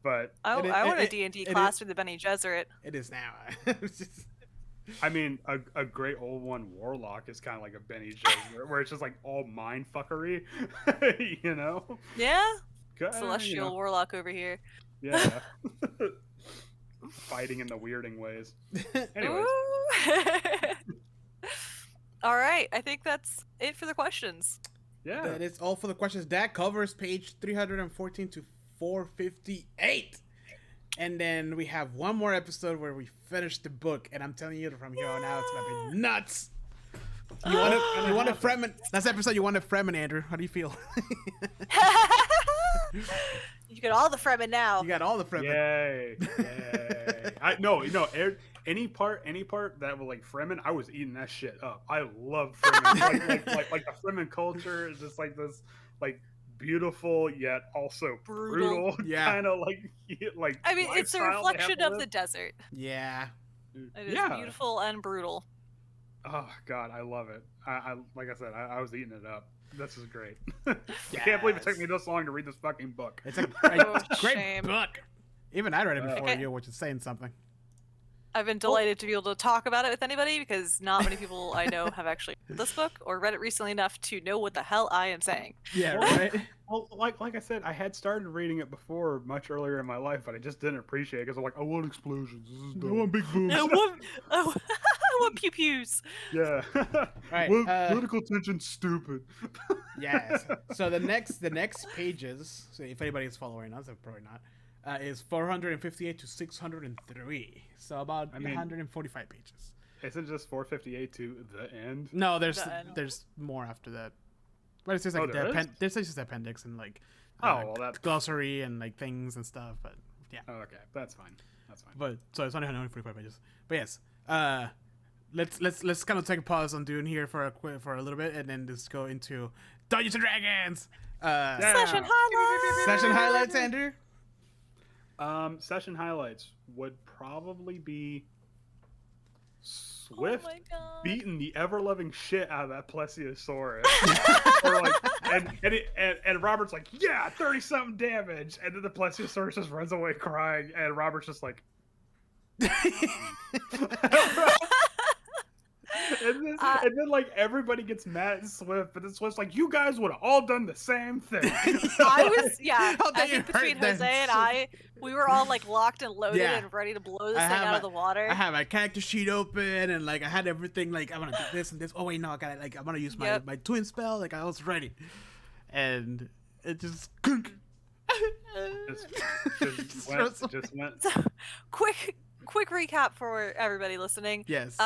but I want a D&D it class is- for the Bene Gesserit. It is now. I mean, a great old one, Warlock, is kind of like a Bene Gesserit, where it's just like all mind fuckery, you know? Yeah? Good, Celestial you know, Warlock over here. yeah. Fighting in the weirding ways. Anyways, Ooh. All right, I think that's it for the questions. yeah. That is all for the questions. That covers page 314 to 458. And then we have one more episode where we finish the book, and I'm telling you from here on out, it's gonna be nuts. You want a Fremen? That's the episode you want a Fremen, Andrew. How do you feel? You get all the Fremen now. You got all the Fremen. Yay! Any part that was like Fremen, I was eating that shit up. I love Fremen. like the Fremen culture is just like this, like beautiful yet also brutal Yeah. kind of like. I mean, it's a lifestyle they have reflection to of live. the desert. Yeah. It is Yeah. beautiful and brutal. Oh God, I love it. I like I said, I was eating it up. This is great. I can't believe it took me this long to read this fucking book. It's a Oh, great shame. book. Even I read it before Okay. you, which is saying something. I've been delighted to be able to talk about it with anybody because not many people I know have actually read this book or read it recently enough to know what the hell I am saying. Yeah, right? Well, like I said, I had started reading it before much earlier in my life, but I just didn't appreciate it because I'm like, I want explosions. This is dumb. big boobs. I want pew pews. Yeah. Right, Political tension, stupid. Yes. So the next pages, so if anybody's following us, probably not, is 458 to 603. So about 145 pages. Isn't it just 458 to the end? No, there's The end. there's more after that. But it's just like there is? there's just appendix and like Oh, well, that's glossary and like things and stuff. But Yeah. Oh, okay, that's fine. That's fine. But so it's only 145 pages. But yes, let's kind of take a pause on Dune here for a little bit, and then just go into Dungeons and Dragons. Session highlights. Session highlights, Andrew. Session highlights would probably be Swift Oh my God. beating the ever-loving shit out of that plesiosaurus. Or like, and Robert's like, yeah, 30-something damage, and then the plesiosaurus just runs away crying, and Robert's just like, and then like everybody gets mad at Swift, but then Swift's like, you guys would have all done the same thing. I was, yeah. How I they think between hurt them Jose and so- I, we were all like locked and loaded Yeah. and ready to blow this I thing have out a- of the water. I have my character sheet open, and like I had everything. Like I want to do this and this. Oh wait, no, I got it. Like I want to use my Yep. my twin spell. Like I was ready, and it just. just went. So, quick recap for everybody listening. Yes.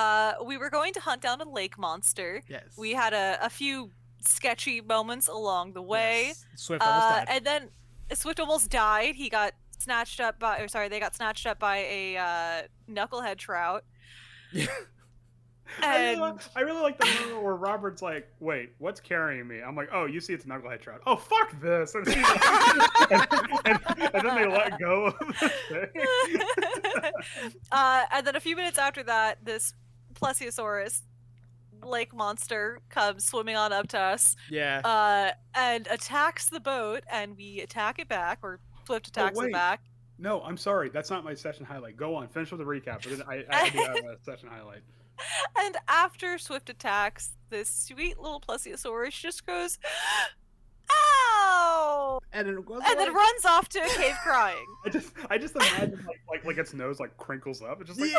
We were going to hunt down a lake monster. Yes. We had a few sketchy moments along the way. Yes. Swift almost died. And then Swift almost died. He got snatched up by, or sorry, they got snatched up by a knucklehead trout. I And really like the moment where Robert's like, wait, what's carrying me? I'm like, oh, you see it's a knucklehead trout. Oh, fuck this. And, he's like, and then they let go of the thing. and then a few minutes after that, this plesiosaurus lake monster comes swimming on up to us, Yeah. and attacks the boat, and we attack it back, or Swift attacks it wait. back. No, I'm sorry. That's not my session highlight. Go on. Finish with the recap. But then I do have a session highlight. And after Swift attacks, this sweet little plesiosaurus just goes, "Ow!" And then, and then runs off to a cave crying. I just imagine like its nose like crinkles up. It's just like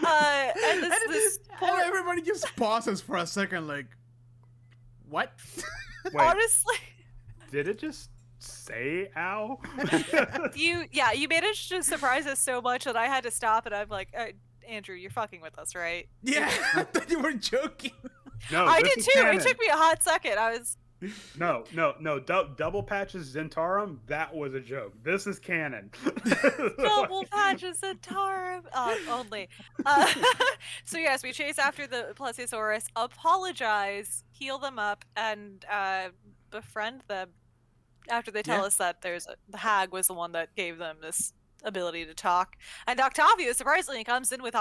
And this and poor, everybody just pauses for a second, like, what? wait, honestly, did it just say ow? you managed to surprise us so much that I had to stop, and I'm like, Andrew, you're fucking with us, right? Yeah, I thought you were joking. No, I this did is too. canon. It took me a hot second. I was No. Double patches Zentarum. That was a joke. This is canon. double patches and Tarum only. So yes, we chase after the plesiosaurus, apologize, heal them up, and befriend them. After they tell Yeah. us that the hag was the one that gave them this ability to talk, and Octavio surprisingly comes in with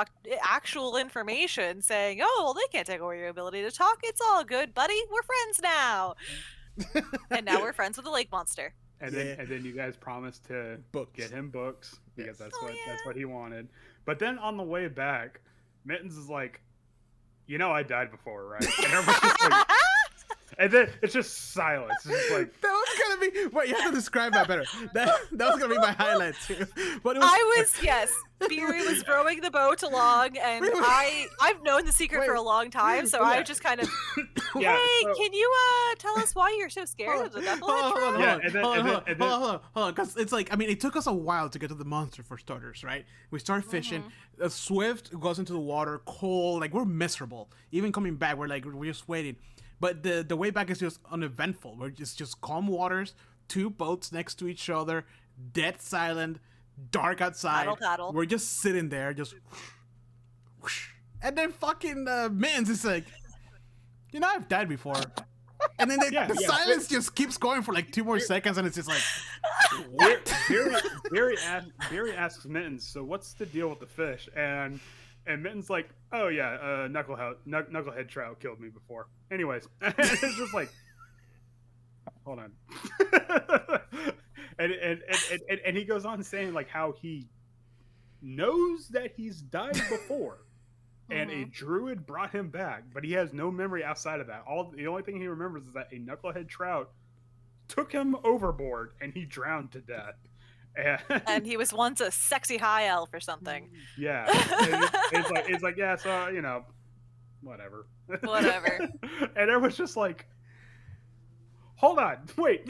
actual information saying, "Oh, well, they can't take away your ability to talk. It's all good, buddy. We're friends now." And now we're friends with the lake monster. And then you guys promised to Books. get him books because Yes. that's what he wanted. But then on the way back, Mittens is like, I died before, right? And everyone's just like, and then it's just silence. It's just like, That was gonna be. Wait, you have to describe that better. That was gonna be my highlight too. But it was, Yes, Beery was rowing the boat along, and I've known the secret for a long time, so I just kind of, Yeah, hey, so- can you tell us why you're so scared of the knucklehead trout? Yeah, and then- hold on, because it's like, I mean, it took us a while to get to the monster for starters, right? We start fishing. Swift goes into the water, cold, like we're miserable. Even coming back, we're just waiting. But the way back is just uneventful. We're just calm waters, two boats next to each other, dead silent, dark outside. Paddle. We're just sitting there, just whoosh. And then fucking Mittens is like, I've died before. And then the silence just keeps going for like 2 more seconds, and it's just like, what? Barry asks Mittens, so what's the deal with the fish? And Mittens like, oh yeah, knucklehead trout killed me before. Anyways, it's just like, hold on. and he goes on saying like how he knows that he's died before. And a druid brought him back, but he has no memory outside of that. The only thing he remembers is that a knucklehead trout took him overboard and he drowned to death. And he was once a sexy high elf or something. Yeah, it's like yeah, so whatever. Whatever. And everyone's just like, hold on, wait,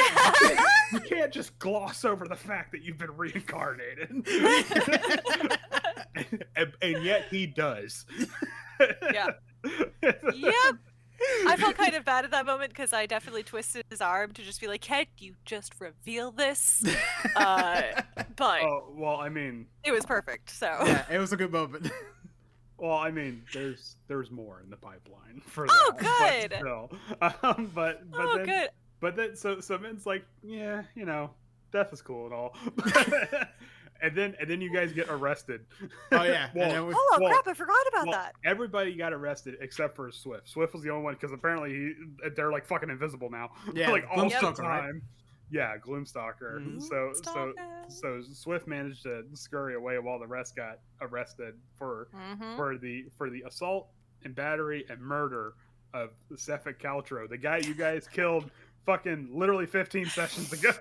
you can't just gloss over the fact that you've been reincarnated. and yet he does. Yeah. Yep. I I felt kind of bad at that moment because I definitely twisted his arm to just be like, "Can't you just reveal this?" But Oh well, I mean, it was perfect. So Yeah, it was a good moment. well, I mean, there's more in the pipeline for Oh, that. good. But still, but oh, then good. but then so Min's like, yeah, death is cool and all. and then you guys get arrested. Oh yeah. Well, And then Oh well, crap! I forgot about well, that. everybody got arrested except for Swift. Swift was the only one because apparently they're like fucking invisible now. Yeah, like all the Gloomstalker, right? time. Yeah, Gloomstalker. Mhm. So Swift managed to scurry away while the rest got arrested for the assault and battery and murder of Sefik Caltro, the guy you guys killed fucking literally 15 sessions ago.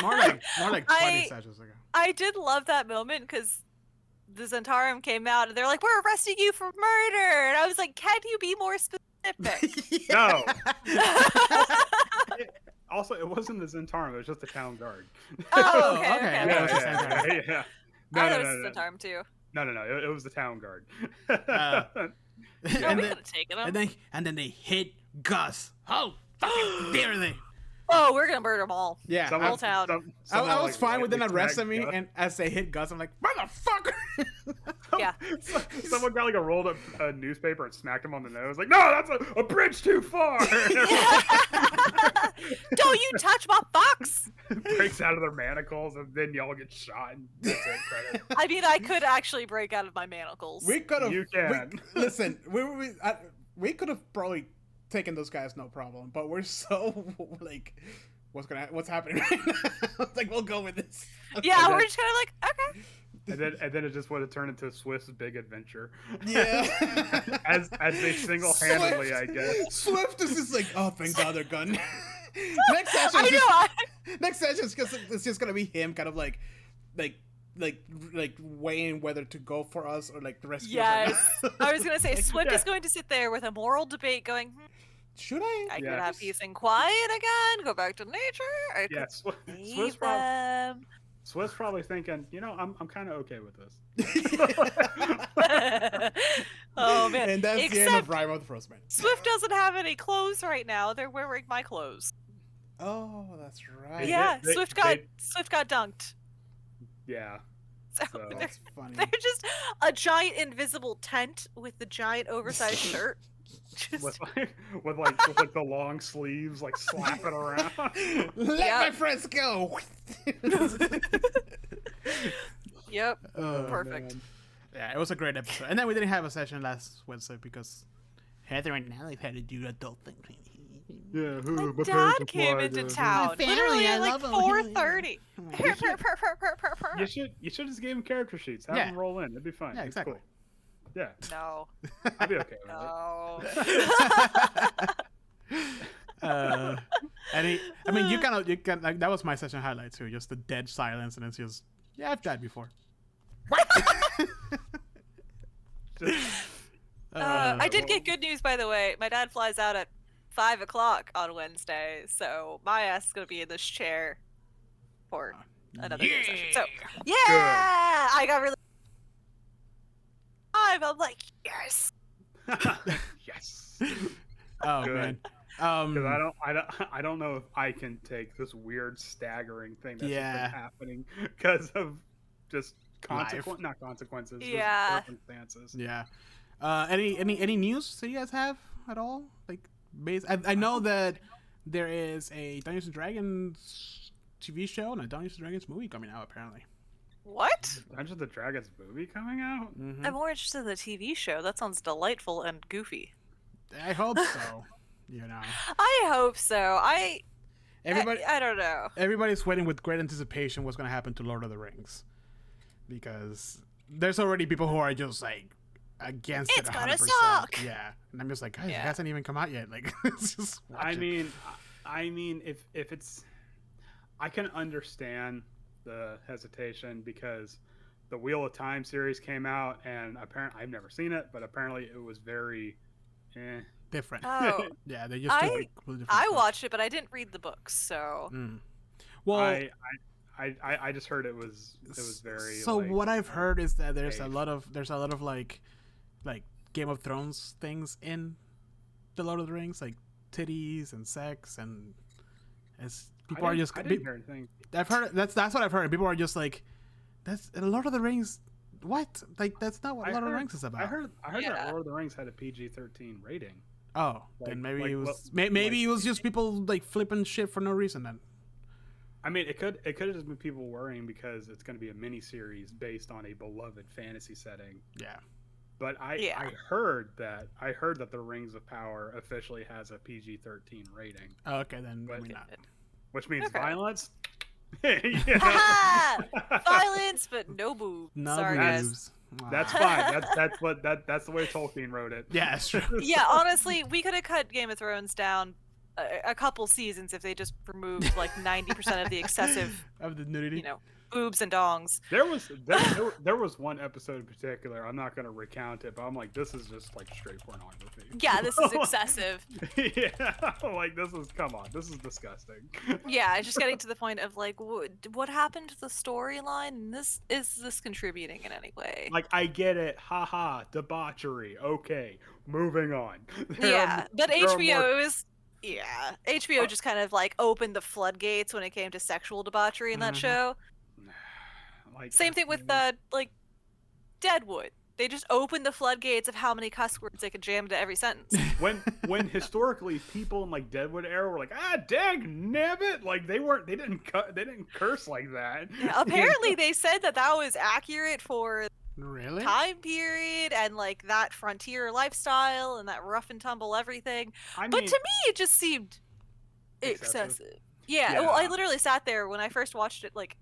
more like 20 sessions ago. I did love that moment because the Zentarum came out and they're like, "We're arresting you for murder," and I was like, "Can you be more specific?" No. Also, it wasn't the Zentarum; it was just the town guard. Oh, okay. okay. okay. Yeah, Yeah. I No, thought no, it no, was no, the Zentarum too. no. It was the town guard. No, and, we then, could have taken them. and then they hit Gus. How fucking dare they? Oh, we're gonna murder them all. Yeah, Whole town. I was fine with them lightly arresting me, dragged Gus. and as they hit Gus, I'm like, motherfucker! Yeah. Someone got like a rolled up newspaper and smacked him on the nose. Like, no, that's a bridge too far. Don't you touch my fox! Breaks out of their manacles, and then y'all get shot. And that's it. Credit. I mean, I could actually break out of my manacles. We could have. You can. Listen, we could have probably taken those guys no problem, but we're so like, what's happening right now? Like, we'll go with this. Yeah, we're just kind of like, okay. And then it just would have turned into Swift's big adventure. Yeah. as they single-handedly, I guess. Swift is just like, oh, thank God they're gone. Next session, next session it's just gonna be him, kind of like weighing whether to go for us or like the rest. Yes, I was gonna say Swift is going to sit there with a moral debate, going, should I? I could have peace and quiet again, go back to nature. I Yeah, could leave them. Swift's probably thinking, I'm kind of okay with this. Oh man! And that's the end of Rime of the Frostman. Swift doesn't have any clothes right now. They're wearing my clothes. Oh, that's right. Yeah, Swift got dunked. Yeah. So That's funny. they're just a giant invisible tent with the giant oversized shirt. With like the long sleeves, like slapping around. Let my friends go. Yep. Oh, Perfect. man. Yeah, it was a great episode. And then we didn't have a session last Wednesday because Heather and Alex had to do adult things. Yeah, My dad came into town literally at like 4:30. You should just give him character sheets. Have him roll in. It'd be fine. Yeah, It's exactly. cool. Yeah, No. I'd be okay with No. I mean, you can like that was my session highlight too. Just the dead silence, and it's just I've died before. I did get good news, by the way. My dad flies out at 5 o'clock on Wednesday, so my ass is gonna be in this chair for another game session. So yeah, I got really. I'm like yes. Yes. Oh Good. man. Because I don't know if I can take this weird staggering thing that's just been happening because of just not consequences, Yeah. just circumstances. Yeah. Any news that you guys have at all? Like, I know that there is a Dungeons and Dragons TV show and a Dungeons and Dragons movie coming out apparently. What? Dungeons and Dragons movie coming out? Mm-hmm. I'm more interested in the TV show. That sounds delightful and goofy. I hope so. You know. I hope so. Everybody. I don't know. Everybody's waiting with great anticipation what's going to happen to Lord of the Rings, because there's already people who are just like against it 100%. It's gonna suck. Yeah, and I'm just like, guys, it hasn't even come out yet. Like, it's just. I mean, if it's, I can understand the hesitation because the Wheel of Time series came out, and apparently I've never seen it, but apparently it was very different. Oh, yeah, they just took it completely different I stuff. watched it, but I didn't read the books, so. Well, I just heard it was very. So like, what I've heard is that there's safe. a lot of like Game of Thrones things in the Lord of the Rings, like titties and sex, and as people are just. I didn't hear anything. I've heard that's what I've heard. People are just like, that's Lord of the Rings. What? Like that's not what Lord of the Rings is about. I heard Yeah. that Lord of the Rings had a PG-13 rating. Oh, Like- then maybe like, it was well, maybe it was just people like flipping shit for no reason. Then I mean, it could have just been people worrying because it's going to be a mini series based on a beloved fantasy setting. yeah. But I heard that the Rings of Power officially has a PG-13 rating, Oh, okay, then But- maybe not. which means Okay. violence. You know? Haha! Violence, but no boobs. No Sorry, guys. boobs. Wow. That's fine. That's the way Tolkien wrote it. Yeah, it's true. Yeah, honestly, we could have cut Game of Thrones down a couple seasons if they just removed like 90% of the excessive, Of the nudity. boobs and dongs. There was one episode in particular. I'm not going to recount it, but I'm like, this is just like straight pornography. Yeah, this is excessive. Yeah, like this is disgusting. Yeah, it's just getting to the point of like, what happened to the storyline? And is this contributing in any way? Like I get it, haha, debauchery. Okay, moving on. Yeah, but there are more- HBO is. Yeah, HBO just kind of like opened the floodgates when it came to sexual debauchery in that Mhm. show. Like, Same thing with like Deadwood. They just opened the floodgates of how many cuss words they could jam into every sentence. when historically people in like Deadwood era were like, dang nabbit, like they didn't curse like that. Apparently, they said that was accurate for Really? time period and like that frontier lifestyle and that rough and tumble everything. I But mean, to me, it just seemed excessive. Yeah, well, I Yeah. literally sat there when I first watched it, like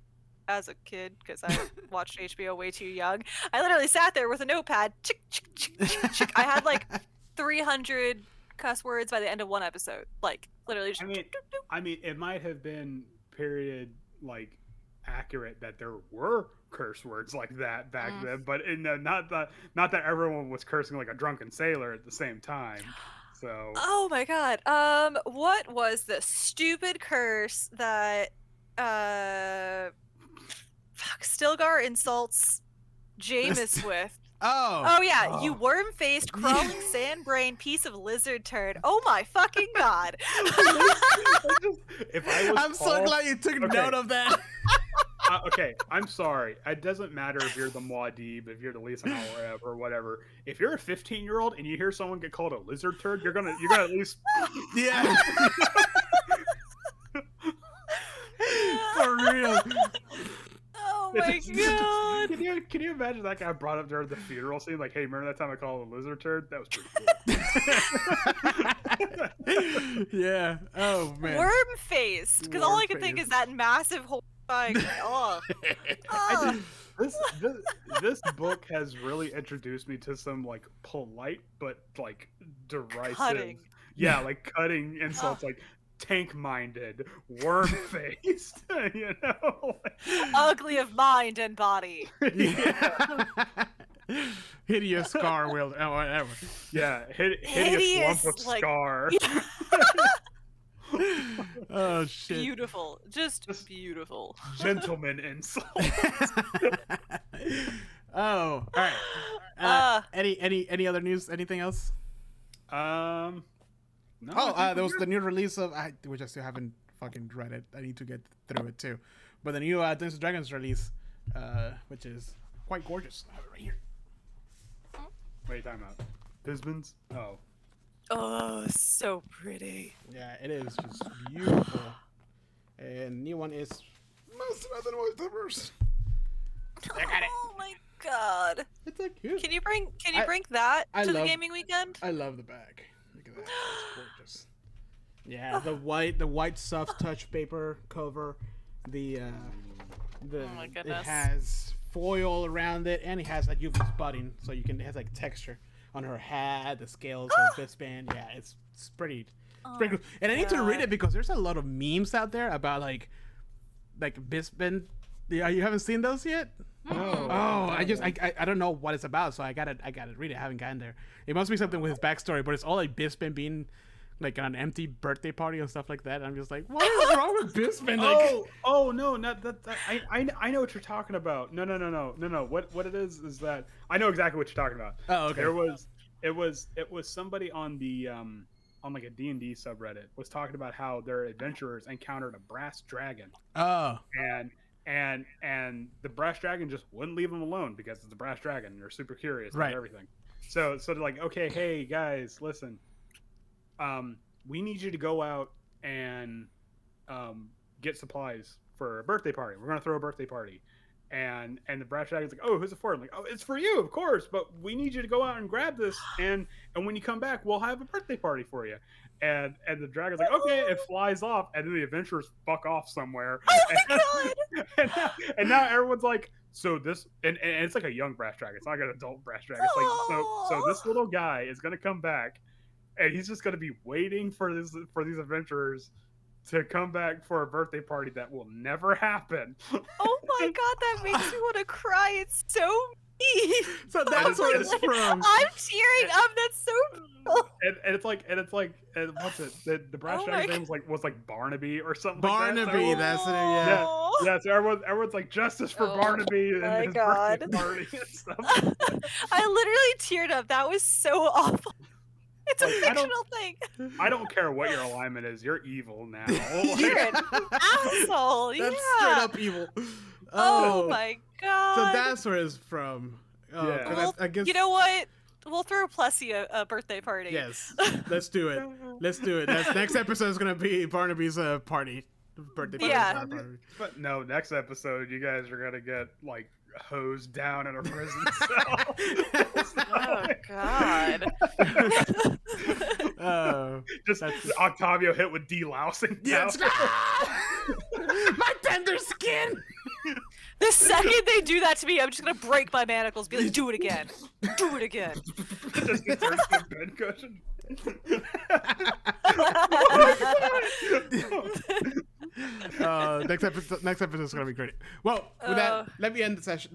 as a kid, because I watched HBO way too young. I literally sat there with a notepad. Chick, chick, chick, chick, chick. I had like 300 cuss words by the end of one episode. Like literally. Just, I mean, it might have been period like accurate that there were curse words like that back then, but not that everyone was cursing like a drunken sailor at the same time. So. Oh my god. What was the stupid curse that Stilgar insults Jameis with? Oh. Oh yeah, you worm-faced, crawling sand-brained piece of lizard turd. Oh my fucking god. If I was I'm so Paul- glad you took Okay. note of that. Okay, I'm sorry. It doesn't matter if you're the Muad'Dib, if you're the Lisan or whatever. If you're a 15-year-old and you hear someone get called a lizard turd, you're gonna at least Yeah. For real. Oh my god. Can you imagine that guy brought up during the funeral scene? Like, hey, remember that time I called a lizard turd? That was pretty cool. Yeah. Oh man. Worm-faced. Because all I can think Worm-faced. is that massive horrifying. Oh. Oh. This book has really introduced me to some like polite but like derisive, Cutting. yeah, like cutting insults, like tank-minded, worm-faced, you know. Ugly of mind and body. Yeah. Hideous scar will whatever. Yeah, hideous Hideous, lump of like- scar. Oh shit. Beautiful. Just beautiful. Gentleman insult. Oh, all right. Any other news? Anything else? No. Oh, I think there was we're the new release of which I still haven't fucking read it. I need to get through it too. But the new Dungeons and Dragons release, which is quite gorgeous. I have it right here. good. Wait, time out. Bisbins? Oh. Oh, so pretty. Yeah, it is just beautiful. And new one is Monster of the Multiverse. I got it. Oh my god. It's like cute. Can you bring I- that I to the love- gaming weekend? I love the bag. Look at that. It's gorgeous. Yeah, the white soft touch paper cover, the Oh my it goodness. has foil around it, and it has like UV spotting, so you can it has like texture on her hat, the scales, her wristband. Yeah, it's pretty cool. And I need to read God. it because there's a lot of memes out there about like Bispin. Yeah, you haven't seen those yet? No. Oh, I don't know what it's about, so I gotta read it. I haven't gotten there. It must be something with his backstory, but it's all like Bispin being like an empty birthday party and stuff like that. And I'm just like, what is wrong with Bispin? Like, Oh no, not that. I know what you're talking about. No. What it is that I know exactly what you're talking about. Oh, okay. It was somebody on on like a D&D subreddit was talking about how their adventurers encountered a brass dragon, Oh. and the brass dragon just wouldn't leave them alone because it's a brass dragon. And they're super curious about Right. everything. So they're like, okay, hey guys, listen, we need you to go out and get supplies for a birthday party. We're gonna throw a birthday party. And the brass dragon's like, oh, who's it for? I'm like, oh, it's for you, of course, but we need you to go out and grab this, and when you come back, we'll have a birthday party for you. And the dragon's like, okay, it flies off, and then the adventurers fuck off somewhere. Oh my god! And now everyone's like, so this, and it's like a young brass dragon. It's not like an adult brass dragon. It's like, so this little guy is gonna come back, and he's just gonna be waiting for these adventurers to come back for a birthday party that will never happen. Oh my god, that makes me want to cry. It's so mean. So that's where it's from. I'm tearing up. That's so cool. And it's like what's it? The brass Oh dragon's my name was like Barnaby or something. Barnaby, like that. So that's it. Yeah. yeah. So everyone's like justice for Oh Barnaby my and his God. birthday party and stuff. I literally teared up. That was so awful. It's a Like, I don't- fictional thing. I don't care what your alignment is. You're evil now. You're an asshole. That's Yeah. straight up evil. Oh my god. So that's where it's from. Oh, Yeah. 'cause Well, I guess. you know what? We'll throw Plessy a birthday party. Yes. Let's do it. Let's do it. Next episode is gonna be Barnaby's party. Birthday party. Yeah. not party. But no, next episode you guys are gonna get like hosed down in a prison cell. Oh god. Just Octavio hit with delousing. Yes. My tender skin. The second they do that to me, I'm just gonna break my manacles. Be like, do it again. Do it again. Just inserts the bed cushion. Next episode is gonna be great. Well, with that, let me end the session.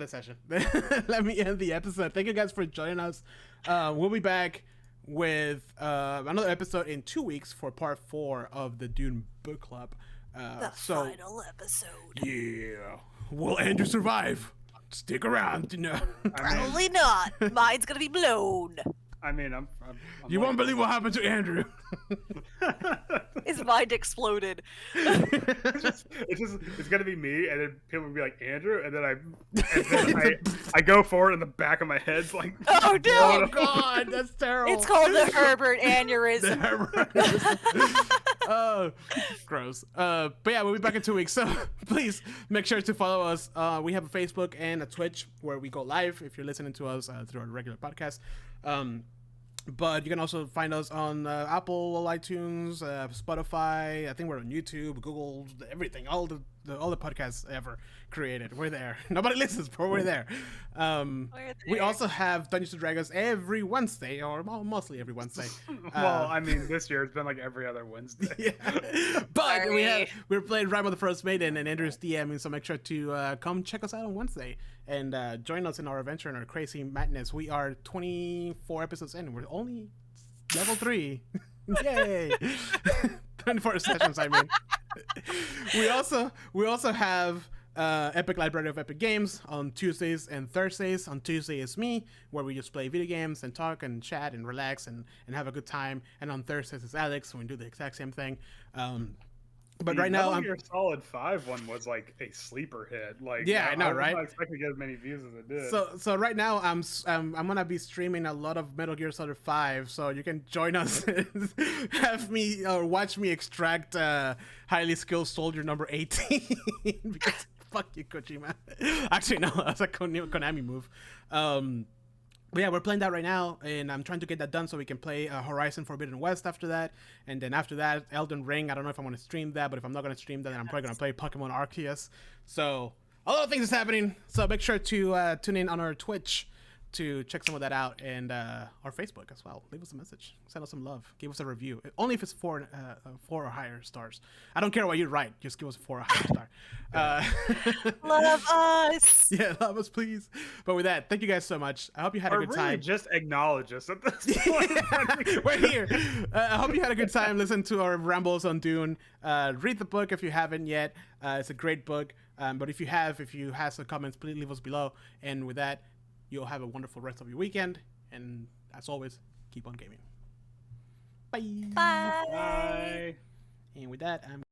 Let me end the episode. Thank you guys for joining us. We'll be back with another episode in 2 weeks for part 4 of the Dune book club. The final episode. Yeah, will Andrew survive? Stick around, you know. Probably not. Mine's gonna be blown. I mean, I'm You won't believe what happened to Andrew. His mind exploded. It's gonna be me, and then people will be like Andrew, and then I go forward, and the back of my head's like, Oh no! Oh God, that's terrible. It's called the Herbert aneurysm. Oh, gross. But yeah, we'll be back in 2 weeks. So please make sure to follow us. We have a Facebook and a Twitch where we go live if you're listening to us through our regular podcast. But you can also find us on Apple, iTunes, Spotify. I think we're on YouTube, Google, everything, all the podcasts ever created. We're there. Nobody listens, but we're there. We also have Dungeons and Dragons every Wednesday, or mostly every Wednesday. well, I mean, this year it's been like every other Wednesday. Yeah. But we're playing Rime of the First Maiden, and Andrew's DMing, so make sure to come check us out on Wednesday and join us in our adventure and our crazy madness. We are 24 episodes in. We're only level 3. Yay! 24 sessions, I mean. We also have Epic Library of Epic Games on Tuesdays and Thursdays. On Tuesday is me, where we just play video games and talk and chat and relax and have a good time. And on Thursdays is Alex, and we do the exact same thing. But right now, your Solid 5 one was like a sleeper hit. Like, yeah, I know, right? I was not expecting to get as many views as it did. So right now, I'm gonna be streaming a lot of Metal Gear Solid 5, so you can join us, have me or watch me extract highly skilled soldier number 18 because fuck you, Kojima. Actually, no, that's a Konami move. But yeah, we're playing that right now, and I'm trying to get that done so we can play Horizon Forbidden West after that. And then after that, Elden Ring. I don't know if I'm going to stream that, but if I'm not going to stream that, then I'm probably going to play Pokemon Arceus. So a lot of things is happening. So make sure to tune in on our Twitch to check some of that out, and our Facebook as well. Leave us a message. Send us some love. Give us a review. Only if it's 4 or higher stars. I don't care what you write. Just give us 4 or higher star. Love us. Yeah, love us, please. But with that, thank you guys so much. I hope you had a good really time. Just acknowledge us at this point. We're here. I hope you had a good time. Listen to our rambles on Dune. Read the book if you haven't yet. It's a great book. But if you have some comments, please leave us below. And with that, you'll have a wonderful rest of your weekend. And as always, keep on gaming. Bye. Bye. Bye. And with that, I'm